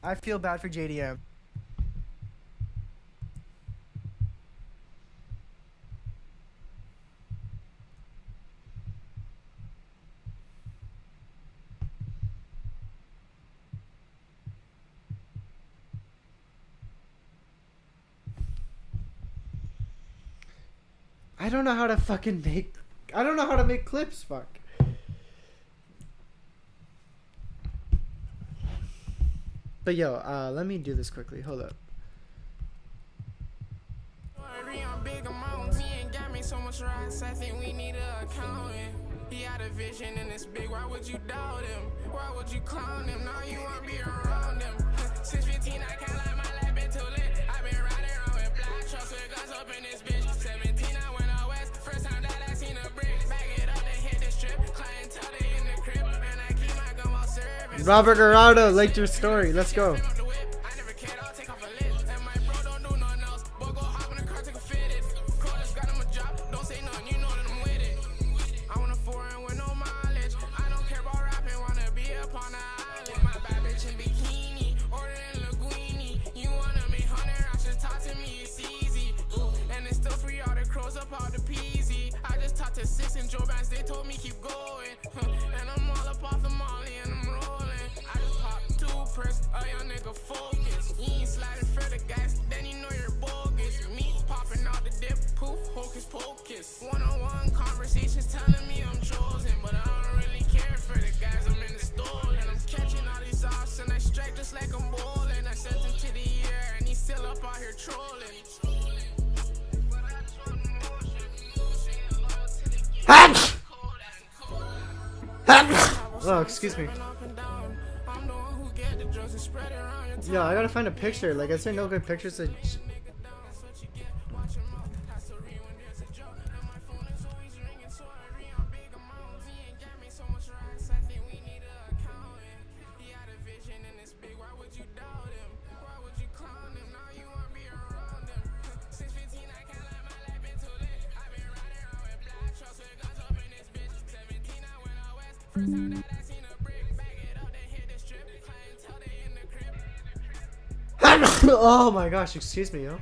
I feel bad for JDM. I don't know how to fucking make... I don't know how to make clips, fuck. But yo, let me do this quickly. Hold up. So much rice, I think we need an accountant. He had a vision and it's big. Why would you doubt him? Why would you clown him? Now you wanna be around him. Since 15, I can't let my life been too lit. I've been riding around with black trucks with guns up in this bitch. 17, I went out west. First time that I seen a brick. Back it up and hit the strip. Clientele they in the crib. And I keep my gun while serving. Robert Gerardo, like your story. Let's go. They told me keep going, and I'm all up off the molly and I'm rolling. I just popped 2 perks, a young nigga focus. You ain't sliding for the gas, then you know you're bogus. Me popping out the dip, poof, hocus pocus. One-on-one conversations telling me I'm chosen, but I don't really care for the guys I'm in the store. And I'm catching all these offs and I strike just like I'm bowling. I sent him to the air and he's still up out here trolling. Oh, excuse me. Yo, I gotta find a picture. Like, is there no good pictures of... Oh my gosh, excuse me, yo.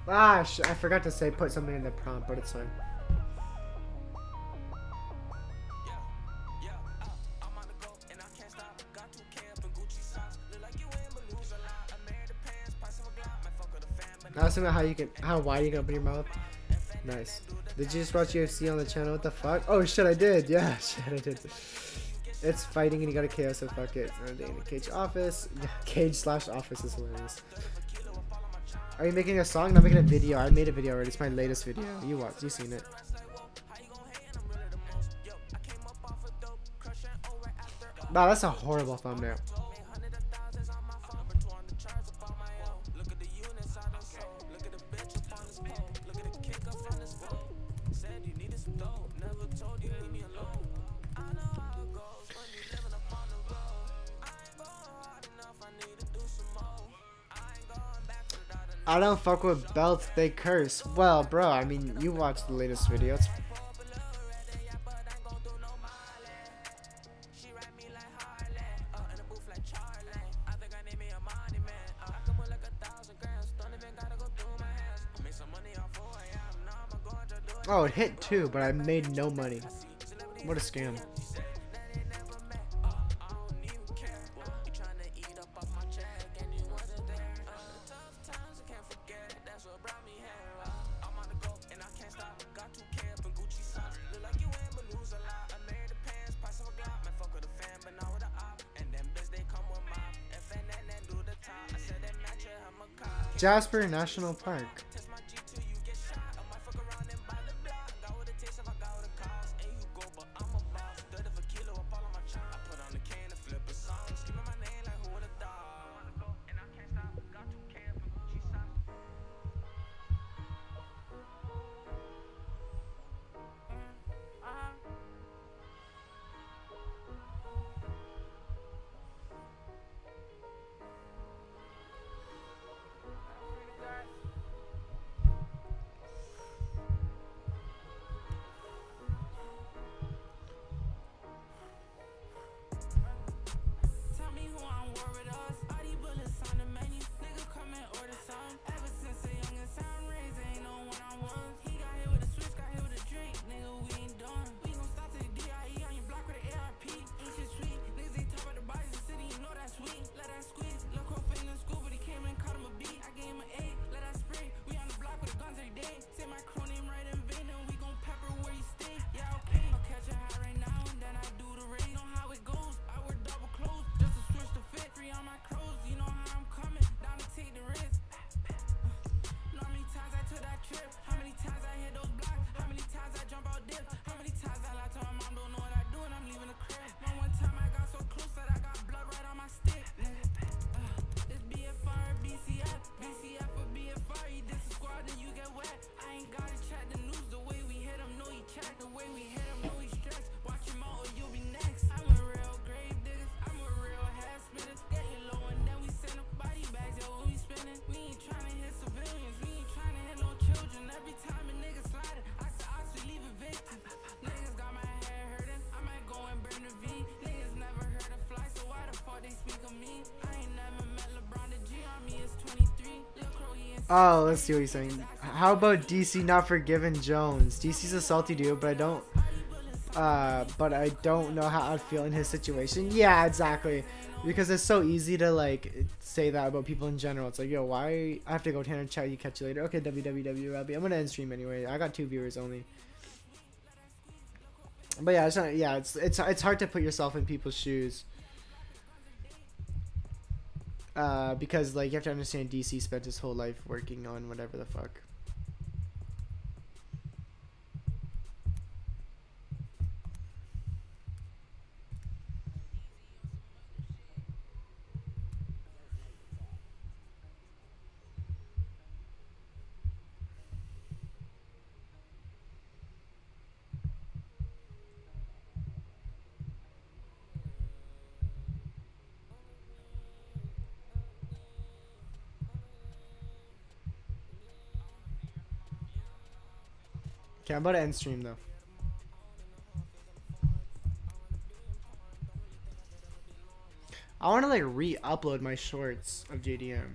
Ah, I forgot to say put something in the prompt, but it's fine. Ask him how wide you can open your mouth. Nice. Did you just watch UFC on the channel? What the fuck? Oh shit, I did. Yeah, shit, I did. It's fighting and you got a KO, so fuck it. I'm in the cage office. Cage/office is hilarious. Are you making a song? No, I'm making a video. I made a video already. It's my latest video. You watched. You seen it. Wow, that's a horrible thumbnail. I don't fuck with belts, they curse. Well, bro, I mean, you watched the latest video. It's oh, it hit too, but I made no money. What a scam. Jasper National Park. Oh, let's see what he's saying. How about DC not forgiving Jones? DC's a salty dude, but I don't know how I'd feel in his situation. Yeah, exactly. Because it's so easy to like say that about people in general. It's like, yo, why I have to go down and chat, you catch you later. Okay, www. I'm gonna end stream anyway. I got 2 viewers only. But yeah, it's not, yeah, it's hard to put yourself in people's shoes. Because like you have to understand DC spent his whole life working on whatever the fuck. Okay, I'm about to end stream though. I want to like re-upload my shorts of JDM.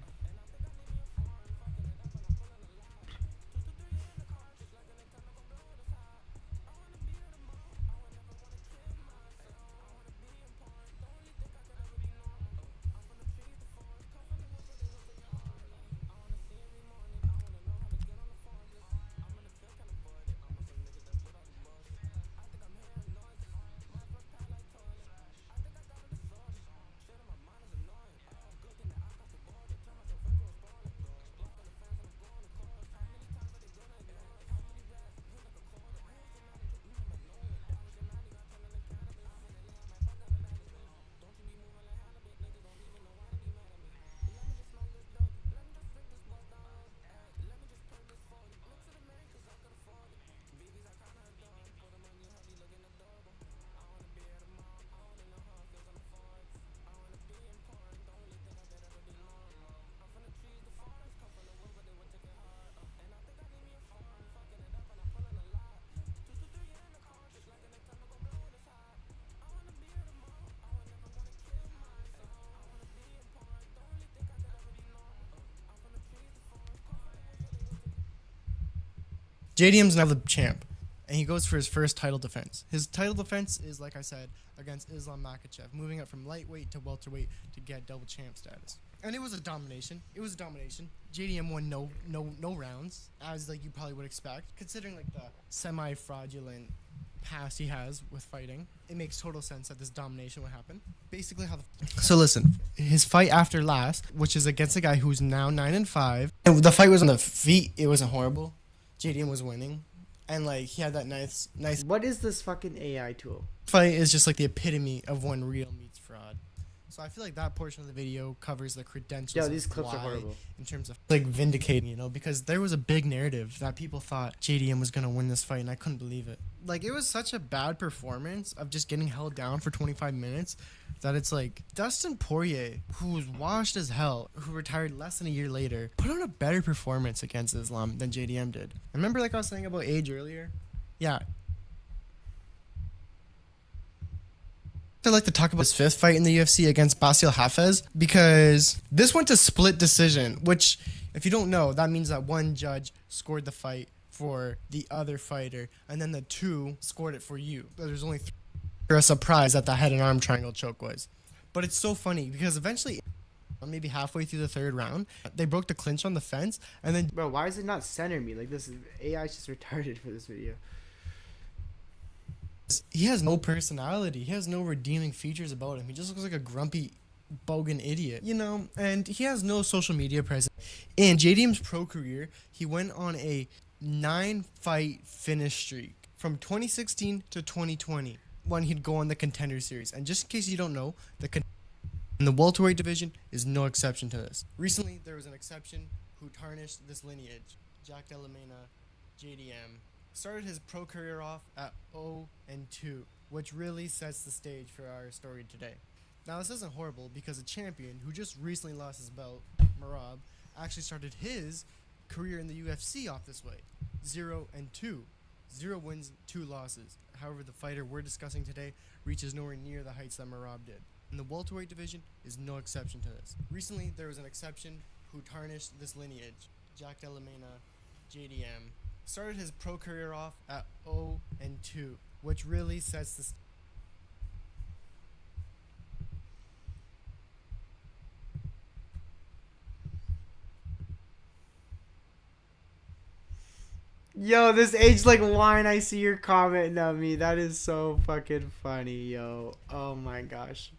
JDM's now the champ, and he goes for his first title defense. His title defense is, like I said, against Islam Makhachev, moving up from lightweight to welterweight to get double champ status. And it was a domination. JDM won no rounds, as like you probably would expect, considering like the semi-fraudulent past he has with fighting. It makes total sense that this domination would happen. Basically how so listen, his fight after last, which is against a guy who's now 9-5, and the fight was on the feet. It wasn't horrible. JDM was winning, and like he had that nice. What is this fucking AI tool? Fight is just like the epitome of when real meets fraud. So I feel like that portion of the video covers the credentials. Yo, these clips are horrible. In terms of like vindicating, because there was a big narrative that people thought JDM was gonna win this fight, and I couldn't believe it. Like, it was such a bad performance of just getting held down for 25 minutes that it's like Dustin Poirier, who was washed as hell, who retired less than a year later, put on a better performance against Islam than JDM did. And remember, like I was saying about age earlier? Yeah. I'd like to talk about his fifth fight in the UFC against Basil Hafez, because this went to split decision, which, if you don't know, that means that one judge scored the fight for the other fighter, and then the two scored it for you. There's only three. A surprise that the head and arm triangle choke was. But it's so funny, because eventually, maybe halfway through the third round, they broke the clinch on the fence, and then... Bro, why is it not center me? Like, this AI is just retarded for this video. He has no personality. He has no redeeming features about him. He just looks like a grumpy, bogan idiot, and he has no social media presence. In JDM's pro career, he went on a 9-fight finish streak from 2016 to 2020 when he'd go on the Contender Series. And just in case you don't know, the welterweight division is no exception to this. Recently, there was an exception who tarnished this lineage. Jack Delamena, JDM, started his pro career off at 0-2, which really sets the stage for our story today. Now, this isn't horrible, because a champion who just recently lost his belt, Merab, actually started his career in the UFC off this way. 0-2. 0 wins, 2 losses. However, the fighter we're discussing today reaches nowhere near the heights that Merab did. And the welterweight division is no exception to this. Recently, there was an exception who tarnished this lineage. Jack Delamena, JDM, started his pro career off at 0-2, which really sets the Yo, this age like wine. I see your comment on me. That is so fucking funny, yo. Oh my gosh.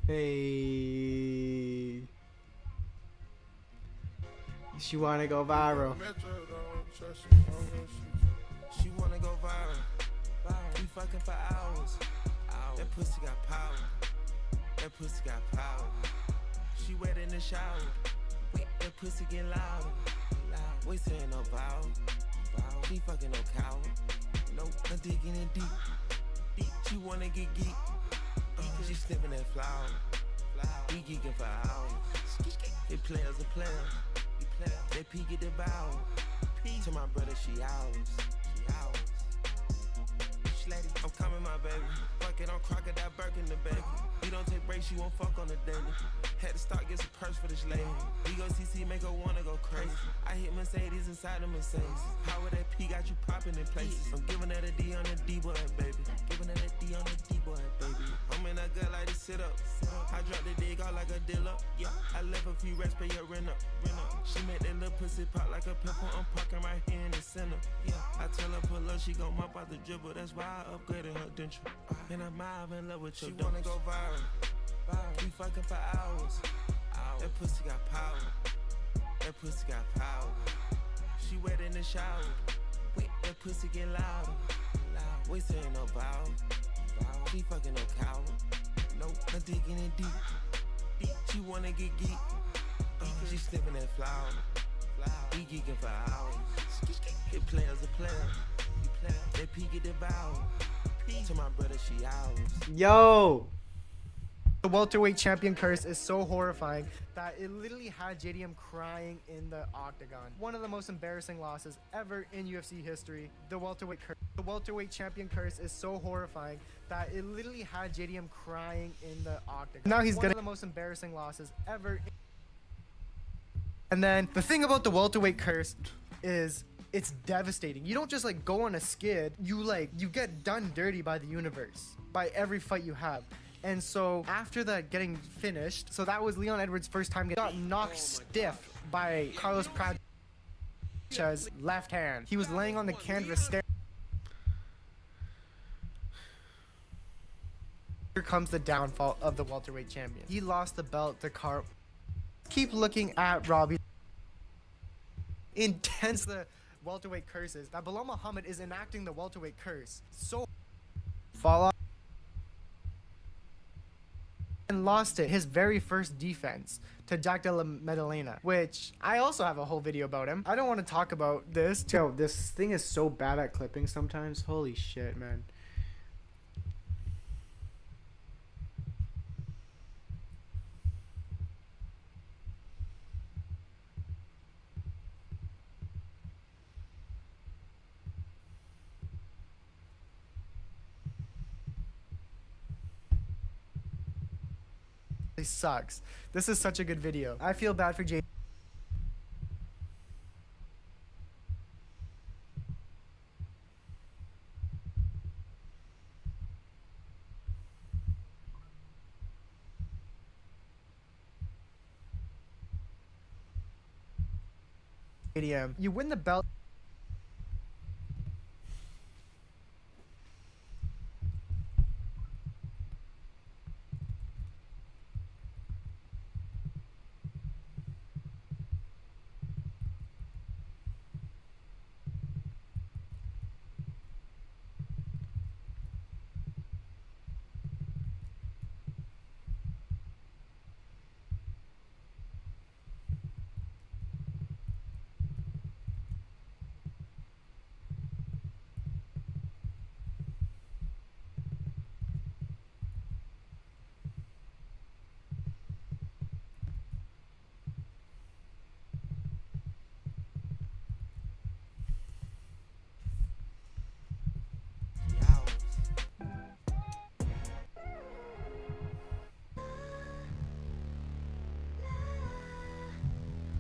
Hey. She wanna go viral. She wanna go viral. We fucking for hours. That pussy got power. That pussy got power. She wet in the shower. That pussy get louder. We saying no vowel. She fucking no cow. Nope, I'm digging in deep. She wanna get geek. She sniffing that flower. We geeking for hours. They players are players. They peek at the bow. To my brother, she ours. Lady, I'm coming, my baby. Fuck it, I'm crocodile Birkin the baby. We don't take breaks, she won't fuck on the daily. Had to start, get some purse for this lady. We go CC, make her wanna go crazy. I hit Mercedes inside the Mercedes. Power that P got you popping in places. I'm giving her a D on the D-boy, baby. Giving her a D on the D-boy, baby. I'm in a gut like to sit up. I drop the dig out like a dealer. Yeah, I left a few rest, pay your rent up. She make that little pussy pop like a pimple. I'm parking right here in the center. Yeah, I tell her pull up, she gon' mop out the dribble. That's why I upgraded her denture. And I'm in love with your She wanna go viral. We fucking for hours. That pussy got power. That pussy got power. She wet in the shower. That pussy get louder. We saying no vowel. She fucking no cow. Nope, I'm digging in deep. She wanna get geek. She sniffing that flower. We geeking for hours. It players are players. They peek at the bow. To my brother, she ours. Yo! The welterweight champion curse is so horrifying that it literally had JDM crying in the octagon. One of the most embarrassing losses ever in UFC history. The welterweight champion curse is so horrifying that it literally had JDM crying in the octagon. Now he's one of the most embarrassing losses ever. And then the thing about the welterweight curse is it's devastating. You don't just like go on a skid. You get done dirty by the universe, by every fight you have. And so after that getting finished, so that was Leon Edwards' first time got knocked stiff by Carlos Prates' left hand. He was laying on the canvas staring. Here comes the downfall of the welterweight champion. He lost the belt to Carl. Keep looking at Robbie. Intense the welterweight curses. That Bilal Muhammad is enacting the welterweight curse. So fall off. And lost it, his very first defense, to Jack Della Maddalena, which I also have a whole video about him. I don't want to talk about this. Yo, this thing is so bad at clipping sometimes. Holy shit, man. It sucks. This is such a good video. I feel bad for Jay. You win the belt.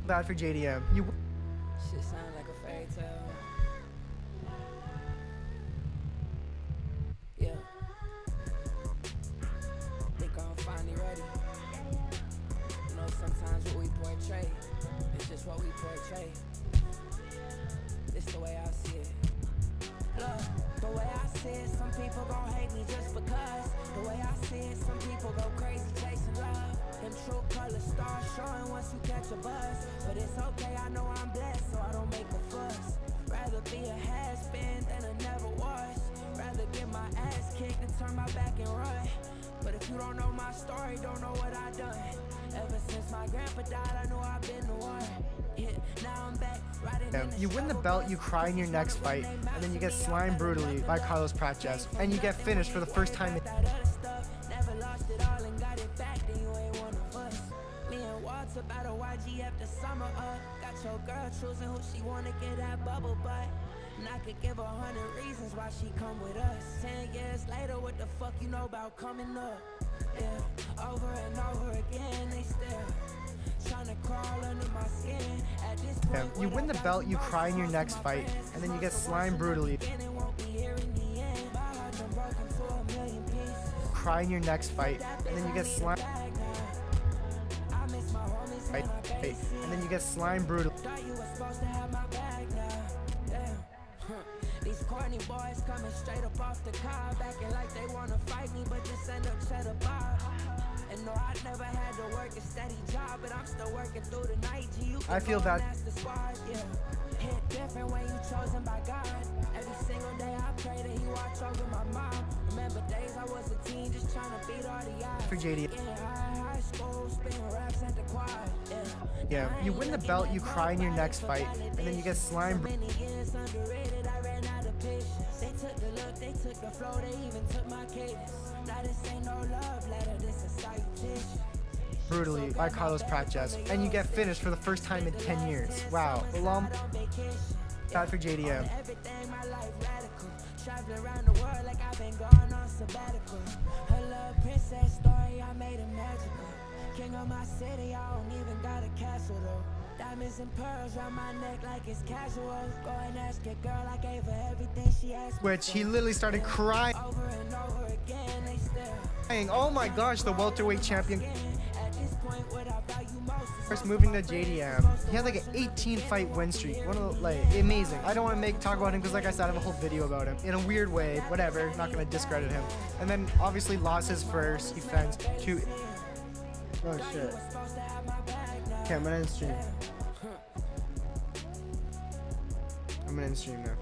Bad for JDM. Shit sound like a fairy tale. Yeah. Think I'm finally ready. You know, sometimes what we portray, it's just what we portray. It's the way I see it. Look, the way I see it, some people gon' hate me just because. The way I see it, some people go crazy chasing love. showing once you catch a buzz. But it's okay, I know I'm blessed, so I don't make a fuss. Rather be a has-been than a never was. Rather get my ass kicked than turn my back and run. But if you don't know my story, don't know what I done. Ever since my grandpa died, I know I've been the one. Yeah, now I'm back, riding in the You win the belt, you cry in your next fight, and then you get slimed brutally by Carlos Prates, and you get finished for the first time. Never lost it all and got it back, then you ain't one of us. Me and Walter about a YG after summer up. Got your girl choosing who she wanna get that bubble butt. And I could give 100 reasons why she come with us. 10 years later, what the fuck you know about coming up? Yeah, over and over again, they still trying to crawl under my skin. At this point, you win the belt, you cry in your next fight, and then you get slimed brutally. Cry in your next fight, and then you get slimed. And then you get slimed brutally. These corny boys coming straight up off the cob, acting like they wanna fight me, but just end up cheddar bob. And no, I never had to work a steady job, but I'm still working through the night. I feel bad. Yeah. Hit different when you chosen by God. Every single day I pray that He watch over my mom. Remember days I was a teen just trying to beat all the odds. For JD. High school, spinning raps at the quad. Yeah, you win the belt, you cry in your next fight, and then you get slimed. They took the look, they took the flow, they even took my cadence. Now this ain't no love letter, this a salutation. Brutally by Carlos Prates, and you get finished for the first time in 10 years. Wow, long bad for JDM. Everything my life radical. Traveling around the world like I've been gone on sabbatical. Her love princess story, I made it magical. King of my city, I don't even got a castle though. Diamonds and pearls around my neck like it's casual. Go and ask your girl, I gave her everything she asked. Which he literally started crying. Over and over again, they still. Oh my gosh, the welterweight champion. At this point, what I value most is First moving to JDM. He had like an 18 fight win streak. One of the, like, amazing. I don't want to talk about him because, like I said, I have a whole video about him. In a weird way, whatever. Not gonna discredit him. And then obviously lost his first defense to. Oh shit. Okay, I'm gonna end stream. I'm gonna end stream now.